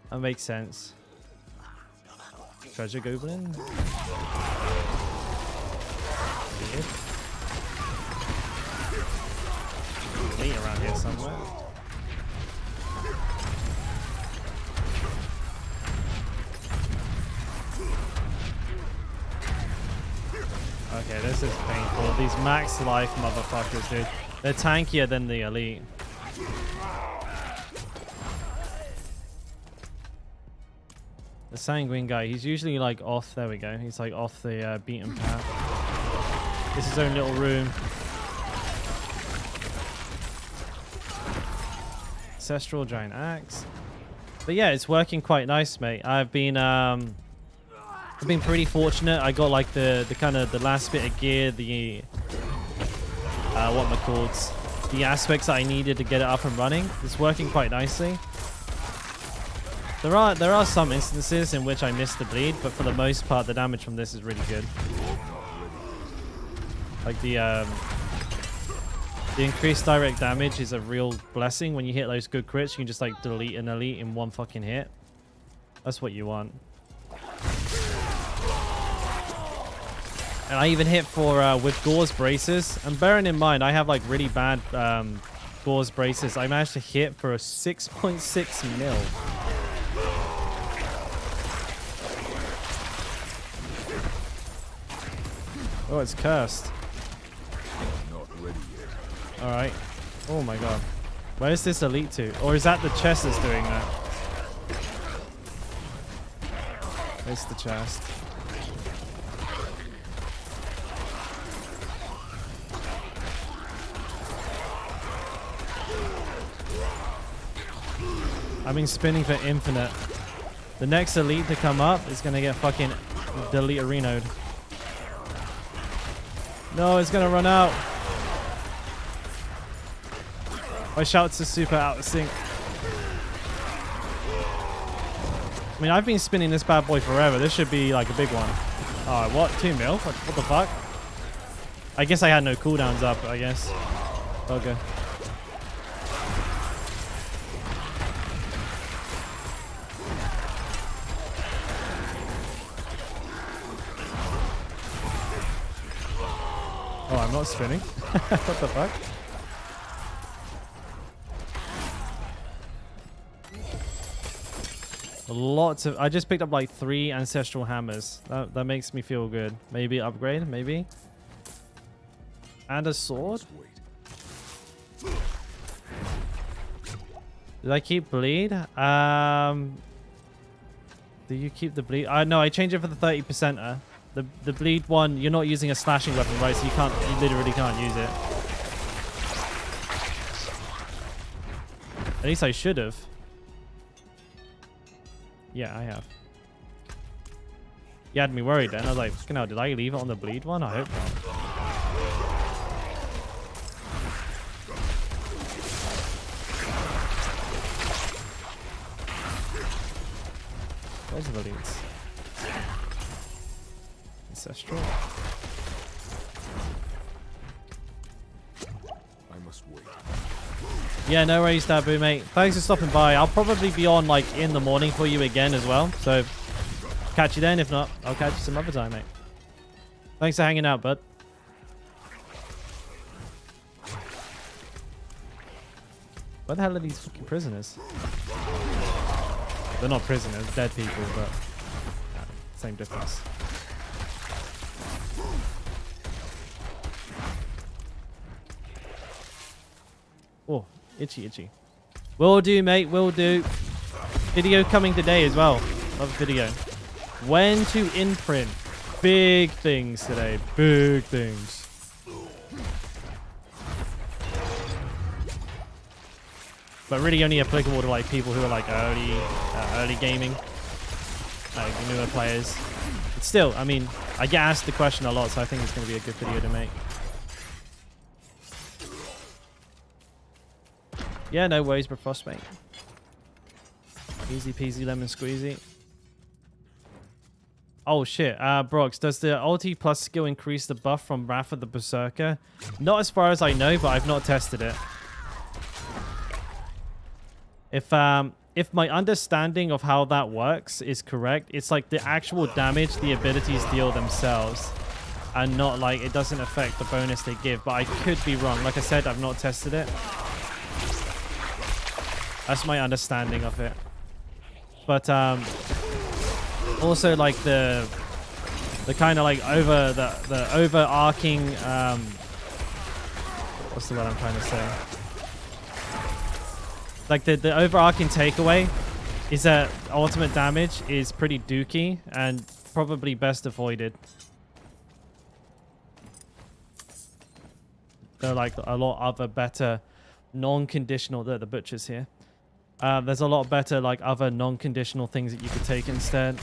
That makes sense. Treasure goblin. Meat around here somewhere. Okay, this is painful. These max life motherfuckers, dude. They're tankier than the elite. The sanguine guy, he's usually like off. There we go. He's like off the beaten path. This is his own little room. Ancestral giant axe. But yeah, it's working quite nice, mate. I've been pretty fortunate. I got like the kind of the last bit of gear, the the aspects that I needed to get it up and running. It's working quite nicely. There are some instances in which I missed the bleed, but for the most part, the damage from this is really good. Like the increased direct damage is a real blessing. When you hit those good crits, you can just like delete an elite in one fucking hit. That's what you want. And I even hit for with Gore's braces. And bearing in mind, I have like really bad Gore's braces. I managed to hit for a 6.6 mil. Oh, it's cursed. All right. Oh my god. Where's this elite to? Or is that the chest that's doing that? It's the chest. I've been spinning for infinite. The next elite to come up is going to get fucking delete arenoed. No, it's going to run out. My shouts are super out of sync. I mean, I've been spinning this bad boy forever. This should be like a big one. Oh, what? 2 mil? What the fuck? I guess I had no cooldowns up, I guess. Okay. Oh, I'm not spinning. What the fuck? Lots of... I just picked up like 3 ancestral hammers. That makes me feel good. Maybe upgrade, maybe. And a sword. Did I keep bleed? Do you keep the bleed? No, I changed it for the 30%er. The bleed one, you're not using a slashing weapon, right? So you literally can't use it. At least I should have. Yeah, I have. You had me worried then. I was like, fucking hell, did I leave it on the bleed one? I hope not. Where's the leads? Ancestral. I must wait. Yeah, no worries, Dabu, mate. Thanks for stopping by. I'll probably be on like in the morning for you again as well. So catch you then. If not, I'll catch you some other time, mate. Thanks for hanging out, bud. What the hell are these fucking prisoners? They're not prisoners, dead people, but yeah, same difference. Oh, itchy. Will do, mate. Will do. Video coming today as well. Love video. When to imprint. Big things today. Big things. But really only applicable to like people who are like early gaming. Like newer players. But still, I mean, I get asked the question a lot, so I think it's going to be a good video to make. Yeah, no worries, bro, Frostmate. Easy peasy lemon squeezy. Oh shit, Brox, does the ulti plus skill increase the buff from Wrath of the Berserker? Not as far as I know, but I've not tested it. If my understanding of how that works is correct, it's like the actual damage the abilities deal themselves, and not like it doesn't affect the bonus they give. But I could be wrong. Like I said, I've not tested it. That's my understanding of it. But also like the kind of like the overarching what's the word I'm trying to say? Like the overarching takeaway is that ultimate damage is pretty dookie and probably best avoided. There are like a lot other better non-conditional... The butcher's here. There's a lot better like other non-conditional things that you could take instead.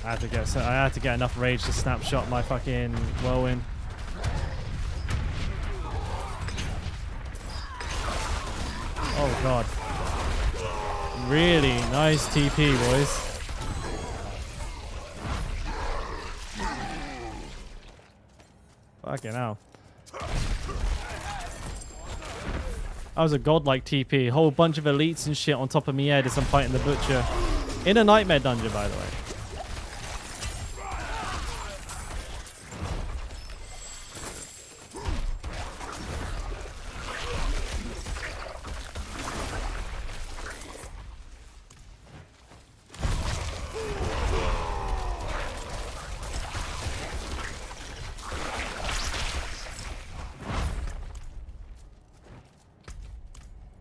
I had to get enough rage to snapshot my fucking whirlwind. Oh god. Really nice TP, boys. Fucking hell. That was a godlike TP. Whole bunch of elites and shit on top of me head as I'm fighting the butcher. In a nightmare dungeon, by the way.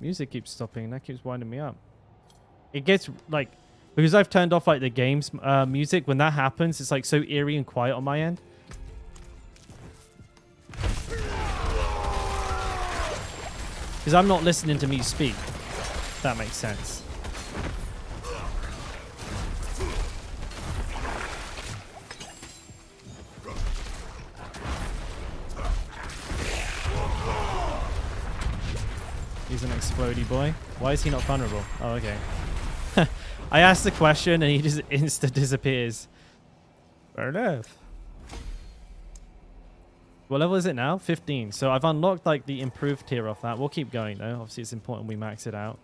Music keeps stopping. That keeps winding me up. It gets like, because I've turned off like the game's music, when that happens, it's like so eerie and quiet on my end. Because I'm not listening to me speak. If that makes sense. He's an explodey boy. Why is he not vulnerable? Oh, okay. I asked the question and he just insta disappears. Fair enough. What level is it now? 15. So I've unlocked like the improved tier of that. We'll keep going though. Obviously it's important we max it out.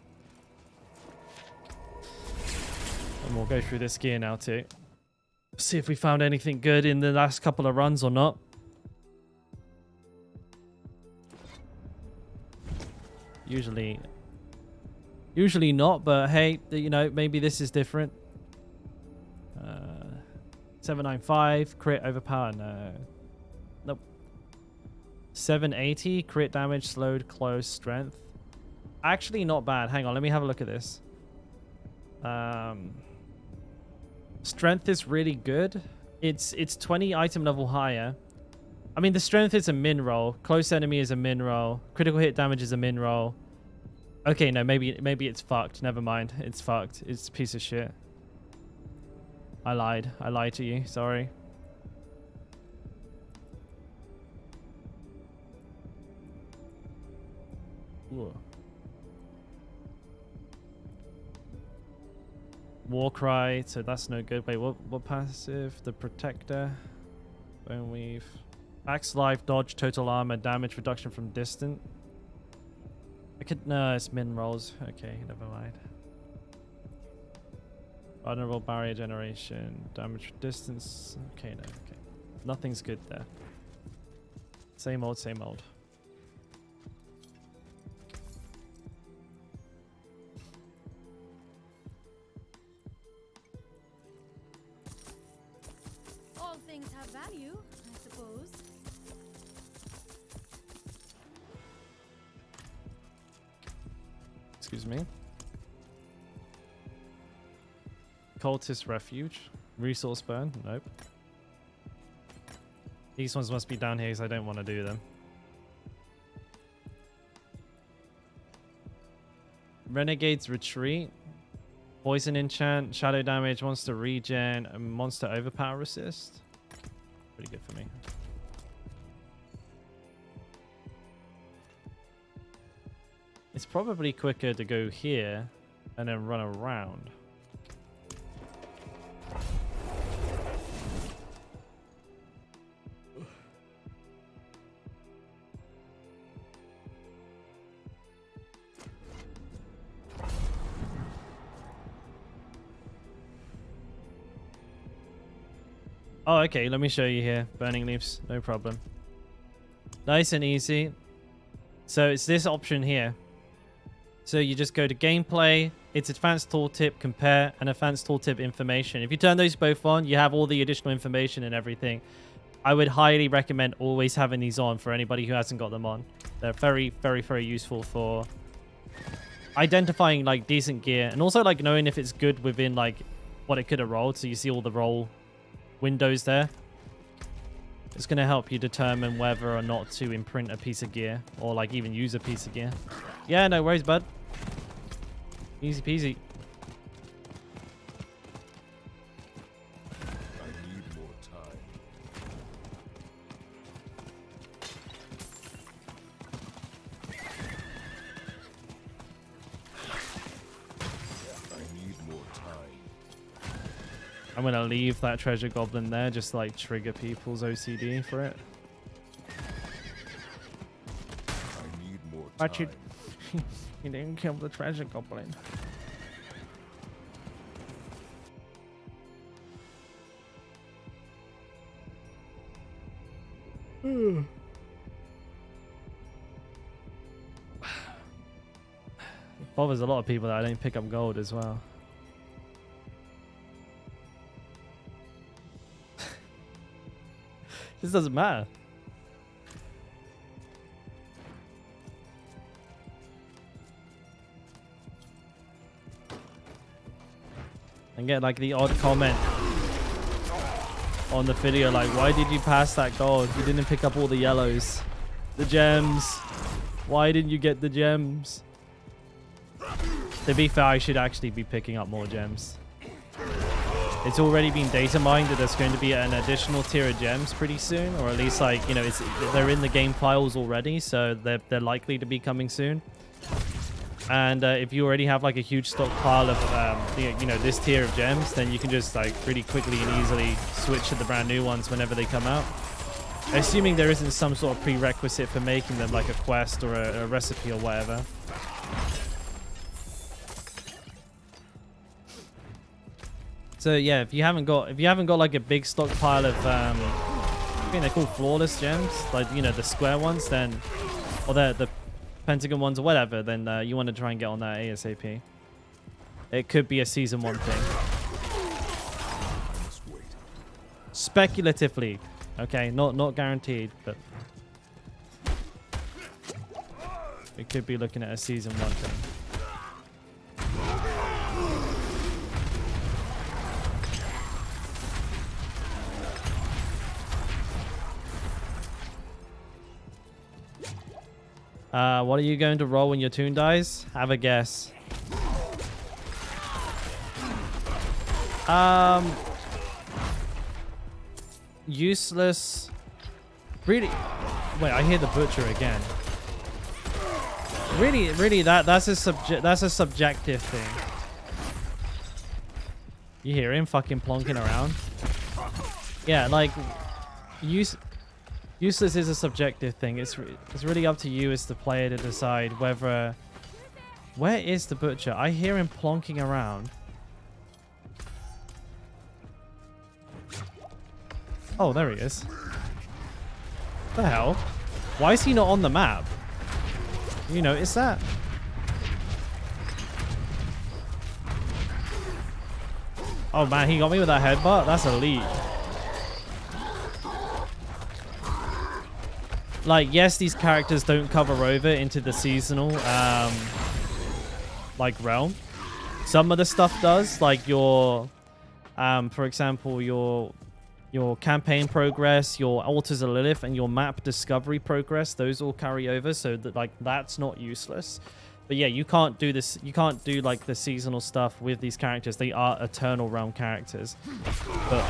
And we'll go through this gear now too. See if we found anything good in the last couple of runs or not. Usually not, but hey, you know, maybe this is different. 795 crit overpower, no. Nope. 780 crit damage, slowed, close, strength. Actually not bad. Hang on, let me have a look at this. Strength is really good. It's 20 item level higher. I mean, the strength is a min roll. Close enemy is a min roll. Critical hit damage is a min roll. Okay, no, maybe it's fucked. Never mind. It's fucked. It's a piece of shit. I lied. I lied to you. Sorry. Ooh. War cry, so that's no good. Wait, what passive? The protector. Bone weave. Max life, dodge, total armor, damage reduction from distant. I could, no, it's min rolls. Okay, never mind. Vulnerable barrier generation, damage distance. Okay, no, okay. Nothing's good there. Same old, same old. All things have value, I suppose. Excuse me. Cultist refuge. Resource burn. Nope. These ones must be down here because I don't want to do them. Renegade's retreat. Poison enchant. Shadow damage. Monster regen. And monster overpower resist. Pretty good for me. It's probably quicker to go here and then run around. Oh, okay. Let me show you here. Burning leaves. No problem. Nice and easy. So it's this option here. So you just go to gameplay, it's advanced tooltip, compare, and advanced tooltip information. If you turn those both on, you have all the additional information and everything. I would highly recommend always having these on for anybody who hasn't got them on. They're very, very, very useful for identifying like decent gear and also like knowing if it's good within like what it could have rolled. So you see all the roll windows there. It's going to help you determine whether or not to imprint a piece of gear or like even use a piece of gear. Yeah, no worries, bud. Easy peasy. I'm gonna leave that treasure goblin there just to, like, trigger people's OCD for it. I need more time. But you didn't kill the treasure goblin. It bothers a lot of people that I don't pick up gold as well. This doesn't matter. And get like the odd comment on the video like, why did you pass that gold? You didn't pick up all the yellows. The gems. Why didn't you get the gems? To be fair, I should actually be picking up more gems. It's already been data mined that there's going to be an additional tier of gems pretty soon, or at least, like, you know, they're in the game files already, so they're likely to be coming soon. And if you already have like a huge stockpile of you know, this tier of gems, then you can just like pretty quickly and easily switch to the brand new ones whenever they come out. Assuming there isn't some sort of prerequisite for making them, like a quest or a recipe or whatever. So yeah, if you haven't got like a big stockpile of I think they're called flawless gems, like, you know, the square ones, then, or the pentagon ones or whatever, then you want to try and get on that ASAP. It could be a season 1 thing. Speculatively, okay, not guaranteed, but it could be looking at a season 1 thing. What are you going to roll when your toon dies? Have a guess. Useless. Really? Wait, I hear the butcher again. Really, that's a subjective thing. You hear him fucking plonking around? Yeah, like, useless is a subjective thing. It's really up to you as the player to decide whether... Where is the butcher? I hear him plonking around. Oh, there he is. What the hell? Why is he not on the map? You notice that? Oh man, he got me with that headbutt? That's elite. Like, yes, these characters don't cover over into the seasonal, like, realm. Some of the stuff does, like your, for example, your campaign progress, your Altars of Lilith, and your map discovery progress. Those all carry over, so that, like, that's not useless. But yeah, you can't do this. You can't do like the seasonal stuff with these characters. They are Eternal Realm characters. But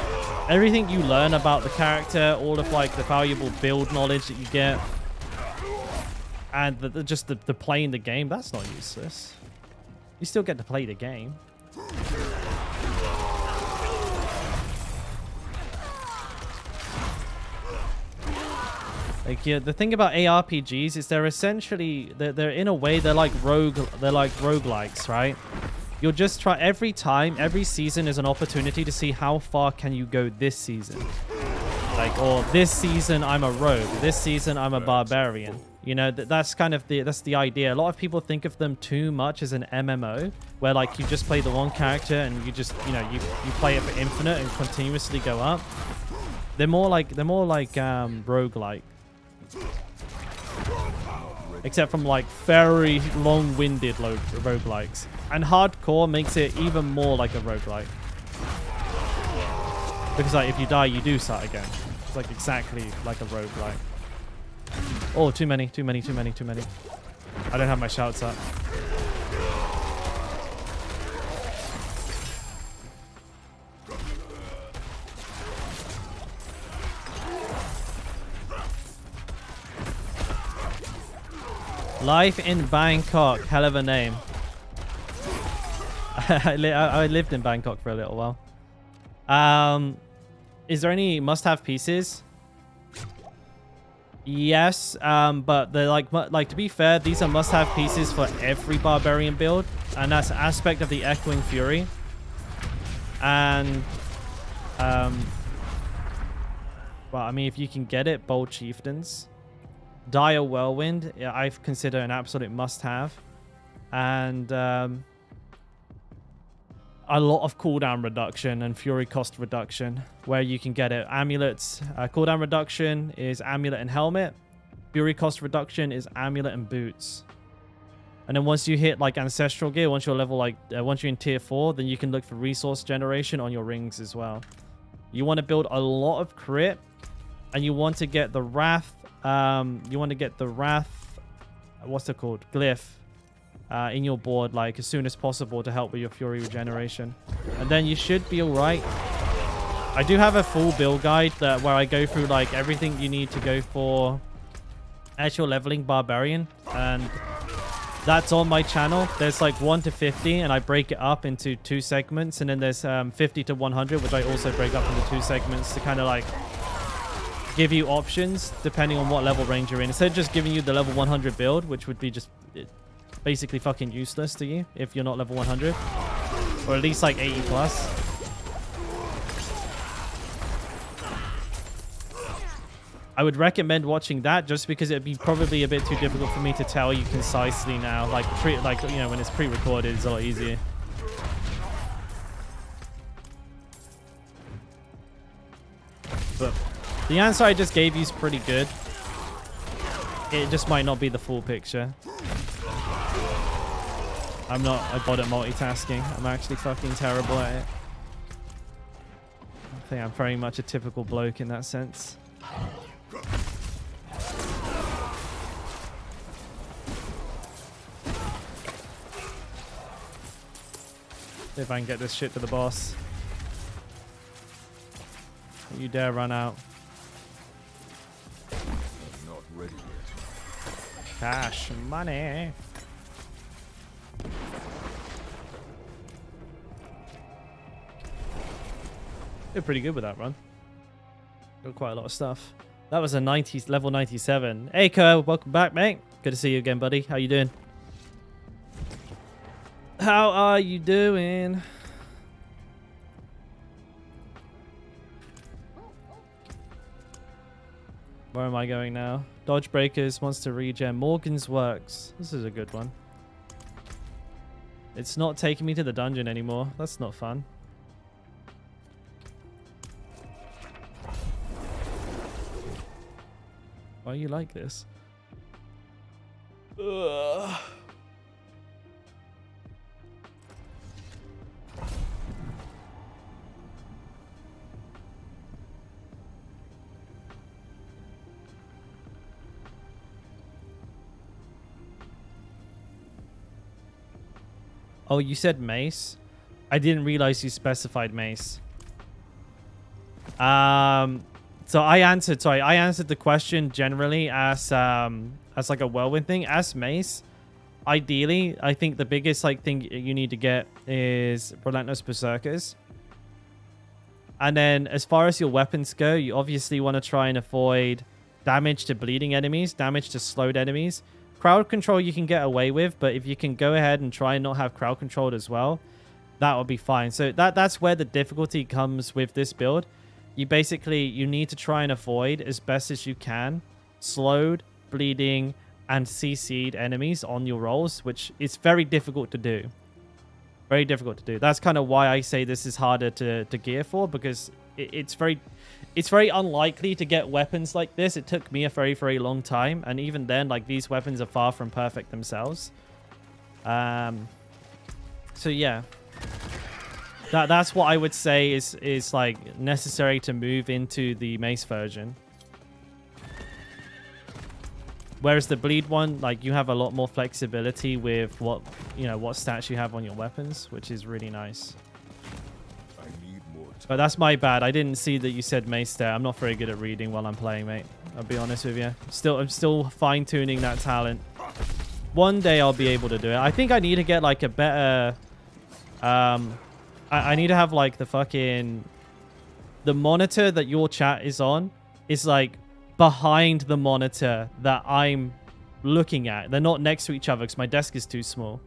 everything you learn about the character, all of like the valuable build knowledge that you get, and the playing the game, that's not useless. You still get to play the game. Like, yeah, the thing about ARPGs is they're essentially, they're in a way, they're like roguelikes, right? You'll just try every season is an opportunity to see how far can you go this season. Like, or this season I'm a rogue, this season I'm a barbarian. You know, that's kind of that's the idea. A lot of people think of them too much as an MMO, where like you just play the one character and you just, you know, you play it for infinite and continuously go up. They're more like roguelike. Except from like very long-winded roguelikes. And hardcore makes it even more like a roguelike. Because like if you die, you do start again. It's like exactly like a roguelike. Oh, too many. I don't have my shouts up. Life in Bangkok, hell of a name. I lived in Bangkok for a little while. Is there any must-have pieces? Yes, but they're like to be fair, these are must-have pieces for every barbarian build, and that's an aspect of the Echoing Fury. And well, I mean, if you can get it, Bold Chieftains, Dire Whirlwind, yeah, I consider an absolute must-have, and a lot of cooldown reduction and fury cost reduction where you can get it. Amulets, cooldown reduction is amulet and helmet. Fury cost reduction is amulet and boots. And then once you hit like ancestral gear, once you're level like, once you're in tier 4, then you can look for resource generation on your rings as well. You want to build a lot of crit, and you want to get the Wrath, what's it called? Glyph. In your board like as soon as possible to help with your fury regeneration, and then you should be all right. I do have a full build guide where I go through like everything you need to go for actual leveling barbarian, and that's on my channel. There's like 1 to 50, and I break it up into 2 segments, and then there's 50 to 100, which I also break up into 2 segments to kind of like give you options depending on what level range you're in, instead of just giving you the level 100 build, which would be just basically fucking useless to you if you're not level 100, or at least like 80 plus. I would recommend watching that just because it'd be probably a bit too difficult for me to tell you concisely now. Like you know, when it's pre-recorded, it's a lot easier. But the answer I just gave you is pretty good. It just might not be the full picture. I'm not a god at multitasking. I'm actually fucking terrible at it. I think I'm very much a typical bloke in that sense. See if I can get this shit to the boss. Don't you dare run out. I'm not ready yet. Cash money. Did pretty good with that run. Got quite a lot of stuff. That was a level 97. Hey, Kerr, welcome back, mate. Good to see you again, buddy. How you doing? How are you doing? Where am I going now? Dodge Breakers wants to regen. Morgan's Works. This is a good one. It's not taking me to the dungeon anymore. That's not fun. Why are you like this? Ugh. Oh, you said mace? I didn't realize you specified mace. So I answered the question generally as like a whirlwind thing. As mace, ideally, I think the biggest like thing you need to get is Relentless Berserkers. And then as far as your weapons go, you obviously want to try and avoid damage to bleeding enemies, damage to slowed enemies. Crowd control you can get away with, but if you can go ahead and try and not have crowd controlled as well, that will be fine. So that's where the difficulty comes with this build. You need to try and avoid as best as you can slowed, bleeding, and CC'd enemies on your rolls, which is very difficult to do. Very difficult to do. That's kind of why I say this is harder to gear for, because it's very unlikely to get weapons like this. It took me a very, very long time, and even then, like, these weapons are far from perfect themselves. So yeah. That's what I would say is like necessary to move into the mace version. Whereas the bleed one, like, you have a lot more flexibility with what stats you have on your weapons, which is really nice. I need more time. But that's my bad. I didn't see that you said mace there. I'm not very good at reading while I'm playing, mate. I'll be honest with you. I'm still fine-tuning that talent. One day I'll be able to do it. I think I need to get like a better I need to have like the fucking the monitor that your chat is on is like behind the monitor that I'm looking at. They're not next to each other because my desk is too small.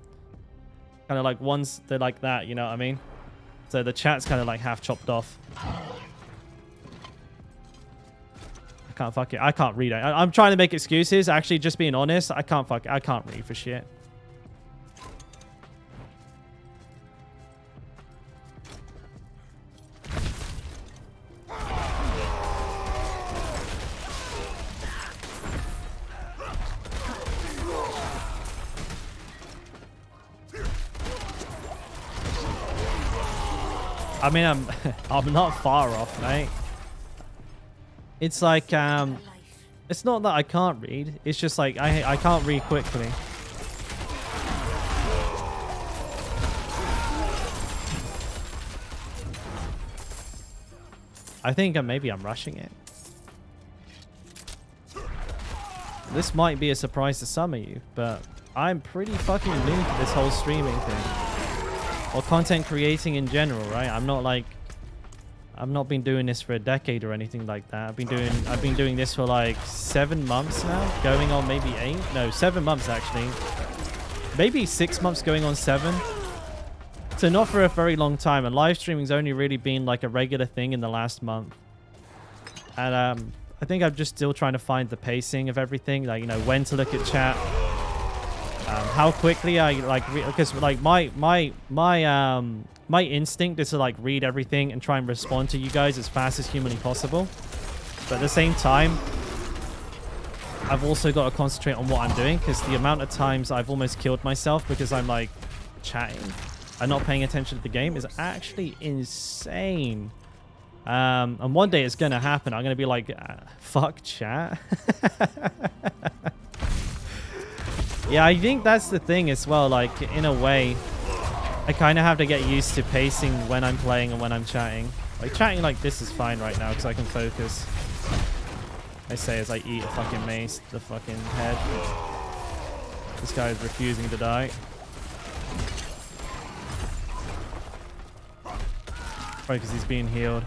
Kind of like ones, they're like that, you know what I mean? So the chat's kind of like half chopped off. I can't fuck it. I can't read it. I'm trying to make excuses. Actually, just being honest, I can't read for shit. I mean, I'm not far off, mate. It's like, it's not that I can't read. It's just like, I can't read quickly. I think maybe I'm rushing it. This might be a surprise to some of you, but I'm pretty fucking new to this whole streaming thing. Or content creating in general, right? I'm not like, I've not been doing this for a decade or anything like that. I've been doing this for like 7 months now, going on maybe 8. No, 7 months actually. Maybe 6 months going on 7. So not for a very long time. And live streaming's only really been like a regular thing in the last month. And I think I'm just still trying to find the pacing of everything, like, you know, when to look at chat. How quickly I like, because like my instinct is to like read everything and try and respond to you guys as fast as humanly possible. But at the same time, I've also got to concentrate on what I'm doing, because the amount of times I've almost killed myself because I'm like chatting and not paying attention to the game is actually insane. And one day it's gonna happen. I'm gonna be like, fuck chat. Yeah, I think that's the thing as well. Like, in a way, I kind of have to get used to pacing when I'm playing and when I'm chatting. Like, chatting like this is fine right now because I can focus. I say as I eat a fucking mace to the fucking head. This guy is refusing to die. Probably because he's being healed.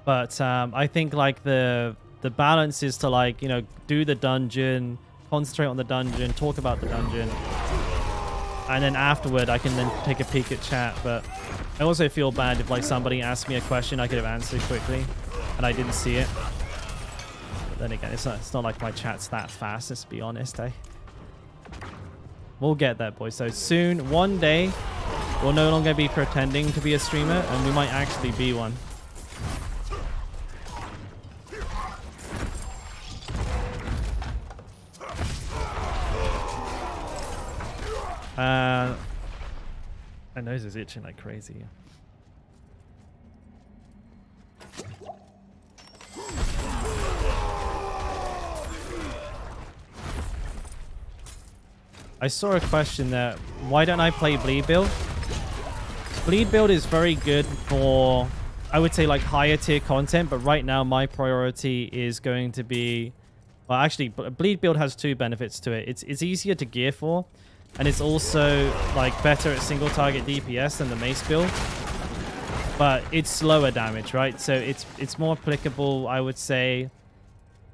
But I think like the balance is to, like, you know, do the dungeon, concentrate on the dungeon, talk about the dungeon, and then afterward I can then take a peek at chat. But I also feel bad if like somebody asked me a question I could have answered quickly and I didn't see it. But then again, it's not like my chat's that fast, let's be honest, eh? We'll get there, boys. So soon, one day, we'll no longer be pretending to be a streamer and we might actually be one. My nose is itching like crazy. I saw a question there. Why don't I play bleed build? Bleed build is very good for, I would say, like higher tier content, but right now my priority is going to be, well, actually bleed build has two benefits to it. It's easier to gear for, and it's also like better at single target DPS than the mace build, but it's slower damage, right? So it's more applicable, I would say,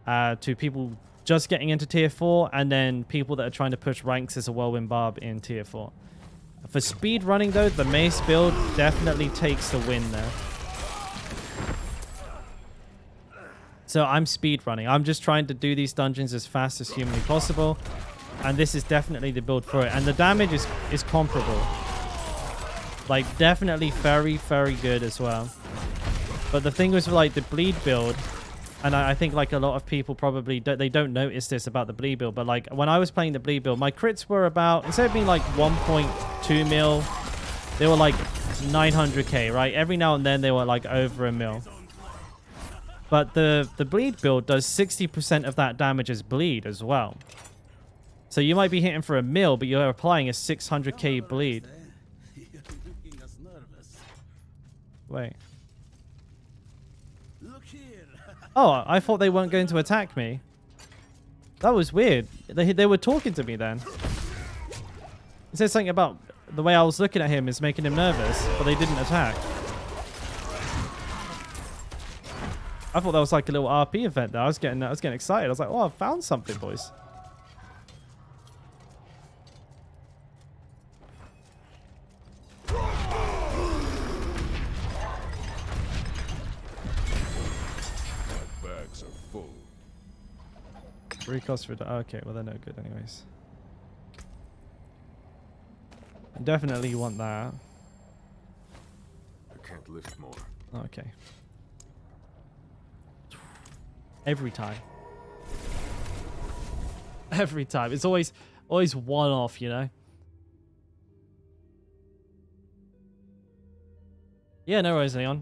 to people just getting into tier 4, and then people that are trying to push ranks as a whirlwind barb in tier 4. For speed running though, the mace build definitely takes the win there. So I'm speed running. I'm just trying to do these dungeons as fast as humanly possible. And this is definitely the build for it. And the damage is comparable. Like, definitely very, very good as well. But the thing was, like, the bleed build, and I think, like, a lot of people probably, they don't notice this about the bleed build, but, like, when I was playing the bleed build, my crits were about, instead of being, like, 1.2 mil, they were, like, 900k, right? Every now and then, they were, like, over a mil. But the bleed build does 60% of that damage as bleed as well. So you might be hitting for a mil, but you're applying a 600k bleed. Wait. Oh, I thought they weren't going to attack me. That was weird. They were talking to me then. It said something about the way I was looking at him is making him nervous, but they didn't attack. I thought that was like a little RP event there. I was getting excited. I was like, oh, I found something, boys. My bags are full. Recost for... Okay, well, they're no good anyways. I definitely want that. I can't lift more. Okay. Every time. Every time. It's always one off, you know? Yeah, no worries, Leon.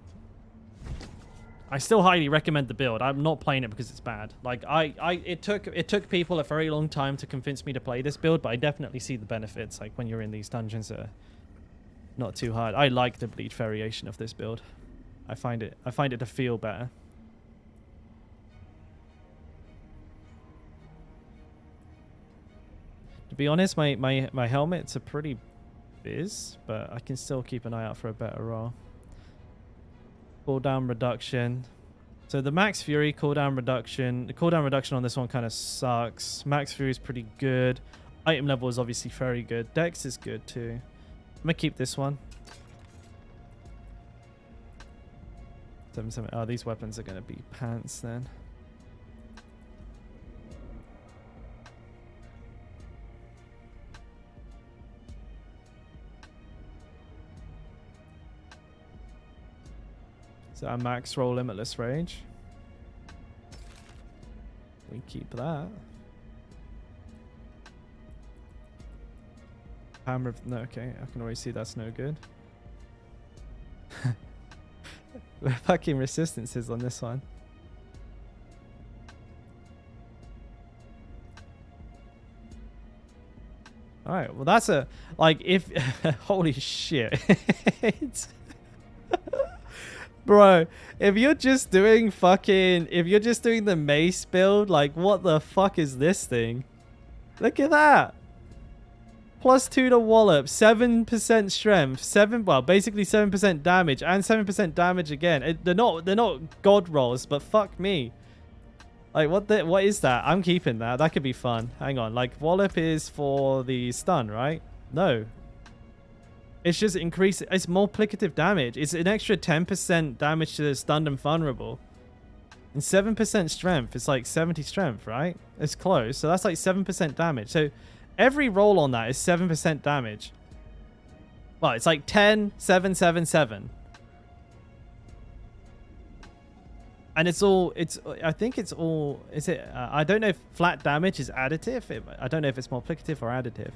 I still highly recommend the build. I'm not playing it because it's bad. Like it took people a very long time to convince me to play this build, but I definitely see the benefits. Like when you're in these dungeons that are not too hard. I like the Bleach variation of this build. I find it to feel better. To be honest, my helmets are pretty biz, but I can still keep an eye out for a better roll. Cooldown reduction. So the Max Fury cooldown reduction. The cooldown reduction on this one kind of sucks. Max Fury is pretty good. Item level is obviously very good. Dex is good too. I'm gonna keep this one. 7-7. Oh, these weapons are gonna be pants then. So our max roll limitless rage. We keep that. Hammer of... No, okay. I can already see that's no good. We're fucking resistances on this one. Alright, well that's a... Like, if... Holy shit. It's... Bro, if you're just doing fucking... If you're just doing the mace build, like, what the fuck is this thing? Look at that. +2 to wallop, 7% strength, well, basically 7% damage, and 7% damage again. They're not god rolls, but fuck me. Like, what is that? I'm keeping that. That could be fun. Hang on. Like, wallop is for the stun, right? No. It's just increase. It's multiplicative damage. It's an extra 10% damage to the stunned and vulnerable. And 7% strength. It's like 70 strength, right? It's close. So that's like 7% damage. So every roll on that is 7% damage. Well, it's like 10, 7, 7, 7. And it's all, I think it's all, is it, I don't know if flat damage is additive. I don't know if it's multiplicative or additive.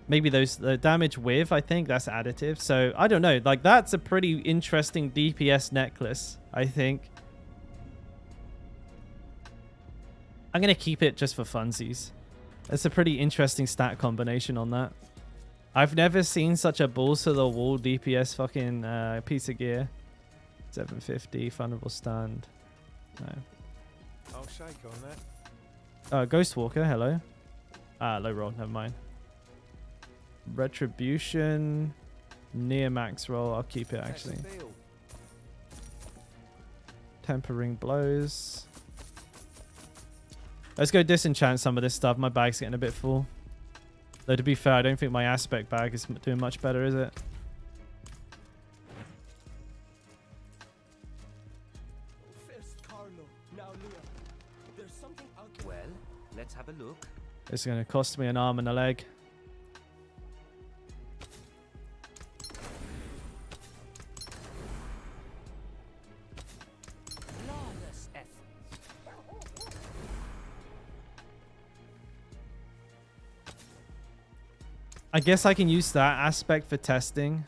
Maybe the damage with, I think that's additive. So I don't know. Like, that's a pretty interesting DPS necklace, I think. I'm going to keep it just for funsies. It's a pretty interesting stat combination on that. I've never seen such a balls to the wall DPS fucking piece of gear. 750, vulnerable stand. No. I'll shake on that. Ghostwalker, hello. Low roll, never mind. Retribution, near max roll. I'll keep it actually. Tempering blows. Let's go disenchant some of this stuff. My bag's getting a bit full. Though to be fair, I don't think my aspect bag is doing much better, is it? Well, let's have a look. It's going to cost me an arm and a leg. I guess I can use that aspect for testing.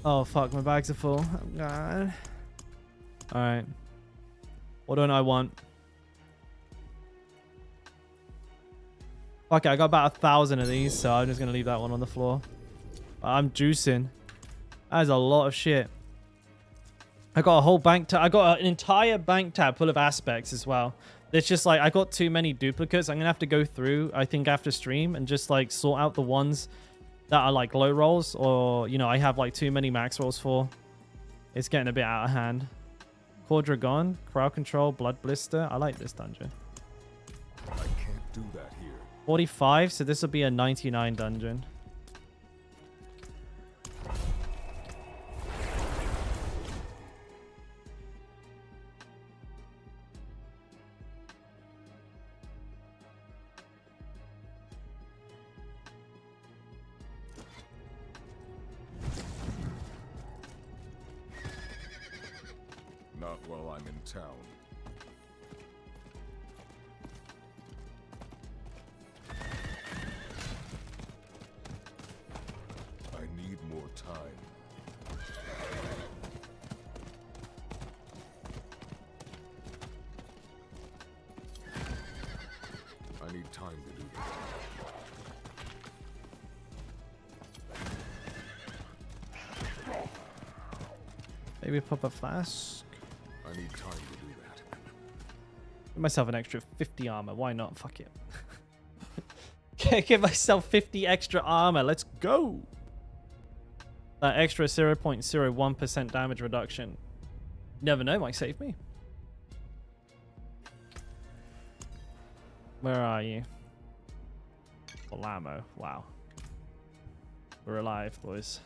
Oh fuck, my bags are full. Oh god. Alright. What don't I want? Fuck it, I got about 1,000 of these, so I'm just gonna leave that one on the floor. I'm juicing. That is a lot of shit. I got a whole bank tab. I got an entire bank tab full of aspects as well. It's just like I got too many duplicates. I'm gonna have to go through, I think, after stream and just like sort out the ones that are like low rolls, or you know, I have like too many max rolls for. It's getting a bit out of hand. Core Dragon, Crowd Control, Blood Blister. I like this dungeon. I can't do that here. 45, so this will be a 99 dungeon. Not while I'm in town. I need more time. I need time to do that. Maybe pop a flask. I need time to do that. Give myself an extra 50 armor. Why not? Fuck it. Give myself 50 extra armor. Let's go. Extra 0.01% damage reduction. Never know. Might save me. Where are you? Full ammo. Wow. We're alive, boys.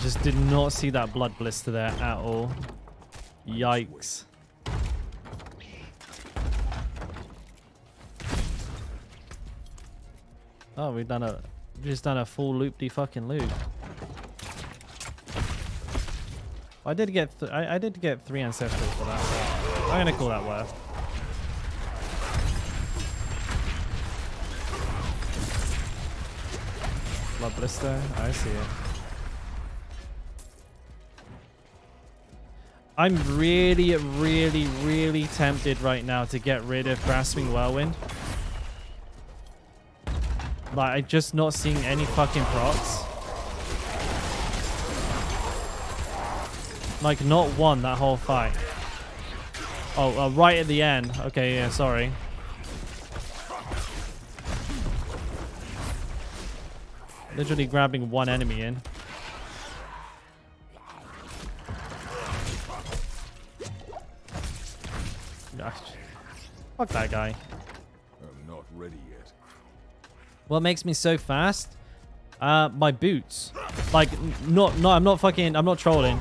Just did not see that blood blister there at all. Yikes. Oh, we've just done a full loop-de-fucking loop. I did get 3 ancestral for that. So I'm gonna call that worth. Blood blister. I see it. I'm really, really, really tempted right now to get rid of Grasping Whirlwind. Like, I'm just not seeing any fucking procs. Like, not one that whole fight. Oh, right at the end. Okay, yeah, sorry. Literally grabbing one enemy in. Gosh. Fuck that guy. I'm not ready yet. What makes me so fast? My boots. Like, I'm not trolling.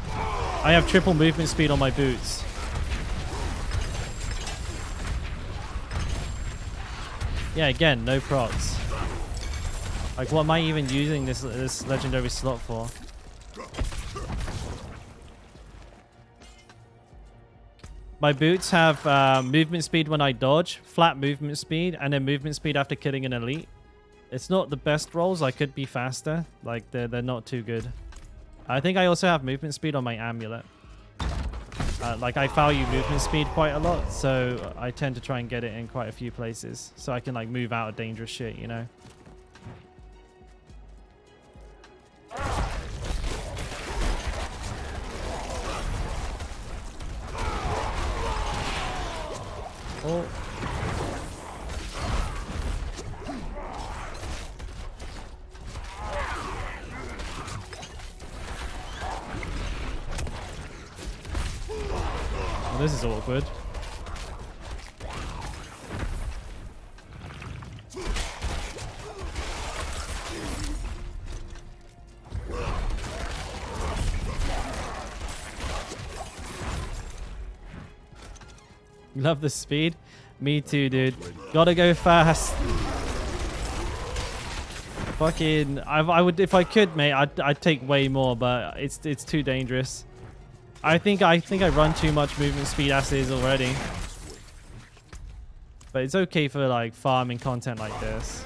I have triple movement speed on my boots. Yeah, again, no procs. Like, what am I even using this legendary slot for? My boots have movement speed when I dodge, flat movement speed, and then movement speed after killing an elite. It's not the best rolls. I could be faster. Like, they're not too good. I think I also have movement speed on my amulet. Like, I value movement speed quite a lot, so I tend to try and get it in quite a few places, so I can, like, move out of dangerous shit, you know? Oh. Well, this is awkward. Love the speed. Me too, dude. Gotta go fast. Fucking, I would, if I could, mate, I'd take way more, but it's too dangerous. I think I run too much movement speed as is already. But it's okay for like farming content like this.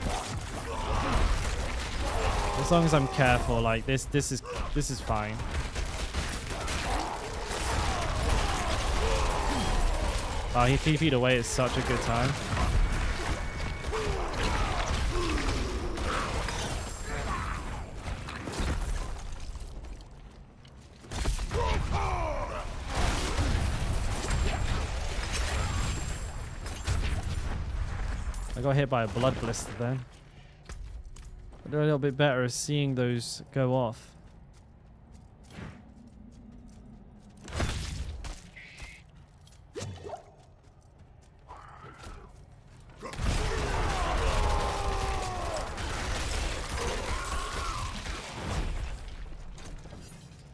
As long as I'm careful, like this is fine. Wow, he 3 feet away is such a good time. I got hit by a blood blister then. I do a little bit better at seeing those go off.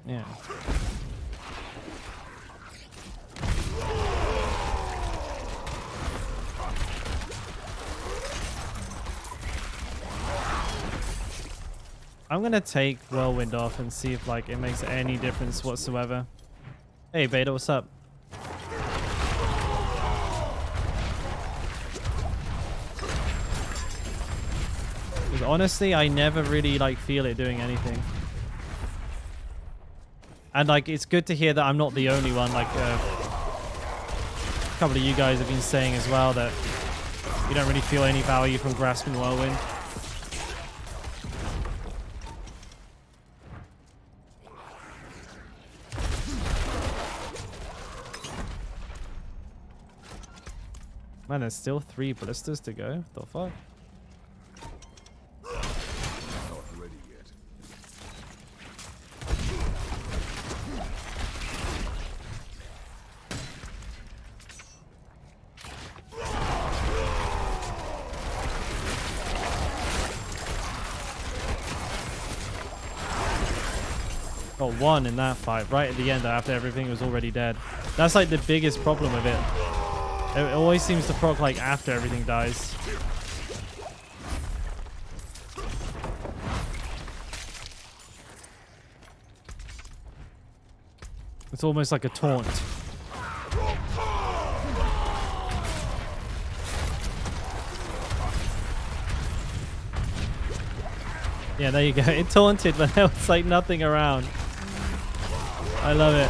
Yeah. I'm gonna take Whirlwind off and see if like it makes any difference whatsoever. Hey Beta, what's up? Because honestly, I never really like feel it doing anything. And like it's good to hear that I'm not the only one. Like a couple of you guys have been saying as well that you don't really feel any value from grasping Whirlwind. Man, there's still 3 blisters to go. The fuck? Not ready yet. Got 1 in that fight, right at the end after everything was already dead. That's like the biggest problem with it. It always seems to proc like after everything dies. It's almost like a taunt. Yeah, there you go. It taunted, but there was like nothing around. I love it.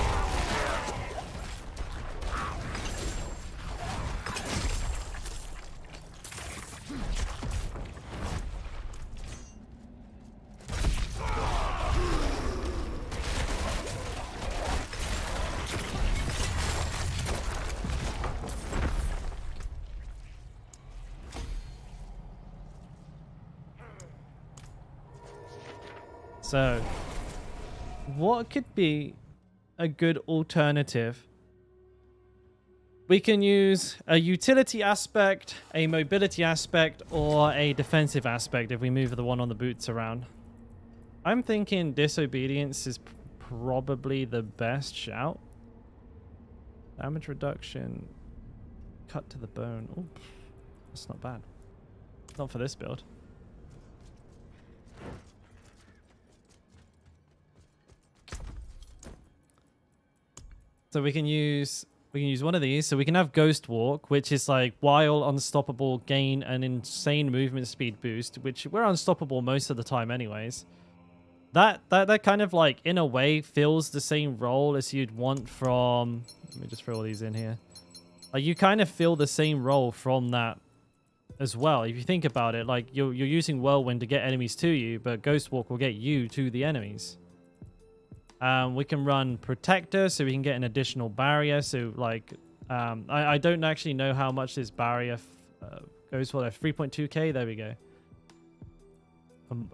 So, what could be a good alternative? We can use a utility aspect, a mobility aspect, or a defensive aspect if we move the one on the boots around. I'm thinking disobedience is probably the best shout. Damage reduction, cut to the bone. Oh, that's not bad. Not for this build. So we can use one of these. So we can have Ghost Walk, which is like while unstoppable, gain an insane movement speed boost, which we're unstoppable most of the time anyways. That kind of like in a way fills the same role as you'd want from, let me just throw all these in here. Like you kind of fill the same role from that as well. If you think about it, like you're using Whirlwind to get enemies to you, but Ghost Walk will get you to the enemies. We can run Protector, so we can get an additional barrier. So, like, I don't actually know how much this barrier goes for. 3.2k. There we go.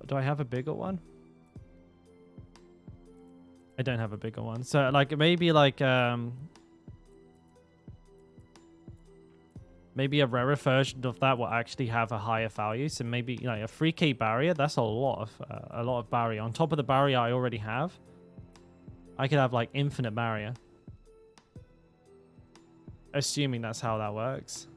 Do I have a bigger one? I don't have a bigger one. So, like, maybe like maybe a rarer version of that will actually have a higher value. So maybe a 3k barrier. That's a lot of barrier on top of the barrier I already have. I could have like infinite barrier. Assuming that's how that works.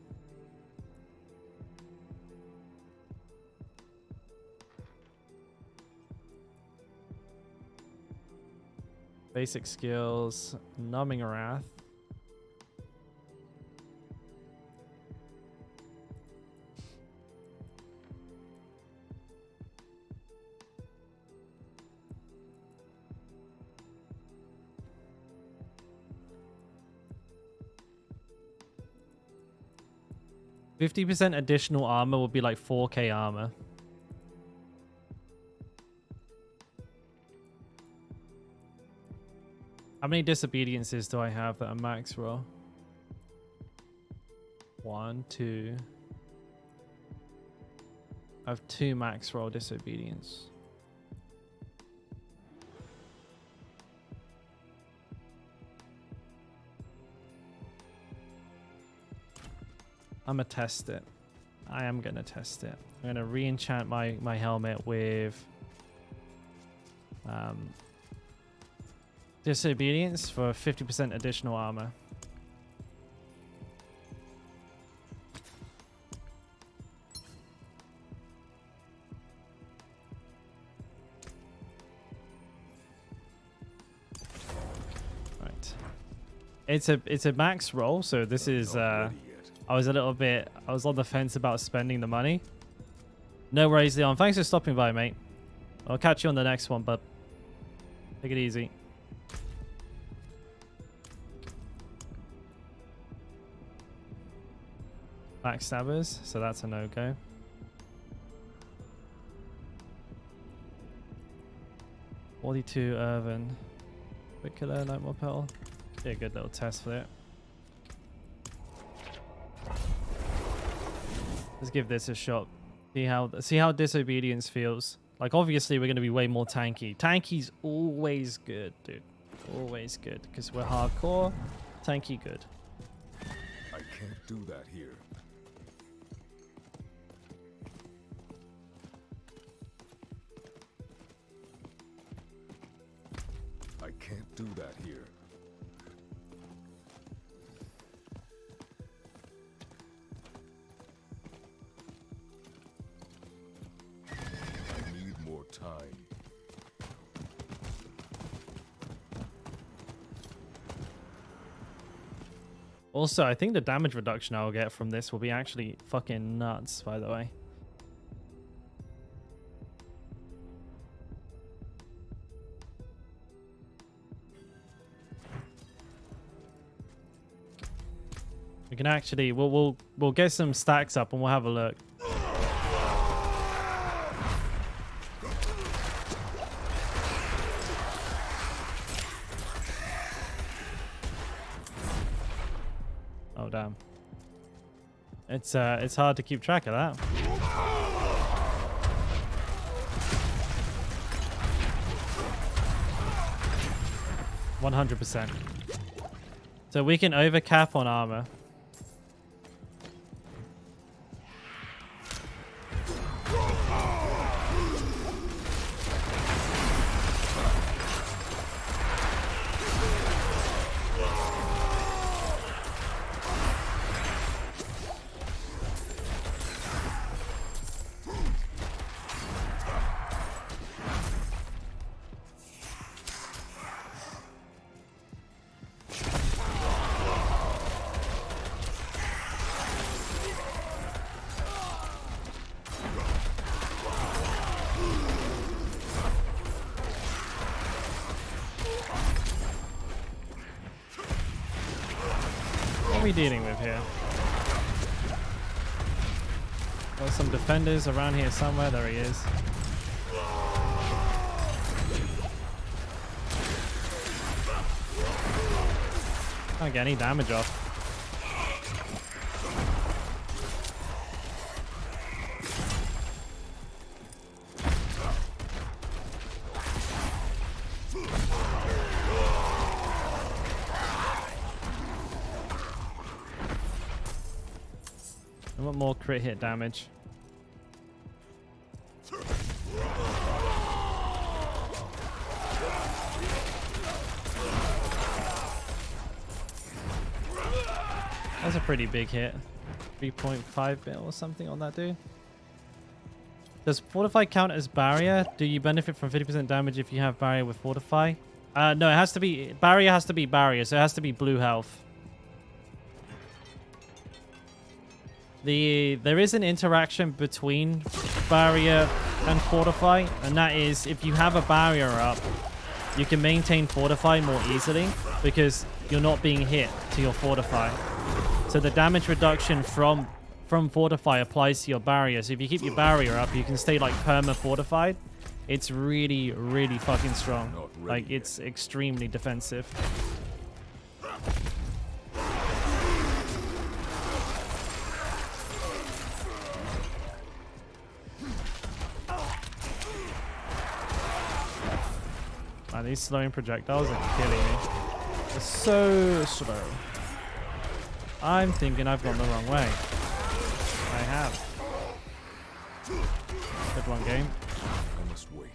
Basic skills, Numbing Wrath. 50% additional armor will be like 4k armor. How many disobediences do I have that are max roll? 1, 2. I have 2 max roll disobedience. I'm gonna test it. I am gonna test it. I'm gonna re-enchant my helmet with disobedience for 50% additional armor. Right. It's a max roll, so this is I was on the fence about spending the money. No worries, Leon. Thanks for stopping by, mate. I'll catch you on the next one, but take it easy. Backstabbers, so that's a no-go. $42 Irvin. Quick killer, night more pearl. Be a good little test for it. Let's give this a shot. See how disobedience feels. Like, obviously we're going to be way more tanky. Tanky's always good, dude. Always good, because we're hardcore. Tanky good. I can't do that here. I can't do that here. I need more time. Also, I think the damage reduction I'll get from this will be actually fucking nuts, by the way. We can actually we'll get some stacks up and we'll have a look. Oh damn. It's hard to keep track of that. %. So we can overcap on armor. What are we dealing with here? Got some defenders around here somewhere. There he is. Can't get any damage off. I want more crit hit damage. That's a pretty big hit. 3.5 mil or something on that dude. Does Fortify count as barrier? Do you benefit from 50% damage if you have barrier with Fortify? No, it has to be... Barrier has to be barrier, so it has to be blue health. There is an interaction between barrier and Fortify, and that is if you have a barrier up, you can maintain Fortify more easily because you're not being hit to your Fortify. So the damage reduction from from Fortify applies to your barrier. So if you keep your barrier up, you can stay like perma fortified. It's really, really fucking strong. Like it's extremely defensive. Man, these slowing projectiles are killing me. They're so slow. I'm thinking I've gone the wrong way. I have. Good one, game. I must wait.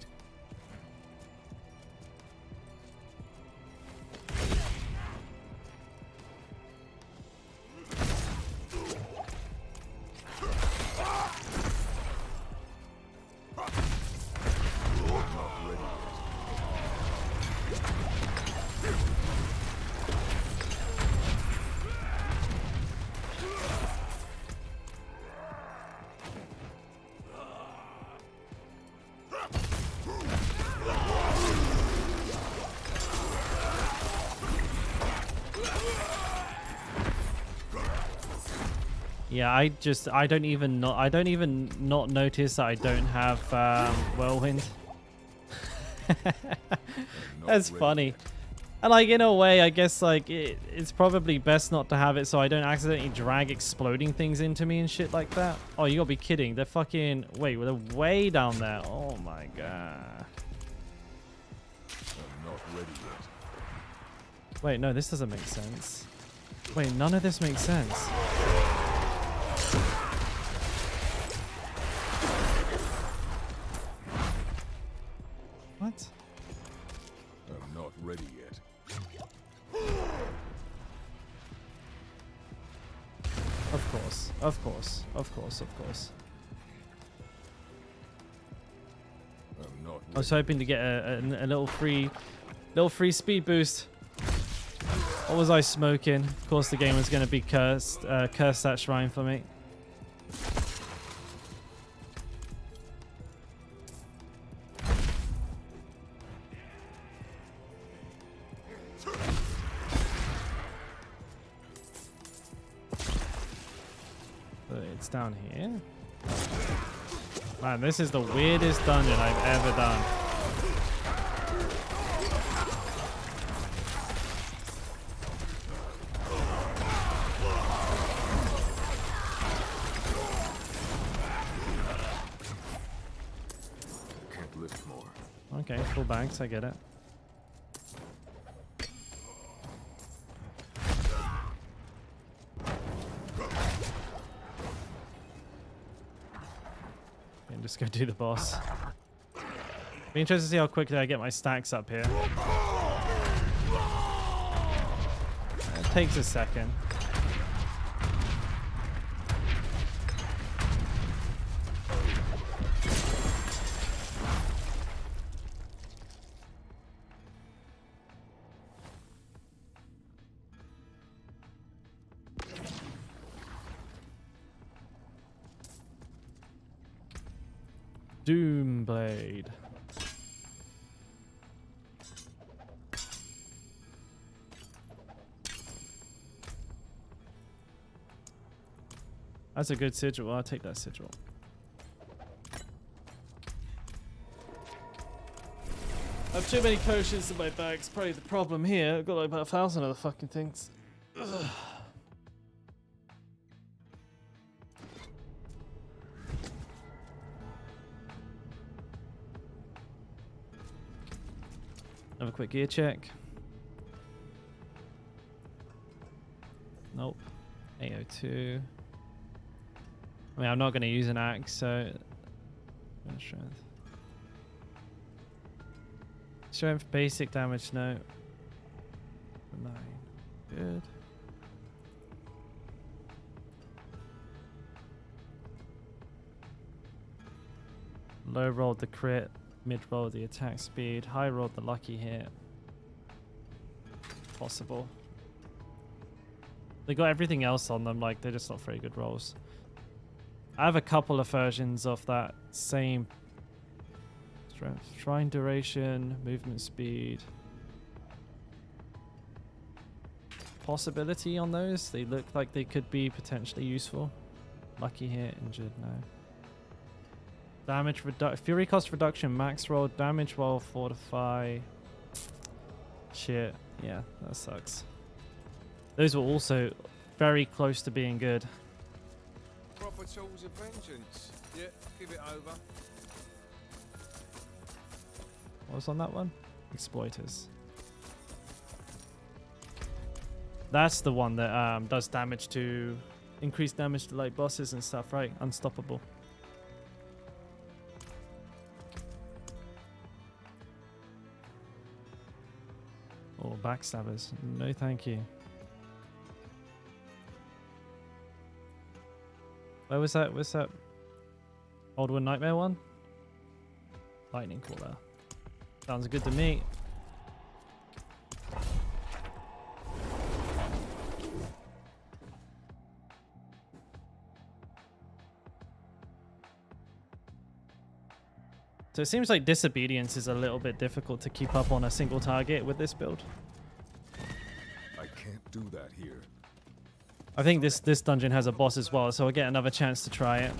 Yeah, I don't even not notice that I don't have whirlwind. That's funny. And like in a way, I guess like it's probably best not to have it so I don't accidentally drag exploding things into me and shit like that. Oh, you gotta be kidding. They're fucking wait, they're way down there. Oh my god. I'm not ready yet. Wait, no, this doesn't make sense. Wait, none of this makes sense. What? I'm not ready yet. Of course, of course, of course, of course. I'm not I was ready. hoping to get a little free speed boost. What was I smoking? Of course, the game was going to be cursed that shrine for me. But it's down here. Man, this is the weirdest dungeon I've ever done. Can't lift more. Okay, full banks, I get it. And just go do the boss. Be interested to see how quickly I get my stacks up here. It takes a second. Doomblade. That's a good sigil. I'll take that sigil. I have too many potions in my bag. It's probably the problem here. I've got like about 1,000 of the fucking things. Ugh. Have a quick gear check. Nope. 802. I mean, I'm not going to use an axe, so... Strength. Strength, basic damage, no. 9. Good. Low rolled the crit. Mid roll the attack speed, high roll the lucky hit. Possible. They got everything else on them, like they're just not very good rolls. I have a couple of versions of that same strength. Shrine duration, movement speed. Possibility on those. They look like they could be potentially useful. Lucky hit, injured, no. Damage fury cost reduction, max roll, damage while fortify. Shit, yeah, that sucks. Those were also very close to being good. Proper tools of vengeance. Yeah, give it over. What was on that one? Exploiters. That's the one that does damage to... increased damage to like bosses and stuff, right? Unstoppable. Oh, backstabbers. No thank you. Where was that? What's that? Old One Nightmare one? Lightning Caller. Sounds good to me. So it seems like Disobedience is a little bit difficult to keep up on a single target with this build. I can't do that here. I think this dungeon has a boss as well, so I'll get another chance to try it.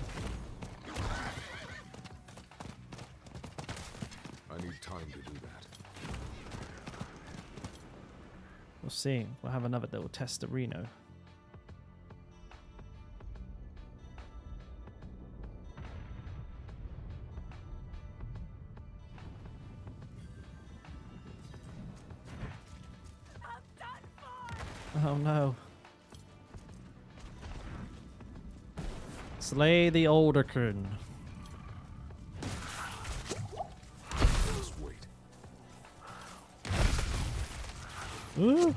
I need time to do that. We'll see. We'll have another little test at Reno. Oh no. Slay the Alderkin. Just wait. Ooh.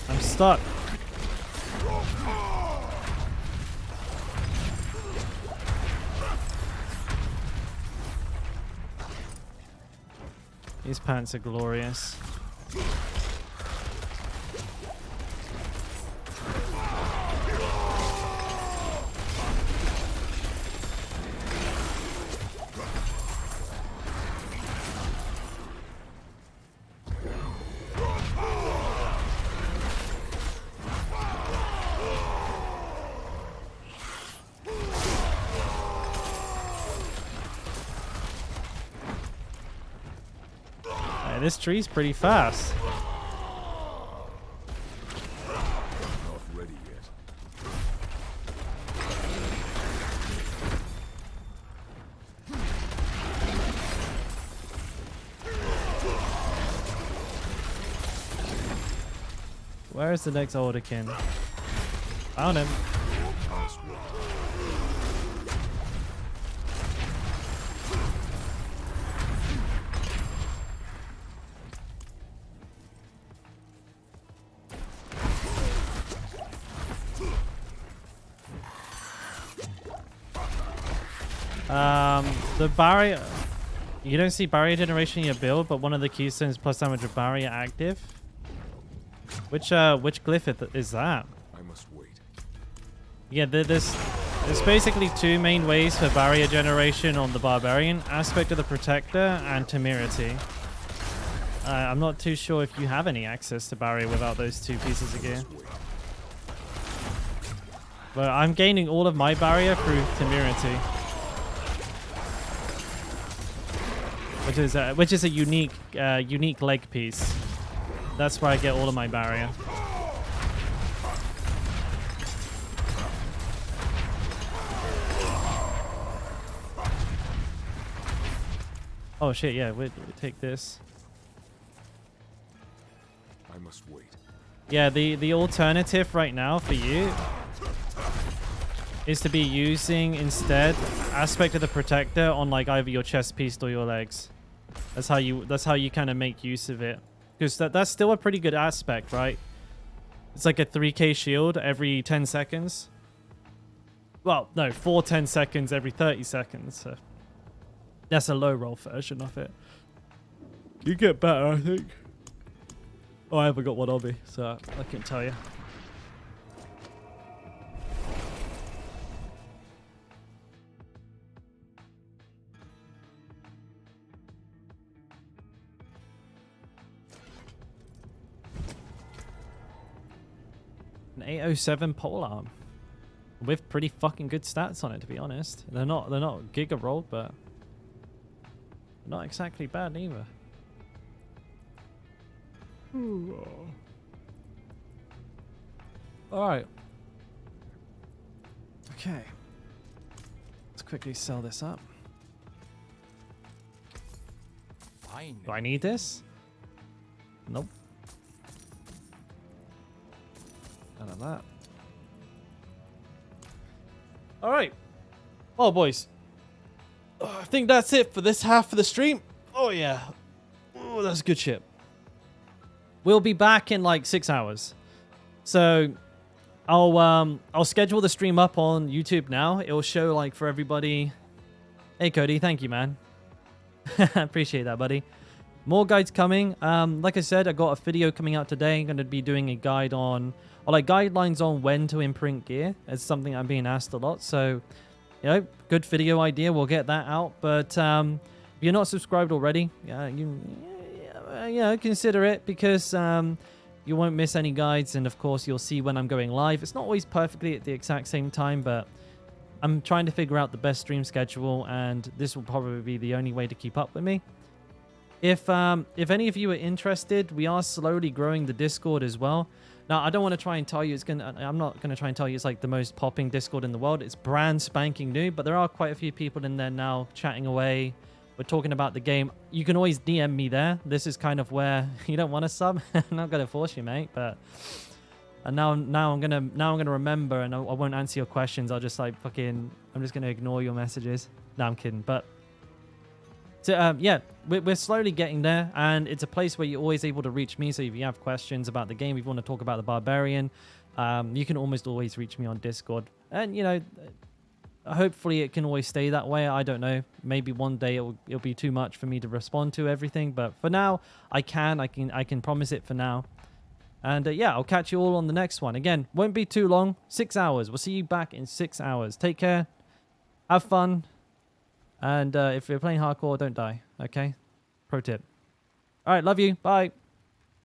I'm stuck. These pants are glorious. This tree's pretty fast. Not ready yet. Where's the next Alderkin? Found him. Just wait. The barrier... You don't see barrier generation in your build, but one of the keystones plus damage of barrier active. Which glyph is that? I must wait. Yeah, there's basically two main ways for barrier generation on the Barbarian. Aspect of the Protector and Temerity. I'm not too sure if you have any access to barrier without those two pieces of gear. But I'm gaining all of my barrier through Temerity. Which is a unique leg piece. That's where I get all of my barrier. Oh shit! Yeah, we take this. I must wait. Yeah, the alternative right now for you is to be using instead Aspect of the Protector on like either your chest piece or your legs. That's how you kind of make use of it, because that's still a pretty good aspect, right? It's like a 3k shield every 10 seconds. Well, no, 10 seconds every 30 seconds. So that's a low roll version of it. You get better, I think. Oh, I haven't got one on me, so I can tell you. 807 polearm with pretty fucking good stats on it, to be honest. They're not giga rolled, but not exactly bad either. All right. Okay. Let's quickly sell this up. Fine. Do I need this? Nope. None of that. All right. Oh, boys. I think that's it for this half of the stream. Oh, yeah. Oh, that's good shit. We'll be back in like 6 hours. So I'll schedule the stream up on YouTube now. It'll show like for everybody. Hey, Cody. Thank you, man. Appreciate that, buddy. More guides coming. Like I said, I got a video coming out today. I'm going to be doing a guide on, or like guidelines on when to imprint gear. It's something I'm being asked a lot. So, you know, good video idea. We'll get that out. But if you're not subscribed already, consider it, because you won't miss any guides. And of course, you'll see when I'm going live. It's not always perfectly at the exact same time, but I'm trying to figure out the best stream schedule, and this will probably be the only way to keep up with me. If any of you are interested, we are slowly growing the Discord as well. Now, I don't want to try and tell you I'm not going to try and tell you it's like the most popping Discord in the world. It's brand spanking new, but there are quite a few people in there now chatting away. We're talking about the game. You can always DM me there. This is kind of where you don't want to sub. I'm not going to force you, mate, but now I'm gonna remember, and I won't answer your questions. I'll just I'm just gonna ignore your messages. No, I'm kidding. But so yeah, we're slowly getting there, and it's a place where you're always able to reach me. So if you have questions about the game, if you want to talk about the Barbarian, you can almost always reach me on Discord. And you know, hopefully it can always stay that way. I don't know. Maybe one day it'll be too much for me to respond to everything, but for now, I can promise it for now. And yeah, I'll catch you all on the next one. Again, won't be too long. 6 hours. We'll see you back in 6 hours. Take care. Have fun. And if you're playing hardcore, don't die. Okay? Pro tip. All right. Love you. Bye.